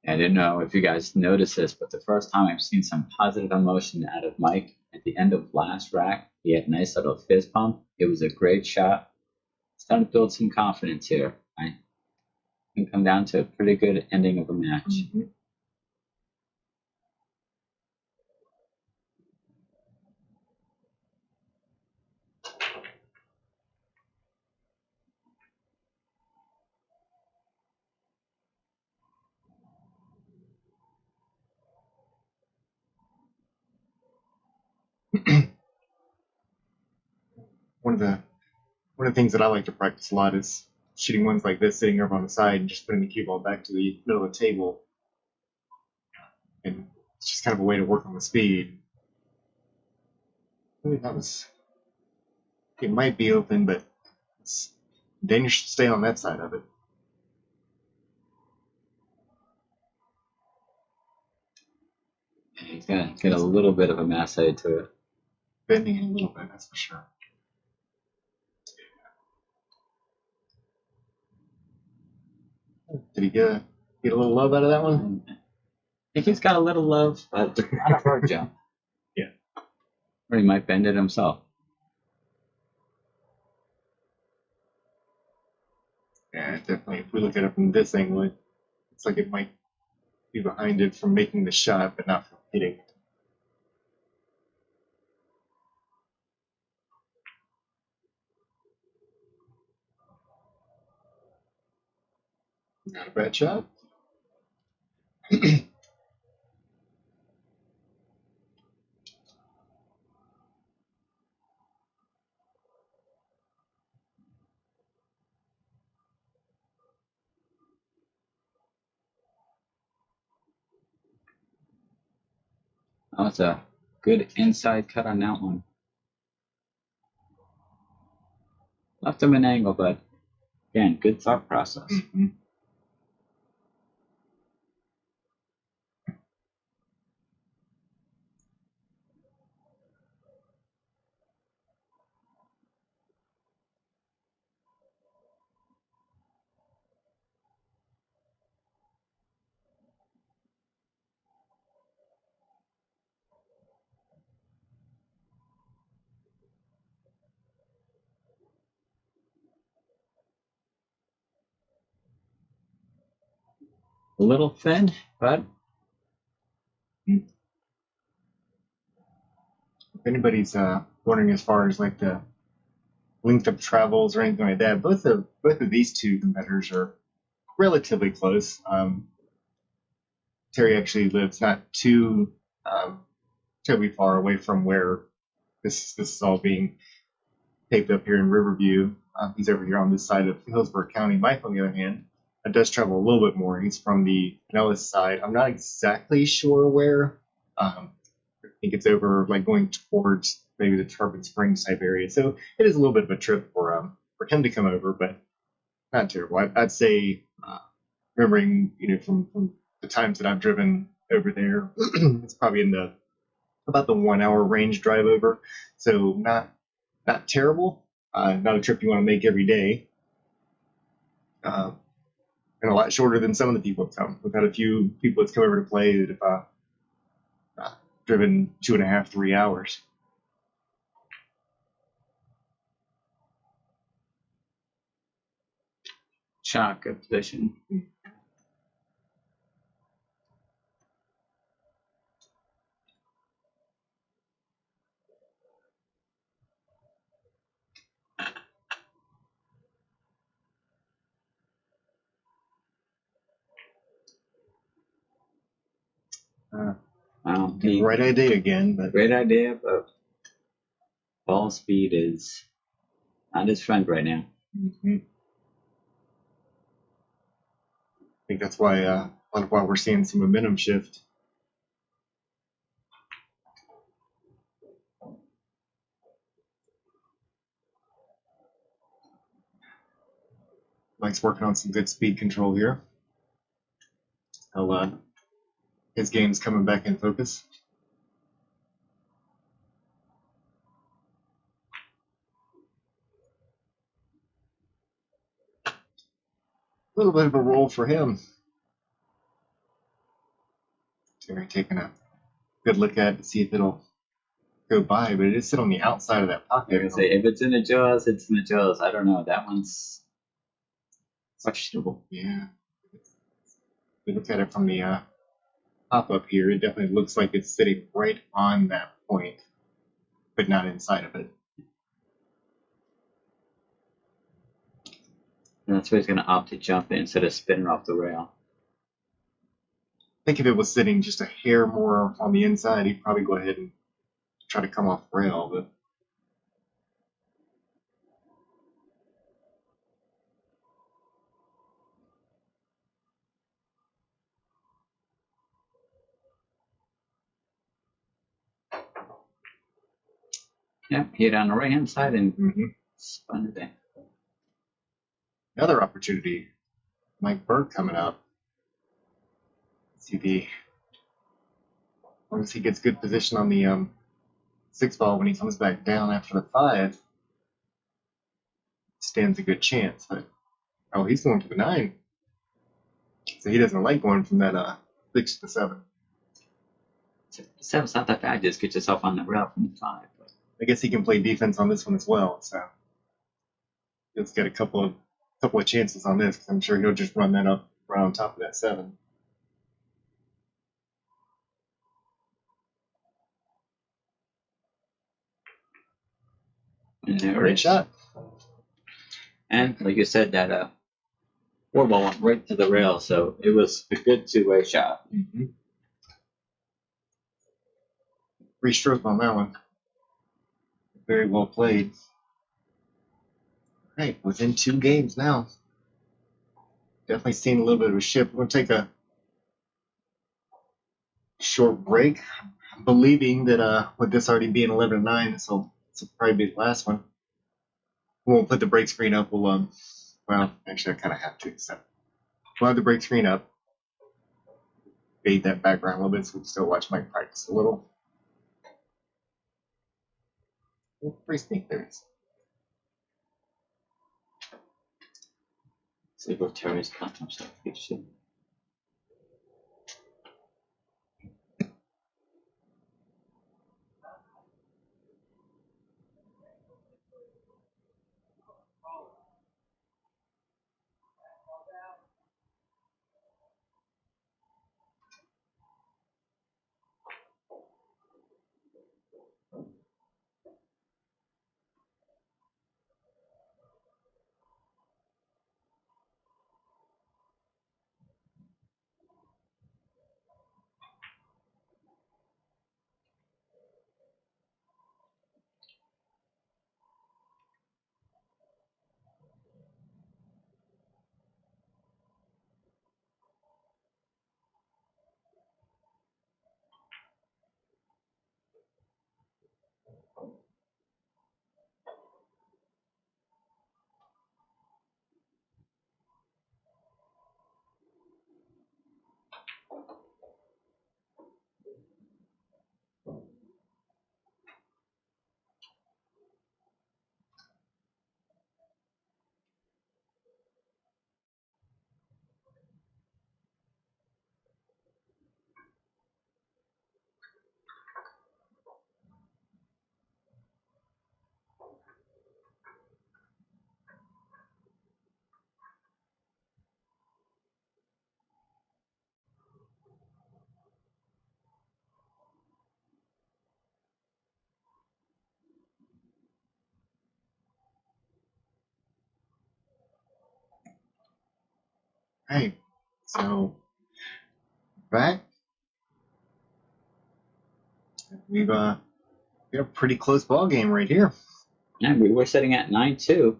I didn't know if you guys noticed this, but the first time I've seen some positive emotion out of Mike at the end of last rack, he had a nice little fist pump. It was a great shot. Starting to build some confidence here. I can come down to a pretty good ending of a match. Mm-hmm. one of the one of the things that I like to practice a lot is shooting ones like this, sitting over on the side and just putting the cue ball back to the middle of the table, and it's just kind of a way to work on the speed. I think that was it might be open, but it's dangerous to stay on that side of it. He's gonna get a little bit of a mass head to it. Bending it a little bit, that's for sure. Did he get a little love out of that one? I think he's got a little love, but it's not a hard jump. Yeah. Or he might bend it himself. Yeah, definitely. If we look at it from this angle, it's like it might be behind it from making the shot, but not from hitting. Not a bad shot. That was a good inside cut on that one. Left him an angle, but again, good thought process. Mm-hmm. A little thin, but If anybody's wondering as far as like the length of travels or anything like that, both of these two competitors are relatively close. Terry actually lives not too terribly far away from where this is all being taped up here in Riverview. He's over here on this side of Hillsborough County. Mike, on the other hand, does travel a little bit more. He's from the Pinellas side. I'm not exactly sure where. I think it's over like going towards maybe the Tarpon Springs type area. So it is a little bit of a trip for him to come over, but not terrible. I'd say, remembering from the times that I've driven over there, it's probably in the about the 1 hour range drive over. So not terrible. Not a trip you want to make every day. And a lot shorter than some of the people have come. We've had a few people that's come over to play that have driven 2.5, 3 hours. shot, good position. Right idea again, but great idea, but ball speed is not his friend right now. I think that's why a lot of why we're seeing some momentum shift. Mike's working on some good speed control here. His game's coming back in focus. A little bit of a roll for him. Terry taking a good look at it to see if it'll go by, but it is sit on the outside of that pocket. I say, if it's in the jaws, it's in the jaws. I don't know. That one's questionable. Yeah. If we look at it from the pop-up here, it definitely looks like it's sitting right on that point, but not inside of it. And that's where he's going to opt to jump in instead of spinning off the rail. I think if it was sitting just a hair more on the inside, he'd probably go ahead and try to come off rail, but Yep, hit on the right hand side and spun it in. another opportunity. Mike Burke coming up. See the as long as he gets good position on the 6 ball when he comes back down after the 5, stands a good chance. But oh, he's going to the 9, so he doesn't like going from that 6 to the 7. 7's not that bad. Just get yourself on the rail from the 5. But I guess he can play defense on this one as well, so he'll get a couple of chances on this. Cause I'm sure he'll just run that up right on top of that 7. and there Great it is. shot. And like you said, that 4 ball went right to the rail, so it was a good two-way shot. Free stroke on that one. Very well played. Right, within 2 games now. Definitely seen a little bit of a shift. We're going to take a short break. I'm believing that with this already being 11-9, this will probably be the last one. We won't put the break screen up. We'll well, actually, I kind of have to. So we'll have the break screen up. Fade that background a little bit so we can still watch Mike practice a little. Free sneak there. So go Terry's content stuff. Right. So back. we've got a pretty close ball game right here. Yeah, we were sitting at 9-2.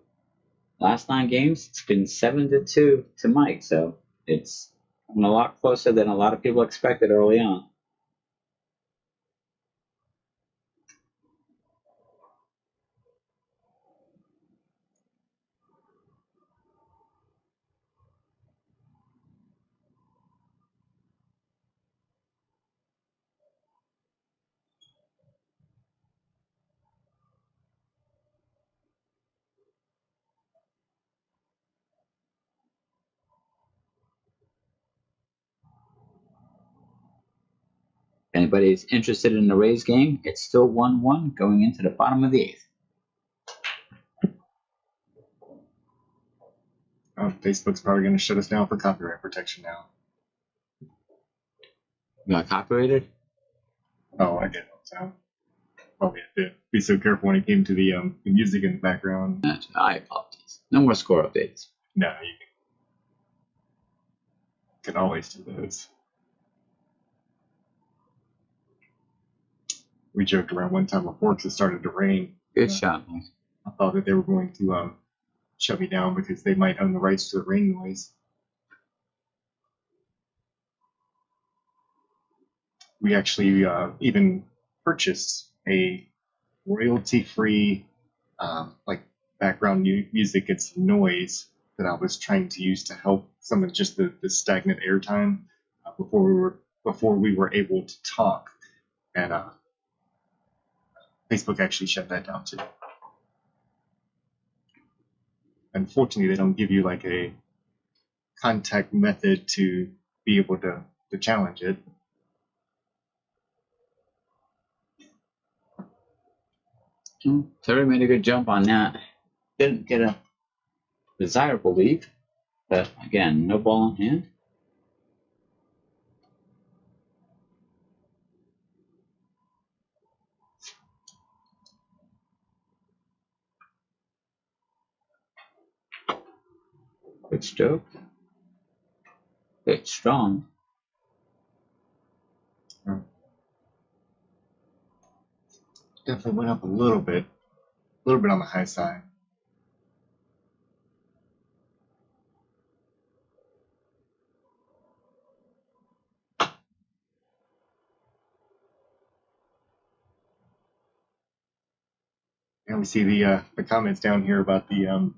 Last 9 games, it's been 7-2 to Mike, so it's a lot closer than a lot of people expected early on. If anybody's interested in the Rays game, it's still 1-1 going into the bottom of the 8th. Oh, Facebook's probably going to shut us down for copyright protection now. You got copyrighted? Oh, I did. So, probably had to be so careful when it came to the music in the background. I apologize. No more score updates. No, you can always do those. We joked around one time before because it started to rain. Good shot, Mike. I thought that they were going to shut me down because they might own the rights to the rain noise. We actually even purchased a royalty-free like background music and some noise that I was trying to use to help some of just the stagnant airtime before we were able to talk, and Facebook actually shut that down too. Unfortunately, they don't give you like a contact method to be able to challenge it. Terry made a good jump on that. Didn't get a desirable lead, but again, no ball in hand. Good stroke. Good strong. Definitely went up a little bit on the high side. And we see the comments down here about the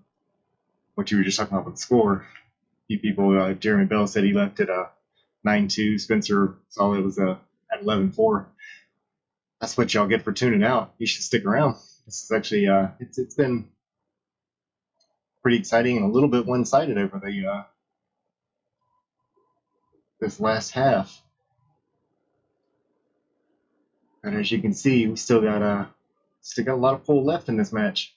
what you were just talking about with the score. A few people, Jeremy Bell said he left at 9-2. Spencer saw it was at 11-4. That's what y'all get for tuning out. You should stick around. This is actually it's been pretty exciting and a little bit one-sided over the this last half. And as you can see, we still got a lot of pull left in this match.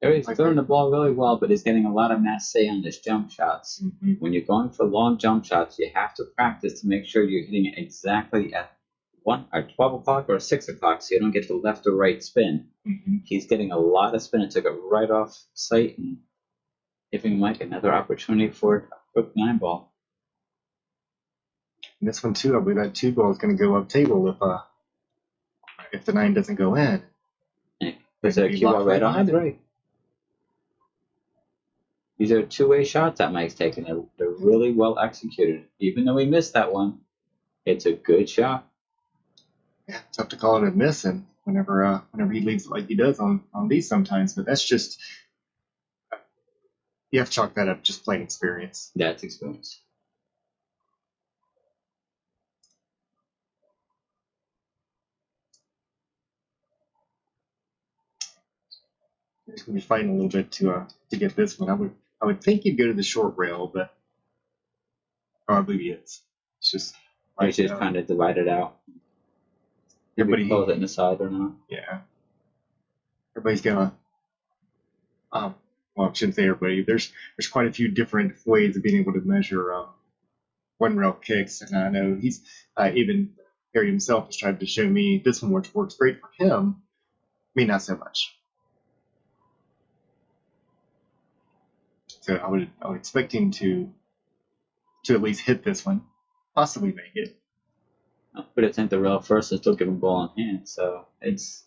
Terry's throwing the ball really well, but he's getting a lot of masse on his jump shots. Mm-hmm. When you're going for long jump shots, you have to practice to make sure you're hitting it exactly at 1 or 12 o'clock or 6 o'clock so you don't get the left or right spin. Mm-hmm. He's getting a lot of spin. It took it right off sight and giving Mike another opportunity for a quick 9 ball. And this one too, I believe that 2 ball is going to go up table if the 9 doesn't go in. There's a cue ball right on the right. These are 2-way shots that Mike's taking. They're really well executed. Even though he missed that one, it's a good shot. Yeah, tough to call it a miss, and whenever he leaves it like he does on these sometimes. But that's just, you have to chalk that up just plain experience. That's experience. He's going to be fighting a little bit to get this one. I would think he'd go to the short rail, but I believe he is. It's just It's just kind of divided out. Everybody close it in the side or not. Yeah. Everybody's gonna. Well, I shouldn't say everybody. There's quite a few different ways of being able to measure one rail kicks, and I know he's even Harry himself has tried to show me this one works great for him, me not so much. So I would expect him to at least hit this one, possibly make it. But it's in the rail first and still give him ball in hand, so it's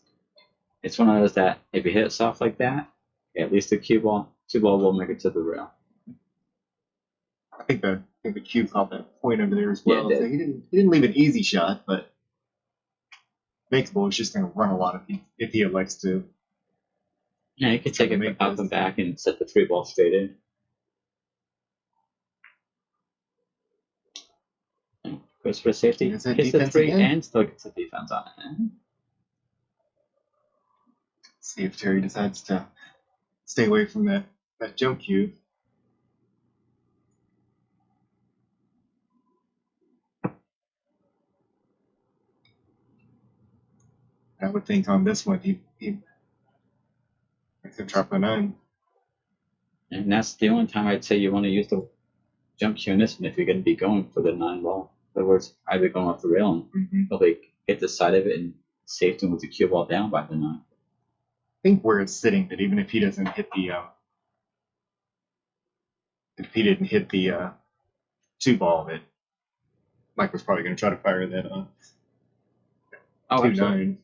one of those that if you hit it soft like that, at least the two ball will make it to the rail. I think the cue caught that point over there as well. Yeah, so he didn't leave an easy shot, but Makeable is just going to run a lot if he elects to. Yeah, you can take it up and back and set the 3-ball straight in. Goes for safety, hits the 3 again? And still gets the defense on it. See if Terry decides to stay away from that jump cue. I would think on this one he could drop a 9. And that's the only time I'd say you want to use the jump cue in this one if you're going to be going for the 9 ball. In other words, either going off the rail and probably hit the side of it and safety with the cue ball down by the 9. I think where it's sitting, that even if he doesn't hit the if he didn't hit the 2 ball, that Mike was probably going to try to fire that 2-9.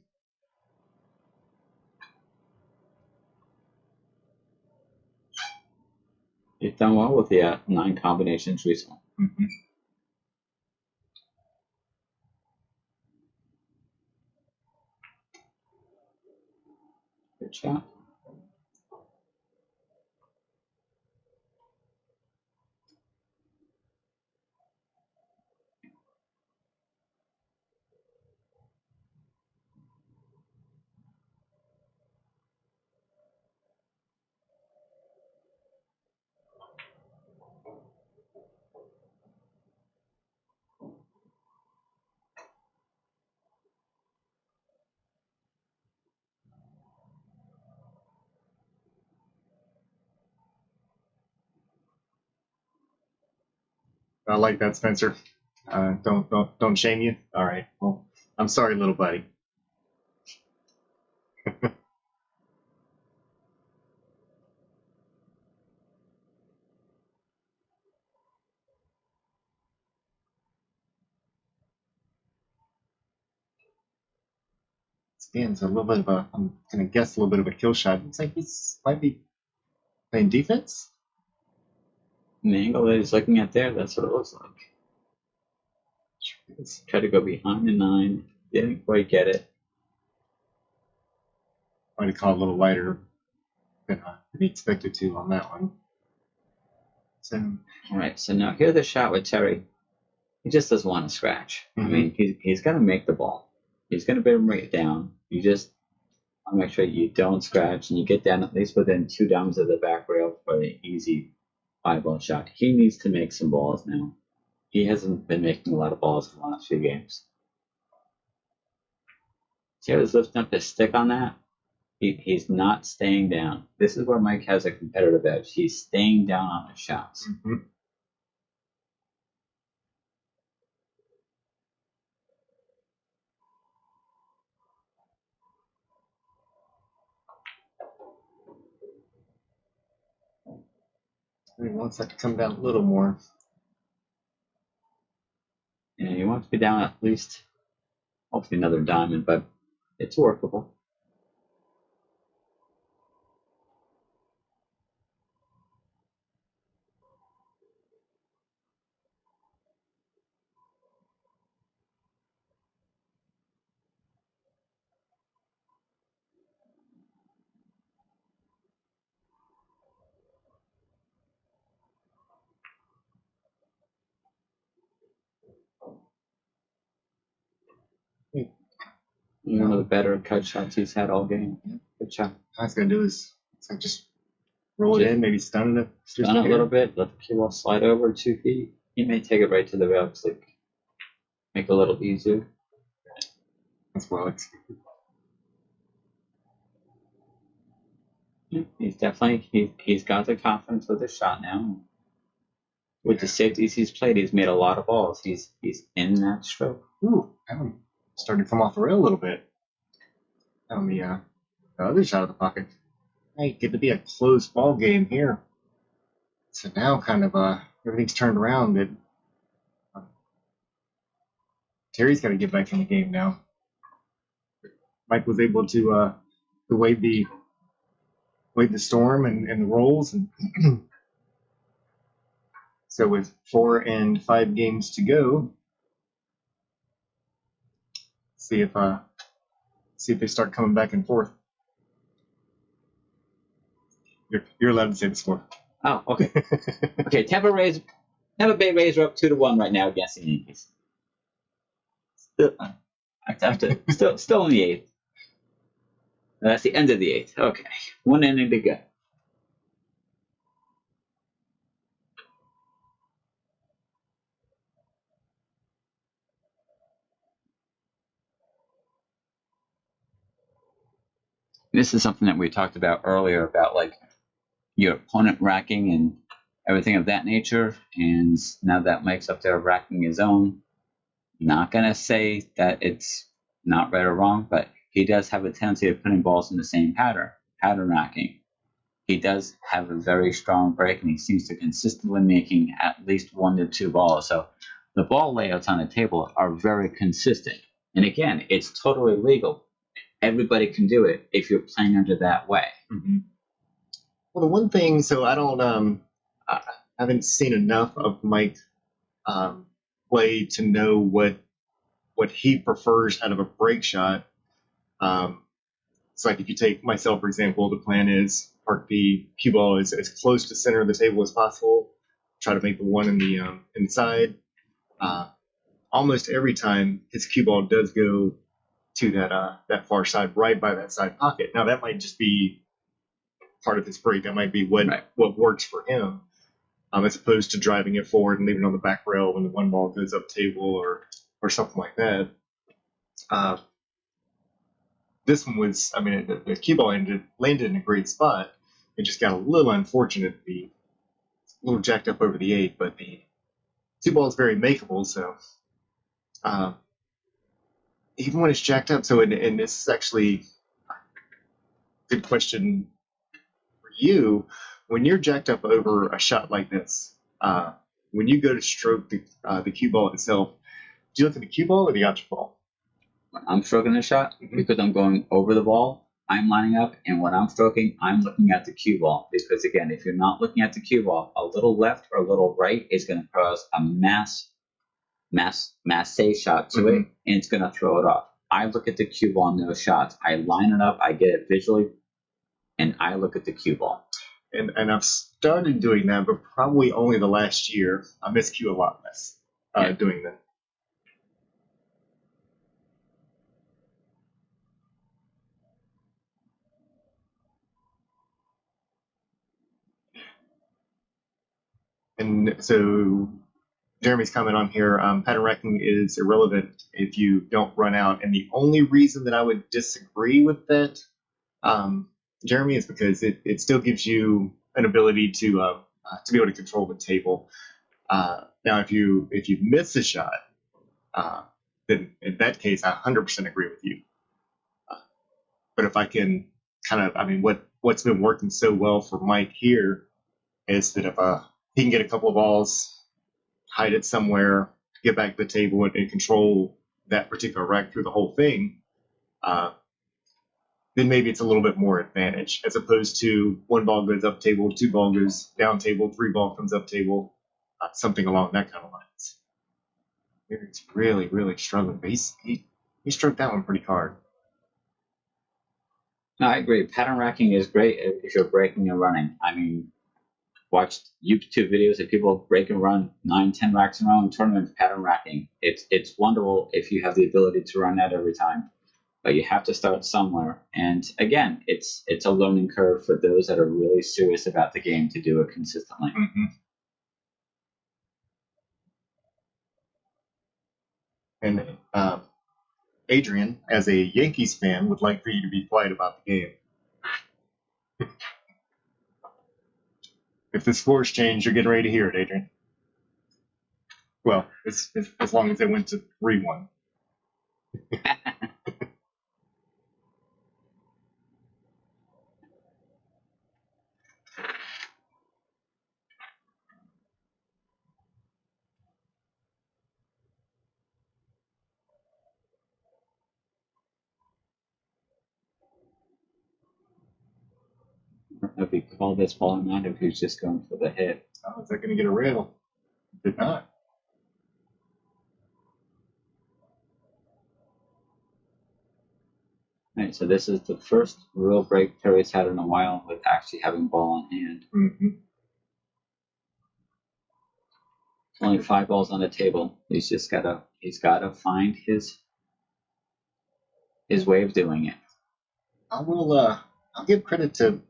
You've done well with the 9 combinations recently. Good shot. I like that, Spencer. Don't shame you. All right. Well, I'm sorry, little buddy. It's a little bit of I'm going to guess a little bit of a kill shot. Looks like he's might be playing defense. And the angle that he's looking at there, that's what it looks like. Let's try to go behind the 9. Didn't quite get it. Might have caught a little lighter than he expected to on that one. So, all right, so now here's the shot with Terry. He just doesn't want to scratch. I mean, he's going to make the ball. He's going to bring it down. You just want to make sure you don't scratch and you get down at least within 2 dimes of the back rail for the easy 5-ball shot. He needs to make some balls now. He hasn't been making a lot of balls in the last few games. See how he's lifting up his stick on that? He's not staying down. This is where Mike has a competitive edge. He's staying down on his shots. He wants that to come down a little more. And he wants to be down at least, hopefully another diamond, but it's workable. One of the better cut shots he's had all game. Good shot. All he's going to do is just roll it in, maybe stun it. Stun it a little bit, let the cue ball slide over 2 feet. He may take it right to the rail, like make it a little easier. That's well executed. He's definitely he's got the confidence with his shot now. With the safeties he's played, he's made a lot of balls. He's in that stroke. Ooh, I'm starting to come off the rail a little bit. On the other side of the pocket. Hey, get to be a close ball game here. So now kind of everything's turned around. That Terry's got to get back in the game now. Mike was able to wade the storm and the rolls, and so with 4 and 5 games to go, see if they start coming back and forth. You're allowed to say the score. Oh, okay. Okay, Tampa Bay Rays are up 2-1 right now against the Yankees. Still in the 8th. That's the end of the 8th. Okay, 1 inning to go. This is something that we talked about earlier about like your opponent racking and everything of that nature. And now that Mike's up there racking his own, not going to say that it's not right or wrong, but he does have a tendency of putting balls in the same pattern racking. He does have a very strong break, and he seems to consistently making at least 1 to 2 balls. So the ball layouts on the table are very consistent. And again, it's totally legal. Everybody can do it if you're playing under that way. Mm-hmm. Well, the one thing, so I haven't seen enough of Mike play to know what he prefers out of a break shot. It's like if you take myself, for example, the plan is park the cue ball as close to center of the table as possible, try to make the one in the inside. Almost every time his cue ball does go to that far side, right by that side pocket. Now that might just be part of his break. That might be what works for him, as opposed to driving it forward and leaving it on the back rail when the one ball goes up table or something like that. This one was, I mean, the cue ball landed in a great spot. It just got a little unfortunate, a little jacked up over the 8, but the 2 ball is very makeable, so even when it's jacked up, so and this is actually a good question for you. When you're jacked up over a shot like this, when you go to stroke the cue ball itself, do you look at the cue ball or the object ball? When I'm stroking a shot, because I'm going over the ball, I'm lining up, and when I'm stroking, I'm looking at the cue ball. Because again, if you're not looking at the cue ball, a little left or a little right is going to cause a mass shot to it, and it's going to throw it off. I look at the cue ball in those shots. I line it up, I get it visually, and I look at the cue ball. And I've started doing that, but probably only the last year. I miscue a lot less doing that. And so Jeremy's comment on here, pattern racking is irrelevant if you don't run out. And the only reason that I would disagree with that, Jeremy, is because it still gives you an ability to be able to control the table. Now, if you miss a shot, then in that case, I 100% agree with you. But if I can kind of, I mean, what's been working so well for Mike here is that if he can get a couple of balls, hide it somewhere, get back to the table, and control that particular rack through the whole thing, then maybe it's a little bit more advantage, as opposed to 1 ball goes up table, 2 ball goes down table, 3 ball comes up table, something along that kind of lines. It's really, really struggling, but he stroked that one pretty hard. No, I agree. Pattern racking is great if you're breaking and running. I mean, watch YouTube videos of people break and run 9, 10 racks in a row in tournaments, pattern racking. It's wonderful if you have the ability to run that every time, but you have to start somewhere. And again, it's a learning curve for those that are really serious about the game to do it consistently. Mm-hmm. And Adrian, as a Yankees fan, would like for you to be quiet about the game. If the scores change, you're getting ready to hear it, Adrian. Well, as long as they went to 3-1. If he called this ball or not, if he was just going for the hit. Oh, is that going to get a rail? Did not. Right, so this is the first real break Terry's had in a while with actually having ball on hand. Mm-hmm. Only 5 balls on the table. He's gotta find his way of doing it. I'll give credit to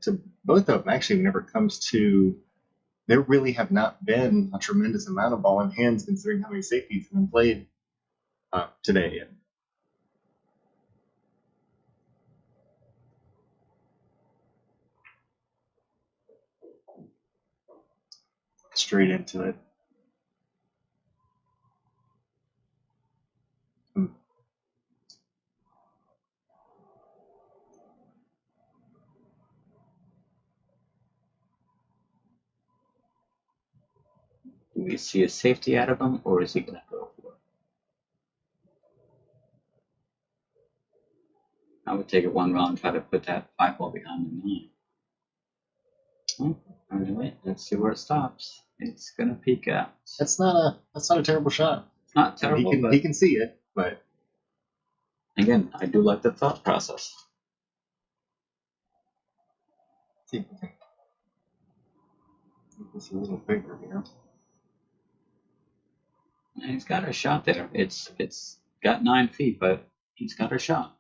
both of them. Actually, whenever it comes to, there really have not been a tremendous amount of ball in hands considering how many safeties have been played today. And straight into it. Do we see a safety out of him, or is he gonna go for it? I would take it 1 round and try to put that 5 ball behind the 9. Oh, anyway, let's see where it stops. It's gonna peak out. That's not a terrible shot. It's not terrible, but he can see it, but again, I do like the thought process. see if we can make this a little bigger here. And he's got a shot there. It's got 9 feet, but he's got a shot.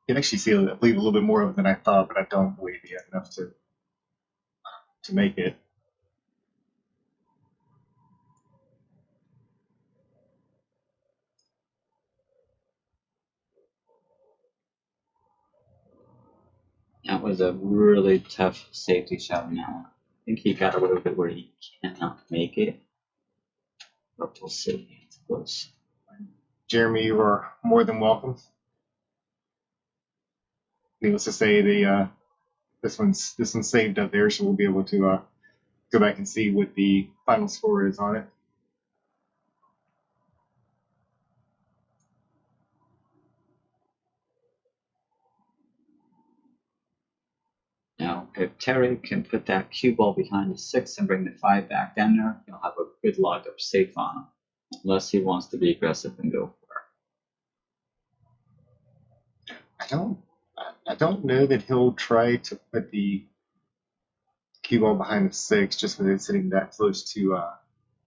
You can actually see, I believe, a little bit more of it than I thought, but I don't believe yet enough to make it. That was a really tough safety shot now. I think he got a little bit where he cannot make it. But we'll see. It's close. Jeremy, you are more than welcome. Needless to say, this one's saved up there, so we'll be able to go back and see what the final score is on it. Now, if Terry can put that cue ball behind the 6 and bring the 5 back down there, he'll have a good log up safe on him. Unless he wants to be aggressive and go for it. I don't know that he'll try to put the cue ball behind the 6 just because it's sitting that close to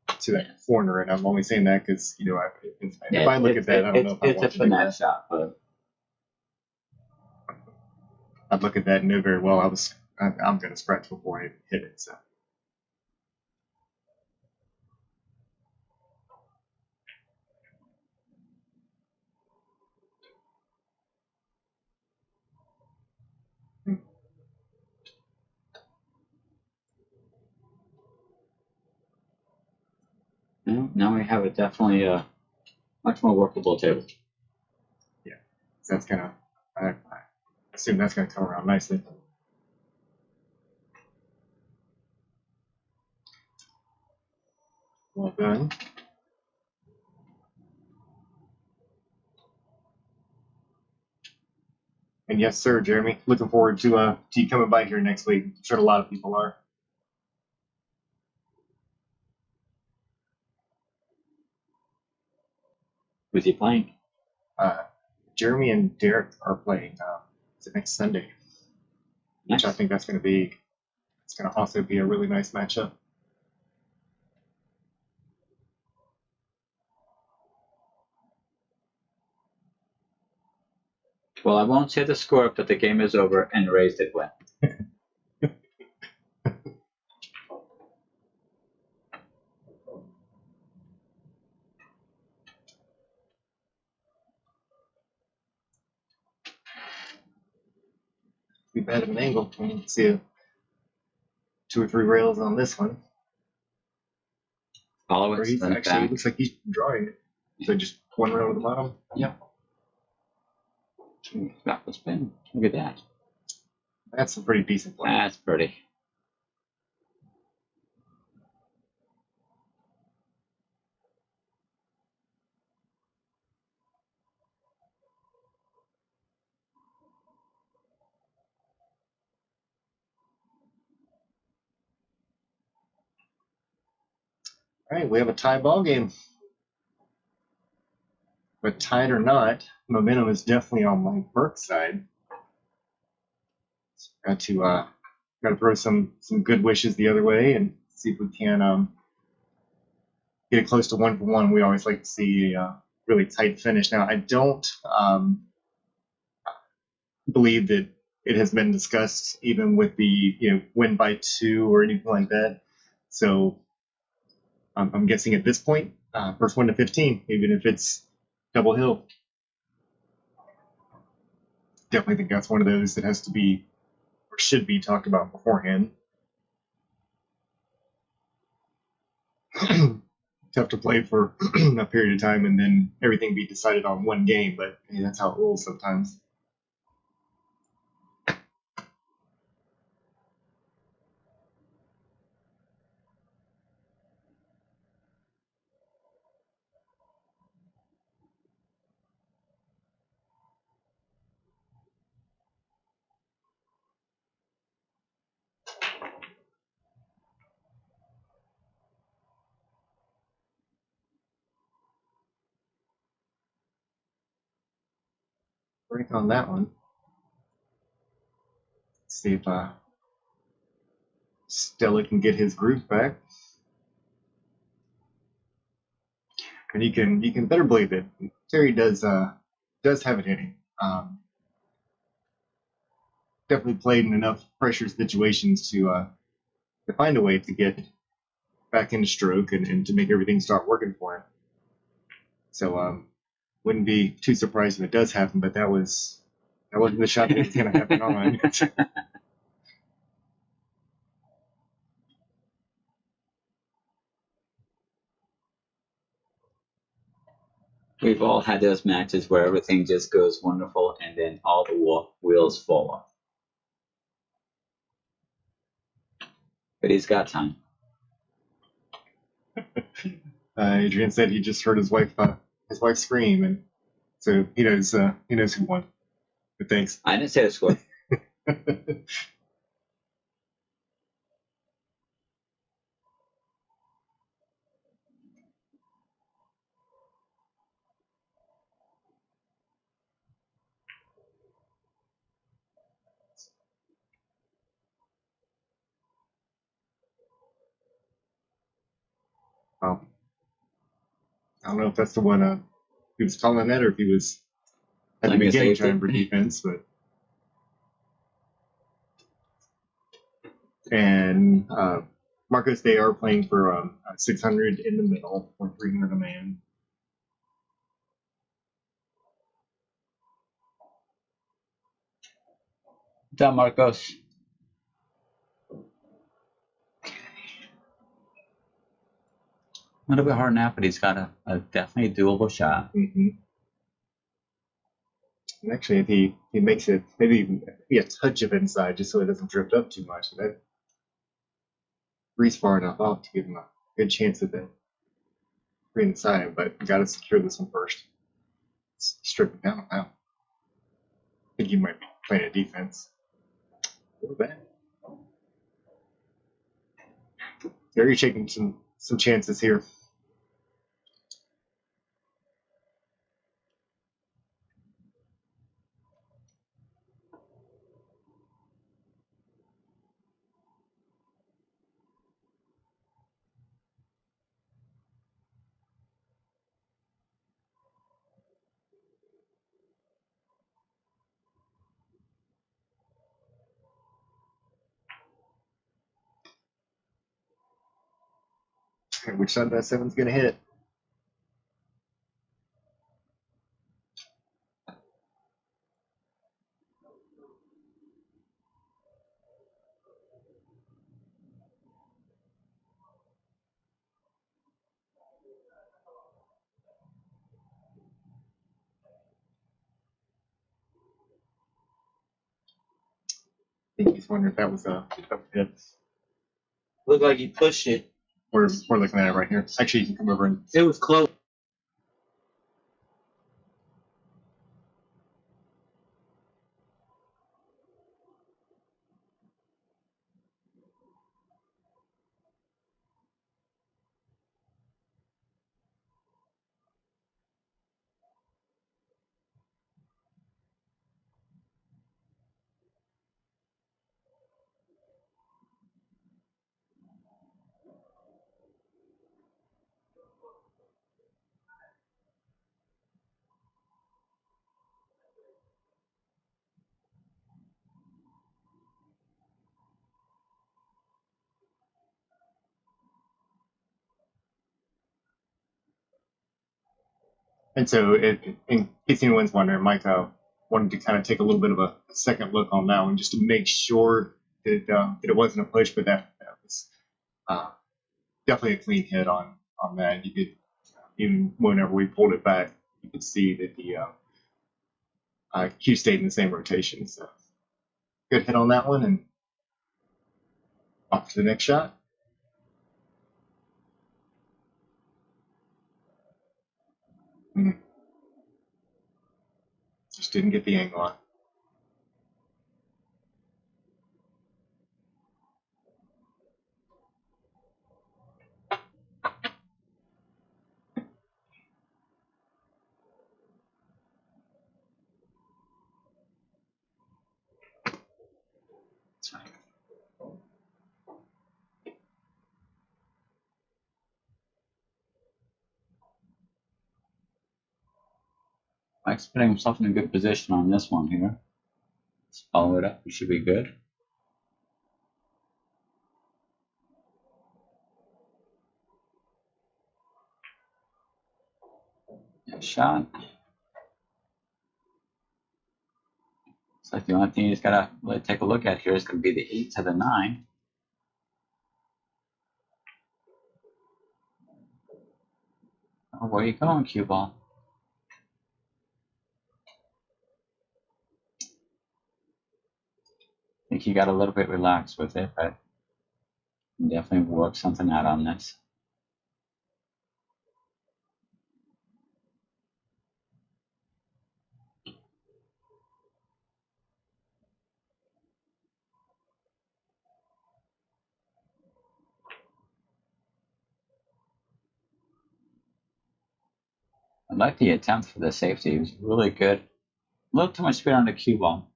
that corner, and I'm only saying that because if I look at that, I don't know if I want to do that. It's a finesse shot, but I'd look at that and know very well I'm going to scratch before I hit it. So. Now we have definitely a much more workable table. Yeah, that's gonna. I assume that's gonna come around nicely. Well done. And yes, sir, Jeremy. Looking forward to you coming by here next week. I'm sure a lot of people are. Who's he playing? Jeremy and Derek are playing. It's next Sunday, Nice. which I think that's going to be. It's going to also be a really nice matchup. Well, I won't say the score, but the game is over and the Rays did win. Be bad of an angle. You can see 2 or 3 rails on this one. Follow Or it, he's send it actually back. looks like he's drawing it. So just one rail to the bottom. Yep. Back the spin. Look at that. That's a pretty decent play. That's pretty. All right, we have a tie ball game. But tied or not, momentum is definitely on my Burke side. Got to throw some good wishes the other way and see if we can get it close to 1-for-1. We always like to see a really tight finish. Now I don't believe that it has been discussed even with the win by 2 or anything like that. So I'm guessing at this point, first 1 to 15, even if it's double hill. Definitely think that's one of those that has to be or should be talked about beforehand. Tough to play for a period of time and then everything be decided on one game, but hey, that's how it rolls sometimes. Break on that one. Let's see if Stella can get his groove back. And you can better believe that Terry does have it in him. Definitely played in enough pressure situations to find a way to get back into stroke and to make everything start working for him. So wouldn't be too surprised if it does happen, but that wasn't the shot that was going to happen on. We've all had those matches where everything just goes wonderful and then all the wheels fall off. But he's got time. Adrian said he just heard his wife scream, and so he knows who won. But thanks. I didn't say the score. Well, I don't know if that's the one he was calling that, or if he was at the beginning trying for defense, but. And Marcos, they are playing for 600 in the middle or 300 a man. Down, Marcos. A little bit hard now, but he's got a definitely doable shot. Mm-hmm. And actually, if he makes it maybe a touch of inside, just so it doesn't drift up too much, that breeze far enough off to give him a good chance at the free inside. But got to secure this one first. Let's strip it down now. I think you might be playing a defense. A little bit. There you're taking some chances here. And which side of that seven's going to hit? I think he's wondering if that was a hit. Looked like he pushed it. We're looking at it right here. Actually, you can come over and. It was close. And so, in case anyone's wondering, Mike wanted to kind of take a little bit of a second look on that one just to make sure that it wasn't a push, but that was definitely a clean hit on that. You could, even whenever we pulled it back, you could see that the Q stayed in the same rotation. So, good hit on that one, and off to the next shot. Just didn't get the angle on. Mike's putting himself in a good position on this one here. Let's follow it up. We should be good. Good shot. So the only thing you just gotta really take a look at here is going to be the 8 to the 9. Oh, where are you going, cue ball? I think he got a little bit relaxed with it, but definitely work something out on this. I like the attempt for the safety. It was really good. A little too much speed on the cue ball.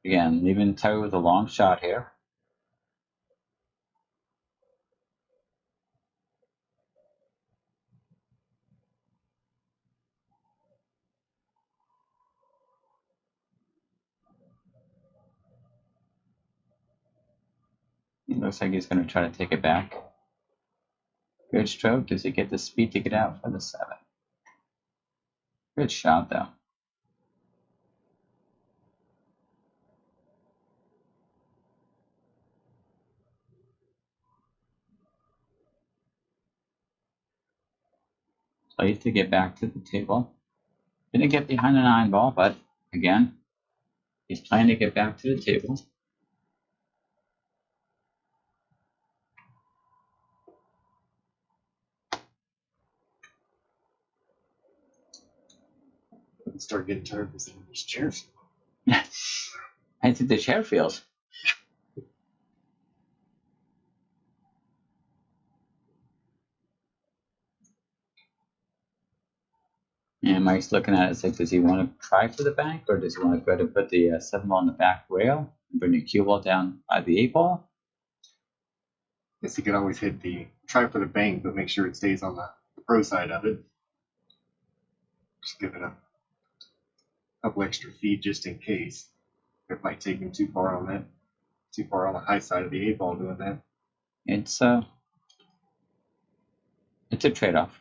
Again, leaving Terry with a long shot here. It looks like he's going to try to take it back. Good stroke. Does he get the speed to get out for the 7? Good shot, though. Plays to get back to the table. Didn't get behind the 9 ball, but again, he's playing to get back to the table. Start getting tired of these chairs. I think the chair feels. And Mike's looking at it, it's like, does he want to try for the bank, or does he want to go to put the 7 ball on the back rail and bring the cue ball down by the 8 ball? Guess he could always hit try for the bank, but make sure it stays on the pro side of it. Just give it a couple extra feet just in case. It might take him too far on the high side of the 8 ball doing that. It's It's a trade-off.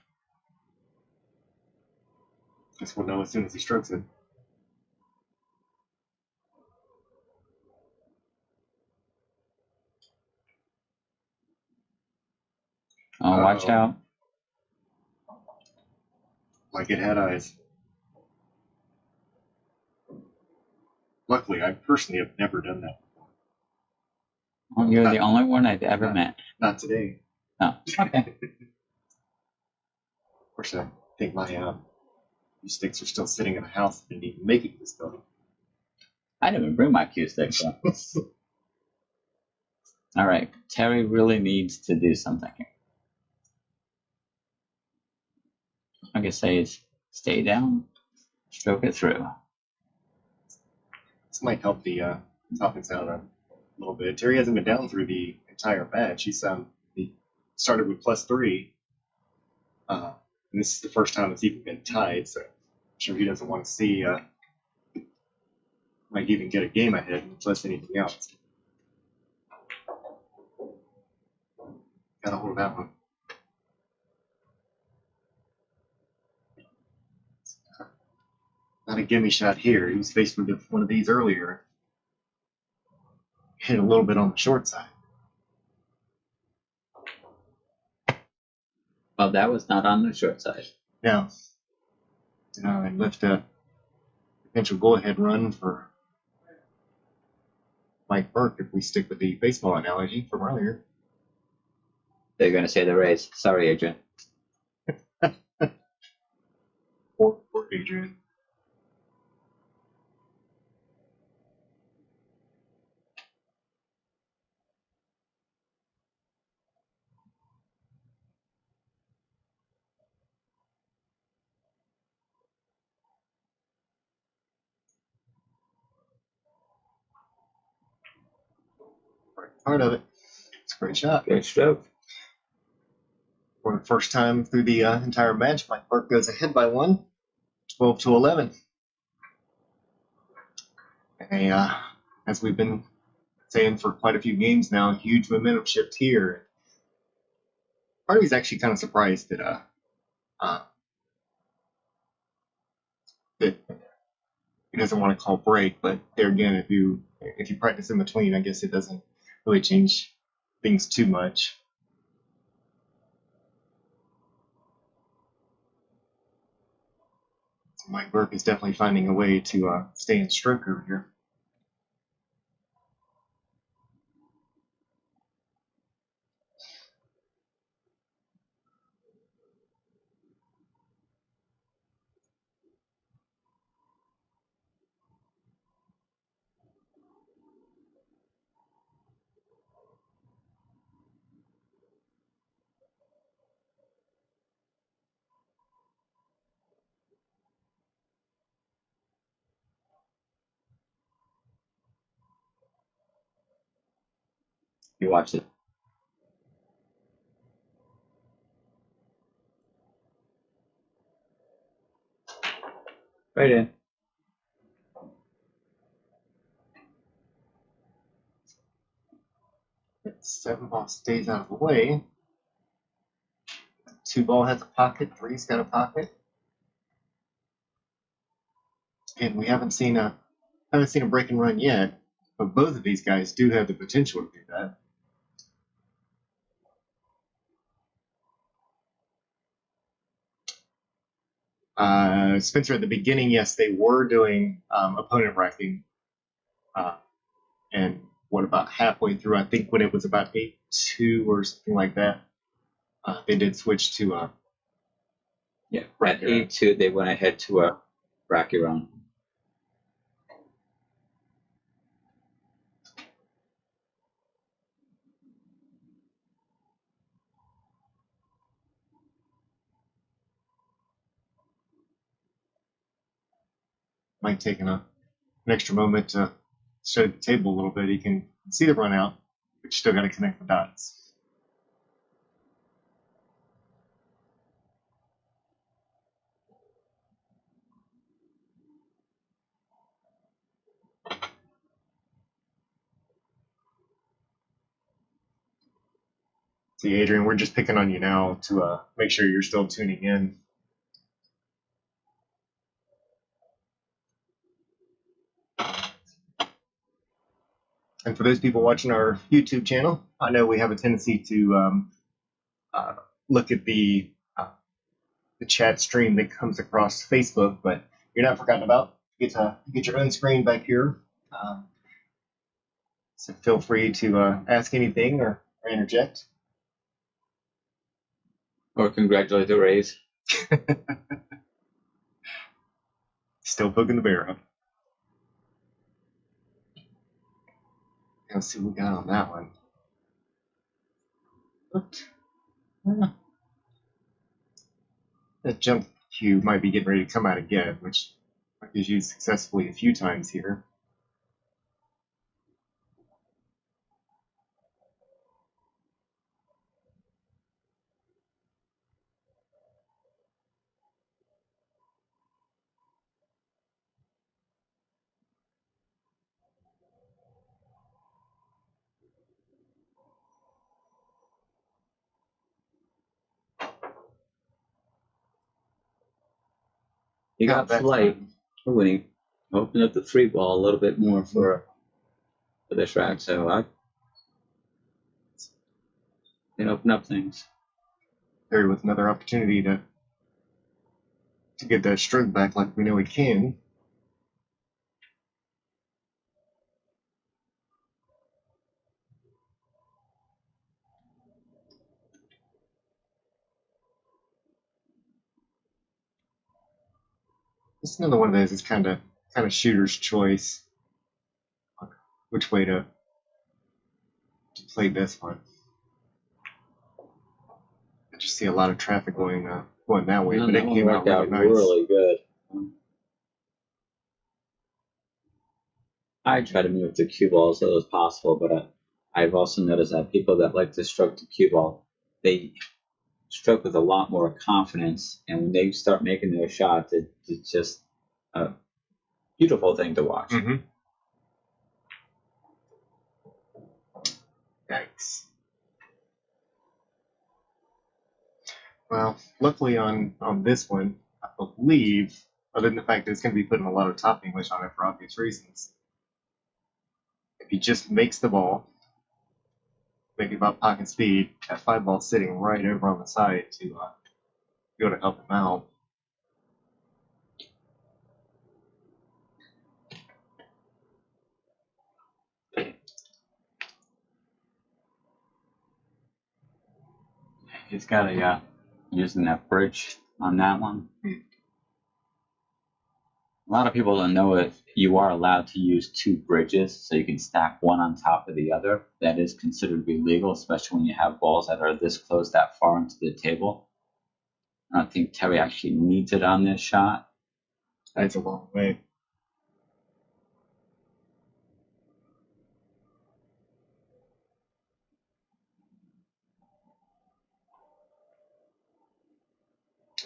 Guess we'll know as soon as he strokes it. Oh, watch Uh-oh. out. Like it had eyes. Luckily, I personally have never done that. Well, you're the only one I've ever met. Not today. Oh, okay. Of course, I think my these sticks are still sitting in the house. Didn't even make it to this building. I didn't even bring my cue stick. So. All right, Terry really needs to do something here. I can say is stay down, stroke it through. This might help the topics out a little bit. Terry hasn't been down through the entire match. He started with +3. And this is the first time it's even been tied, so I'm sure he doesn't want to see might even get a game ahead, much less anything else. Got a hold of that one. Not a gimme shot here. He was faced with one of these earlier. Hit a little bit on the short side. Well, that was not on the short side. Now, and left a potential go-ahead run for Mike Burke if we stick with the baseball analogy from earlier. They're going to say the Rays. Sorry, Adrian. Poor Adrian. Part of it. It's a great shot. Great stroke. For the first time through the entire match, Mike Burke goes ahead by 1, 12-11. And as we've been saying for quite a few games now, huge momentum shift here. Part of me's actually kind of surprised that that he doesn't want to call break, but there again, if you practice in between, I guess it doesn't really change things too much. So Mike Burke is definitely finding a way to stay in stroke over here. You watch it. Right in. Seven ball stays out of the way. 2 ball has a pocket. 3's got a pocket. And we haven't seen a break and run yet, but both of these guys do have the potential to do that. Spencer, at the beginning, yes, they were doing opponent racking. And what about halfway through, I think when it was about 8-2 or something like that, they did switch to Yeah, at 8-2, they went ahead to a rack your own. Mike taking an extra moment to study the table a little bit. He can see the run out, but you still got to connect the dots. See, Adrian, we're just picking on you now to make sure you're still tuning in. And for those people watching our YouTube channel, I know we have a tendency to look at the chat stream that comes across Facebook, but you're not forgotten about. You get your own screen back here. So feel free to ask anything or interject. Or congratulate the Rays. Still poking the bear up. Let's see what we got on that one. What? That jump cube might be getting ready to come out again, which is used successfully a few times here. He got flight when he opened up the free ball a little bit more for the track, so I can open up things. There with another opportunity to get that stroke back like we know he can. It's another one of those. It's kind of shooter's choice. Which way to play this one? I just see a lot of traffic going that way, but it came out really nice. Really good. I try to move the cue ball as little as possible, but I've also noticed that people that like to stroke the cue ball, they stroke with a lot more confidence, and when they start making their shots, it's just a beautiful thing to watch. Mm-hmm. Yikes. Well, luckily on this one, I believe, other than the fact that it's going to be putting a lot of top English on it for obvious reasons, if he just makes the ball, make it about pocket speed, that 5 ball sitting right over on the side to be able to help him out. He's got a using that bridge on that one. A lot of people don't know if you are allowed to use 2 bridges, so you can stack one on top of the other. That is considered to be legal, especially when you have balls that are this close, that far into the table. I don't think Terry actually needs it on this shot. That's a long way.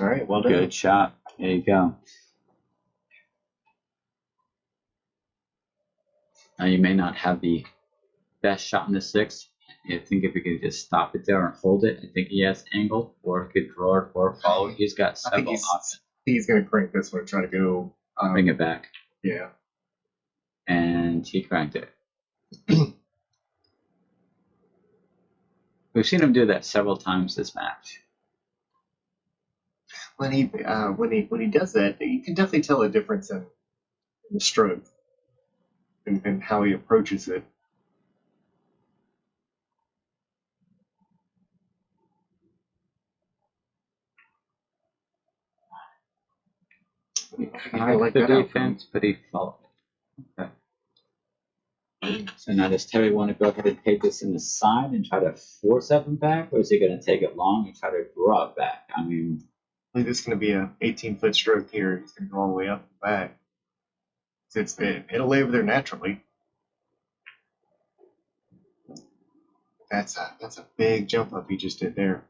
All right, well done. Good shot. There you go. Now you may not have the best shot in the 6th. I think if he could just stop it there and hold it, I think he has angle, or he could draw it or follow it. He's got several options. He's going to crank this one and try to go. Bring it back. Yeah. And he cranked it. We've seen him do that several times this match. When he does that, you can definitely tell a difference in the stroke and how he approaches it. I like the defense, but he followed it. Okay. So now does Terry want to go ahead and take this in the side and try to force up and back, or is he going to take it long and try to draw it back? I mean, I think this is going to be a 18-foot stroke here. He's going to go all the way up and back. It'll lay over there naturally. That's a big jump up he just did there.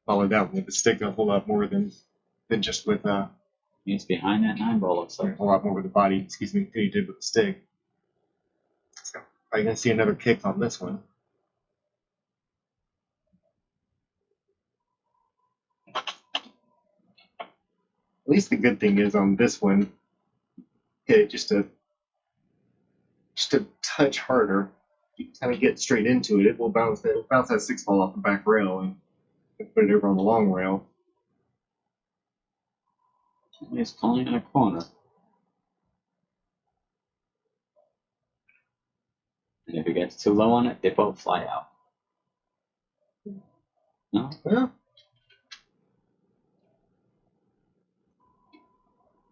Followed out with the stick a whole lot more than just with he's behind that 9 ball, looks like. a lot more with the body, than he did with the stick. Probably gonna see another kick on this one. At least the good thing is on this one, hit it just a touch harder. You kind of get straight into it. It will bounce that 6 ball off the back rail and put it over on the long rail. It's pulling in a corner. And if it gets too low on it, they both fly out. No? Yeah.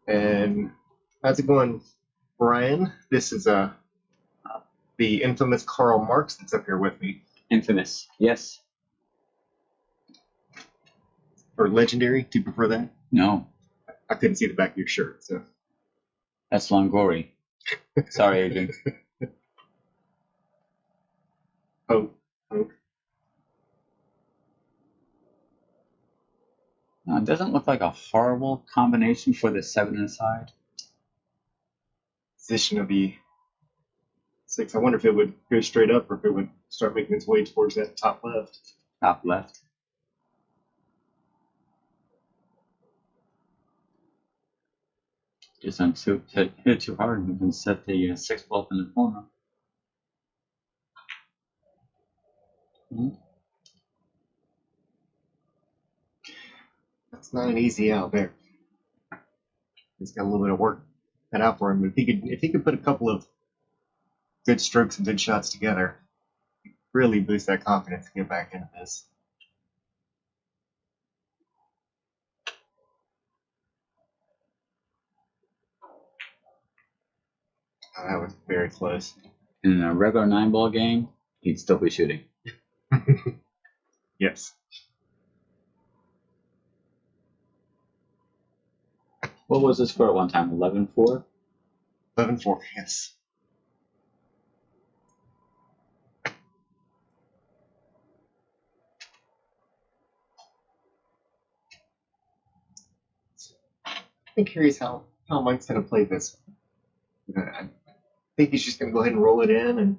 And how's it going, Brian? This is the infamous Karl Marx that's up here with me. Infamous. Yes. Or legendary? Do you prefer that? No. I couldn't see the back of your shirt, so. That's Longoria. Sorry, Adrian. Oh. No, it doesn't look like a horrible combination for the 7 inside. Position of the 6. I wonder if it would go straight up or if it would start making its way towards that top left. Top left. Just don't hit it too hard and we can set the 6 ball up in the corner. That's not an easy out there. He's got a little bit of work cut out for him. But if he could put a couple of good strokes and good shots together, really boost that confidence to get back into this. Oh, that was very close. In a regular 9 ball game, he'd still be shooting. Yes. What was the score at one time? 11-4? 11-4, yes. I'm curious how Mike's going to play this. I think he's just going to go ahead and roll it in and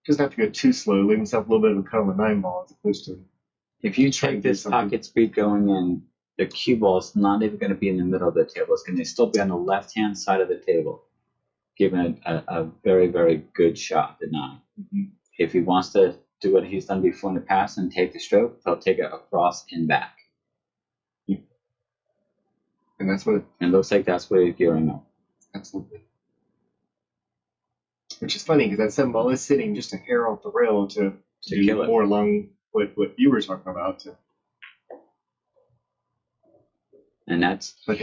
doesn't have to go too slow. Leave himself a little bit of a cut on the 9 ball as opposed to. If you take this pocket speed going in, the cue ball is not even going to be in the middle of the table. It's going to still be on the left-hand side of the table, giving it a very, very good shot, the 9. Mm-hmm. If he wants to do what he's done before in the past and take the stroke, he'll take it across and back. Yeah. And that's what. And it looks like that's what he's gearing up. Absolutely. Which is funny because that 7 ball is sitting just a hair off the rail to do more along what you were talking about. And that's a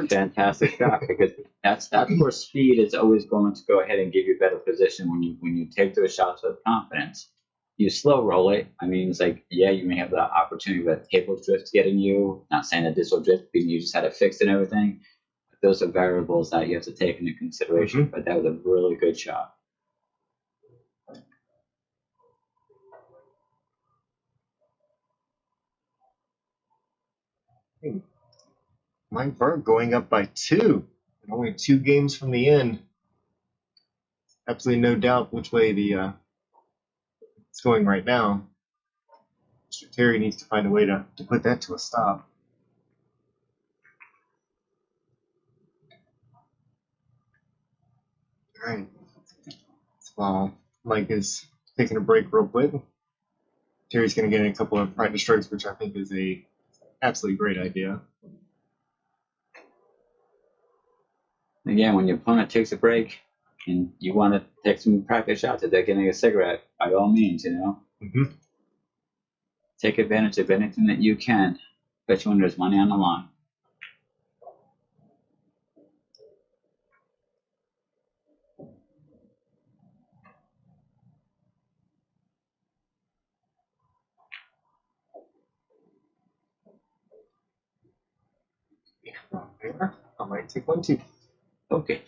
fantastic shot because that's where speed is always going to go ahead and give you better position when you take those shots with confidence. You slow roll it. I mean, it's like, yeah, you may have the opportunity that table drift getting you. Not saying that this will drift because you just had it fixed and everything. Those are variables that you have to take into consideration, but that was a really good shot. Mike Burke going up by 2, and only 2 games from the end. Absolutely no doubt which way it's going right now. Mr. Terry needs to find a way to put that to a stop. All right. While Mike is taking a break real quick, Terry's going to get in a couple of practice strokes, which I think is a absolutely great idea. Again, when your opponent takes a break and you want to take some practice shots if they're getting a cigarette, by all means, Mm-hmm. Take advantage of anything that you can, especially when there's money on the line. I might take one too. Okay.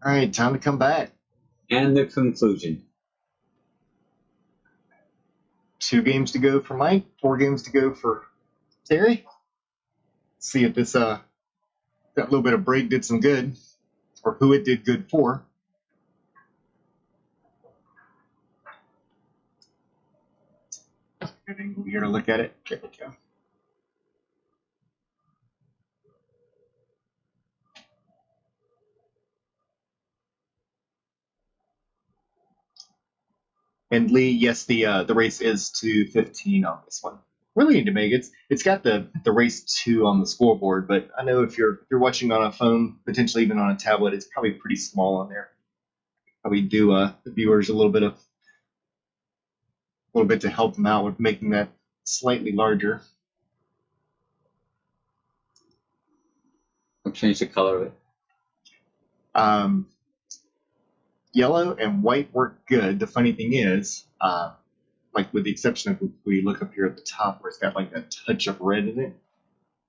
All right, time to come back. And the conclusion. 2 games to go for Mike, 4 games to go for Terry. See if this that little bit of break did some good, or who it did good for. Good angle here to look at it. There we go. And Lee, yes, the race is 2:15 on this one. Really need to make it. It's got the race 2 on the scoreboard, but I know if you're watching on a phone, potentially even on a tablet, it's probably pretty small on there. Probably do the viewers a little bit to help them out with making that slightly larger. I'll change the color of it. Yellow and white work good. The funny thing is, like with the exception of if we look up here at the top where it's got like a touch of red in it,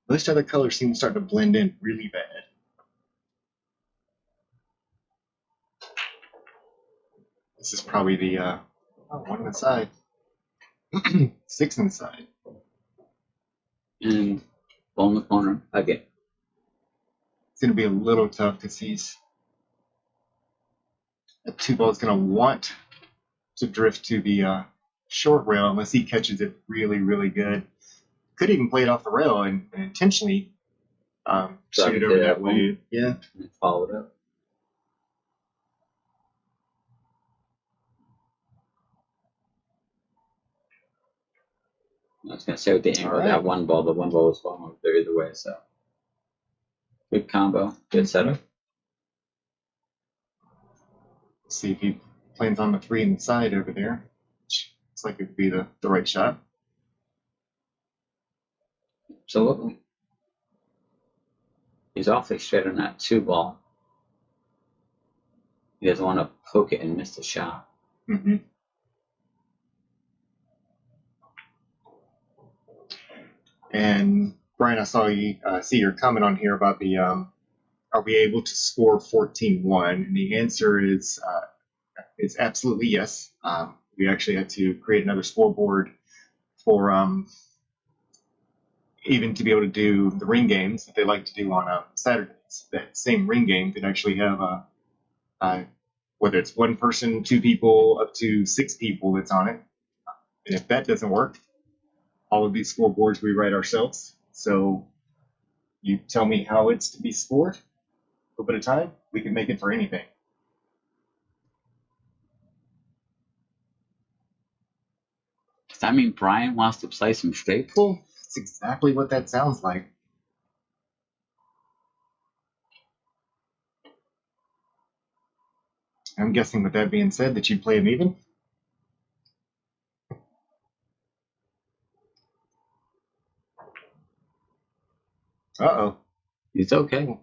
most other colors seem to start to blend in really bad. This is probably the 1 on the side, 6 on the side. And ball in the corner again. It's going to be a little tough because the 2 ball is going to want to drift to the short rail unless he catches it really, really good. Could even play it off the rail and intentionally shoot it over that way. Yeah. And follow it up. I was going to say with the angle of that one ball, the one ball was falling over there either way, so. Good combo, good setup. See if he plans on the 3 in the side over there. Looks like it would be the right shot. Absolutely. He's awfully straight on that 2 ball. He doesn't want to poke it and miss the shot. Mm-hmm. And Brian, I saw you see your comment on here about the are we able to score 14-1? And the answer is absolutely yes. We actually had to create another scoreboard for even to be able to do the ring games that they like to do on Saturdays. That same ring game could actually have whether it's 1 person, 2 people, up to 6 people that's on it. And if that doesn't work, all of these scoreboards we write ourselves. So you tell me how it's to be scored, a little bit of time, we can make it for anything. Does that mean Brian wants to play some straight pool? That's exactly what that sounds like. I'm guessing with that being said that you'd play him even? Uh-oh. It's okay.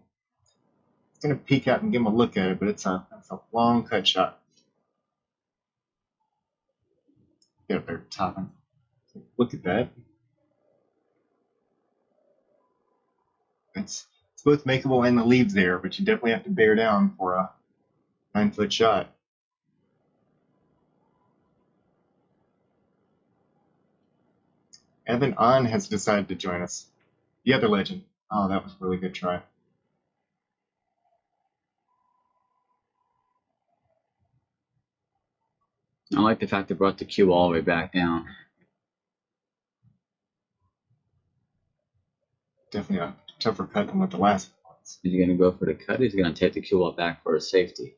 It's going to peek out and give him a look at it, but it's a long cut shot. Get up there, top. Look at that. It's both makeable and the leaves there, but you definitely have to bear down for a 9-foot shot. Evan On has decided to join us. The other legend. Oh, that was a really good try. I like the fact they brought the cue all the way back down. Definitely a tougher cut than what the last one was. Is he going to go for the cut? He's going to take the cue ball back for a safety.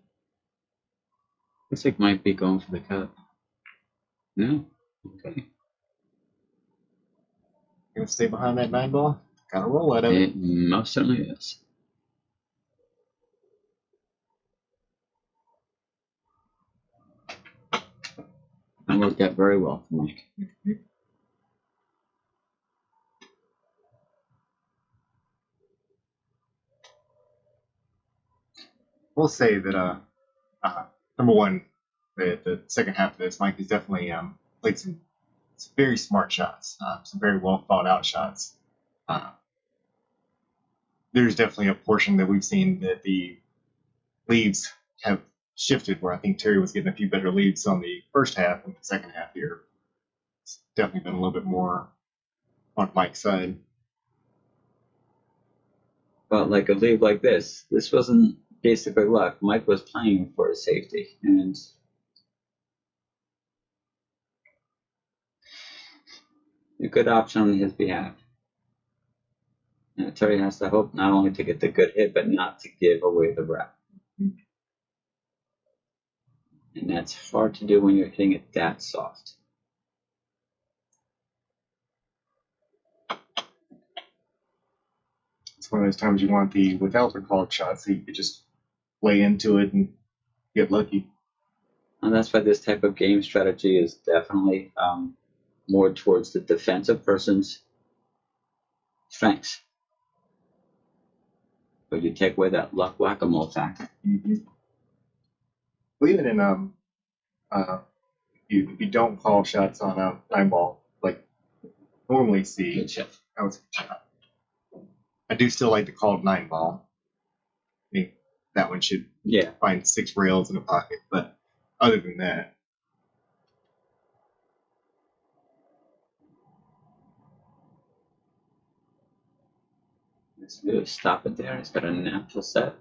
Looks like might be going for the cut. No? Okay. Gonna stay behind that 9 ball? Gotta roll out of it. It most certainly is. That worked out very well for Mike. We'll say that number one, the second half of this, Mike has definitely played some very smart shots, some very well thought out shots. There's definitely a portion that we've seen that the leaves have shifted where I think Terry was getting a few better leads on the first half, and the second half here it's definitely been a little bit more on Mike's side. But like a league like this wasn't basically luck. Mike was playing for his safety, and a good option on his behalf. And Terry has to hope not only to get the good hit, but not to give away the rep. And that's hard to do when you're hitting it that soft. It's one of those times you want the without the called shot so you could just lay into it and get lucky. And that's why this type of game strategy is definitely more towards the defensive person's strengths. But you take away that luck whack-a-mole factor. Mm-hmm. Well, even in if you don't call shots on a 9-ball like normally see, Good shot. that was a good shot. I do still like the called 9-ball. I think that one should find 6 rails in a pocket, but other than that. Let's do stop it there. It's got a natural set.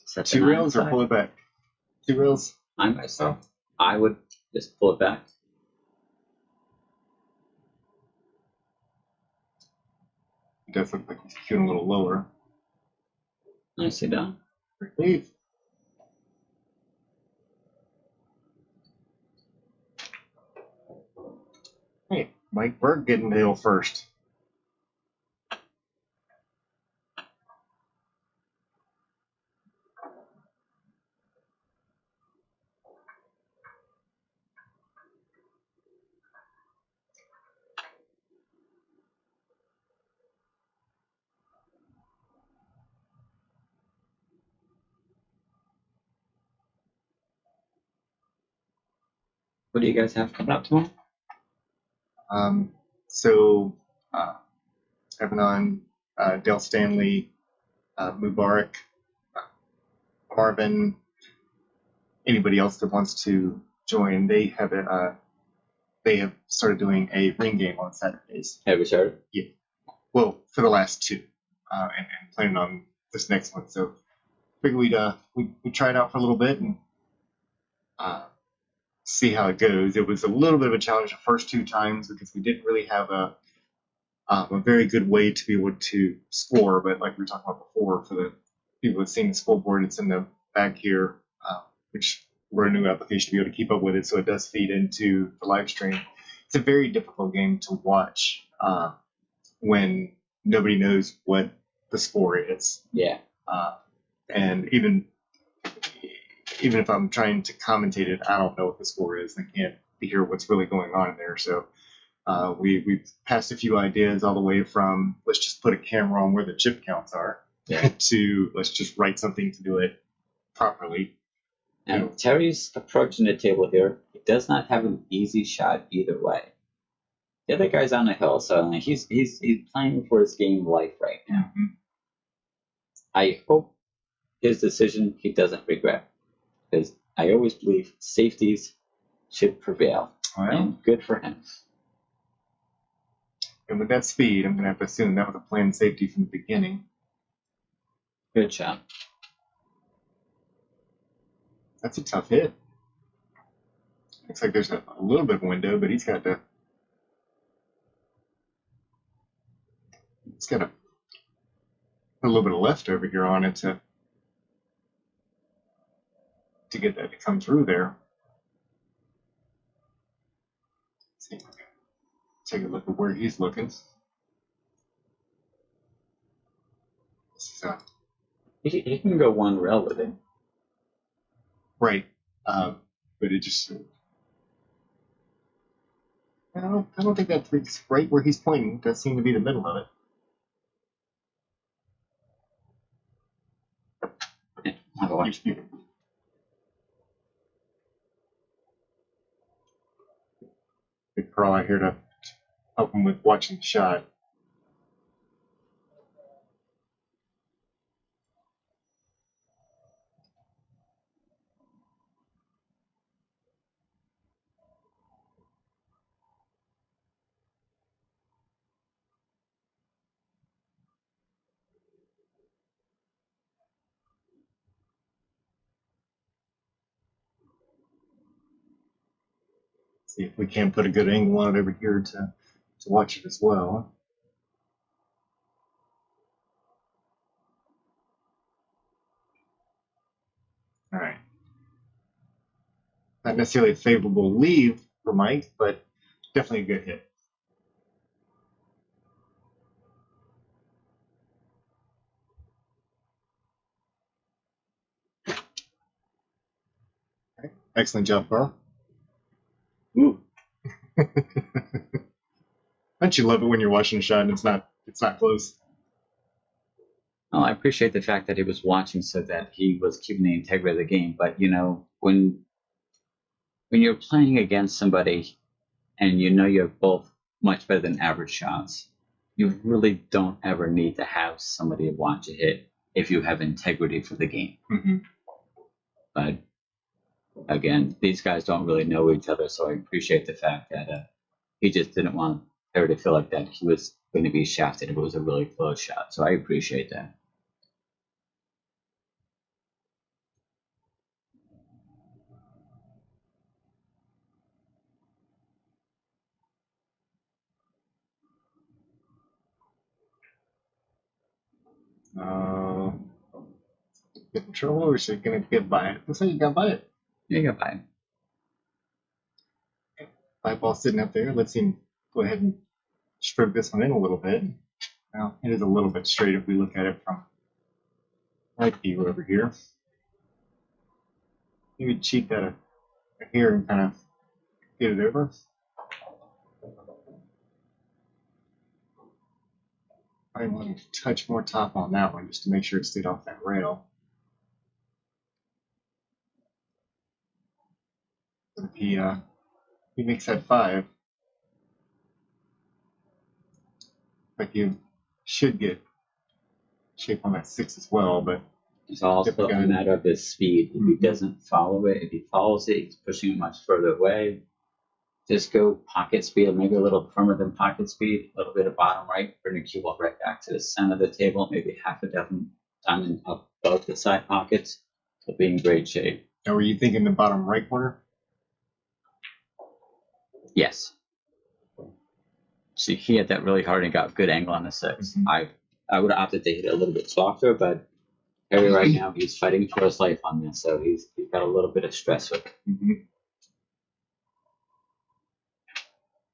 Set 2 rails or pull it back? 2 rails? I myself, I would just pull it back. It does look like he's queuing a little lower. Nicely done. Leave. Hey, Mike Burke getting the hill first. What do you guys have coming up tomorrow? So having on Dale Stanley, Mubarak, Marvin, anybody else that wants to join, they have started doing a ring game on Saturdays. Have we started? Yeah. Well, for the last 2, and planning on this next one. So figured we'd try it out for a little bit and see how it goes. It was a little bit of a challenge the first 2 times because we didn't really have a very good way to be able to score. But like we were talking about before, for the people who've seen the scoreboard, it's in the back here, which we're a new application to be able to keep up with it, so it does feed into the live stream. It's a very difficult game to watch when nobody knows what the score is. Yeah. And even if I'm trying to commentate it, I don't know what the score is. I can't hear what's really going on in there. So we've passed a few ideas all the way from let's just put a camera on where the chip counts are to let's just write something to do it properly. And Terry's approaching the table here. He does not have an easy shot either way. The other guy's on the hill, so he's playing for his game life right now. Mm-hmm. I hope his decision he doesn't regret, because I always believe safeties should prevail. And good for him. And with that speed, I'm going to have to assume that was a planned safety from the beginning. Good shot. That's a tough hit. Looks like there's a little bit of window, but he's got a little bit of left over here on it to get that to come through there. Let's see. Take a look at where he's looking. He can go one rail with it. Right. But it just... I don't think that's right where he's pointing. It does seem to be the middle of it. Have a watch. Big Carl out here to help him with watching the shot. See if we can put a good angle on it over here to watch it as well. All right. Not necessarily a favorable leave for Mike, but definitely a good hit. Okay. Excellent job, Carl. Ooh. Don't you love it when you're watching a shot and it's not close? Well, I appreciate the fact that he was watching so that he was keeping the integrity of the game. But you know, when you're playing against somebody and you know you're both much better than average shots, you really don't ever need to have somebody watch a hit if you have integrity for the game. Mm-hmm. But again, these guys don't really know each other, so I appreciate the fact that he just didn't want her to feel like that he was going to be shafted if it was a really close shot. So I appreciate that. Get in trouble, or is it going to get by it? Looks like you got by it. Yeah, you got by. 5 ball sitting up there. Let's him go ahead and stroke this one in a little bit. Now, it is a little bit straight if we look at it from right view over here. Maybe cheat that here and kind of get it over. I want to touch more top on that one just to make sure it stayed off that rail. If he makes that 5, like you should get shape on that 6 as well, but it's also a matter of his speed. If he doesn't follow it, if he follows it, he's pushing it much further away. Just go pocket speed, maybe a little firmer than pocket speed, a little bit of bottom right, bring the cue ball right back to the center of the table, maybe half a dozen diamond up above the side pockets. He'll be in great shape. Now, were you thinking the bottom right corner? Yes. See, he hit that really hard and got good angle on the 6. Mm-hmm. I would have opted to hit it a little bit softer, but Harry right now, he's fighting for his life on this, so he's got a little bit of stress with it. Mm-hmm.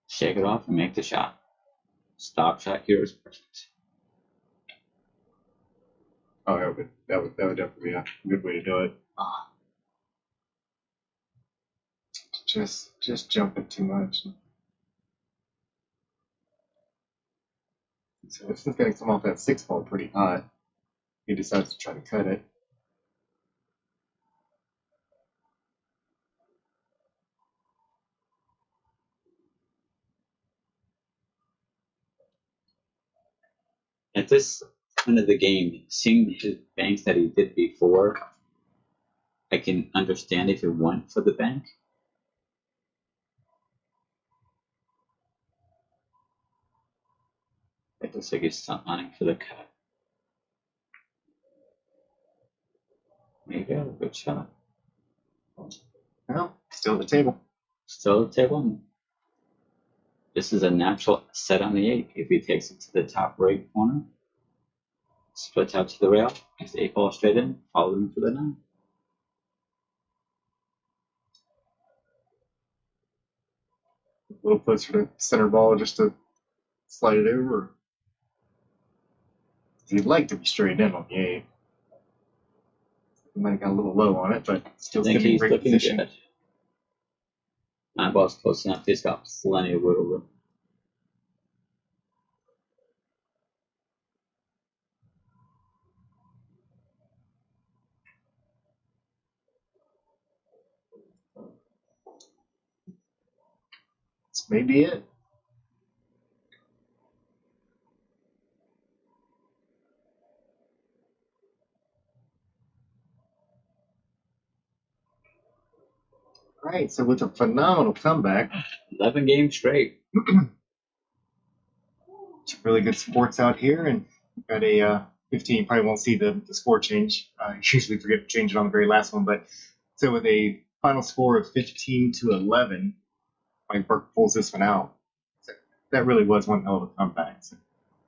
Shake it off and make the shot. Stop shot here is perfect. Oh, that would definitely be a good way to do it. Just jumping too much. So this is going to come off that 6 ball pretty hot. He decides to try to cut it. At this point of the game, seeing his banks that he did before, I can understand if he went for the bank. It looks like he's still running for the cut. Maybe a good shot. Well, still at the table. Still at the table. This is a natural set on the 8. If he takes it to the top right corner, splits out to the rail, makes the 8 ball straight in, follow him for the 9. A little closer to center ball just to slide it over. He'd like to be straight in on the 8. He might have got a little low on it, but still I think in he's great looking position. good. 9 ball's close enough. He's got plenty of wiggle room. This may be it. All right, so with a phenomenal comeback. 11 games straight. Some really good sports out here, and we've got a 15. You probably won't see the score change. You usually forget to change it on the very last one, but so with a final score of 15-11, when Burke pulls this one out. So that really was one hell of a comeback. So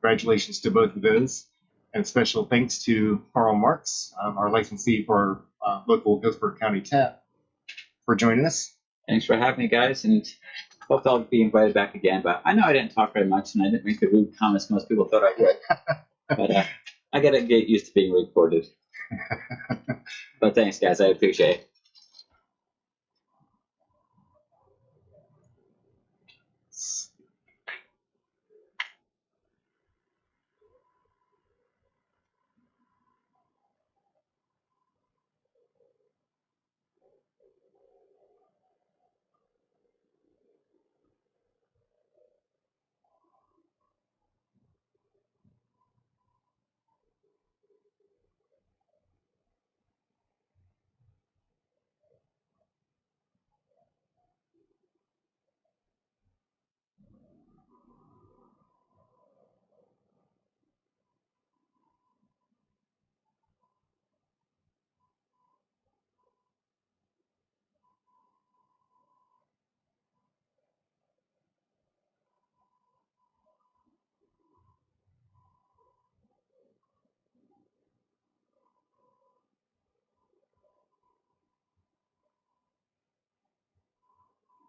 congratulations to both of those. And special thanks to Carl Marks, our licensee for local Hillsborough County Tap, for joining us. Thanks for having me, guys, and hope I'll be invited back again. But I know I didn't talk very much, and I didn't make the rude comments most people thought I would. But I gotta get used to being recorded. But thanks, guys. I appreciate it.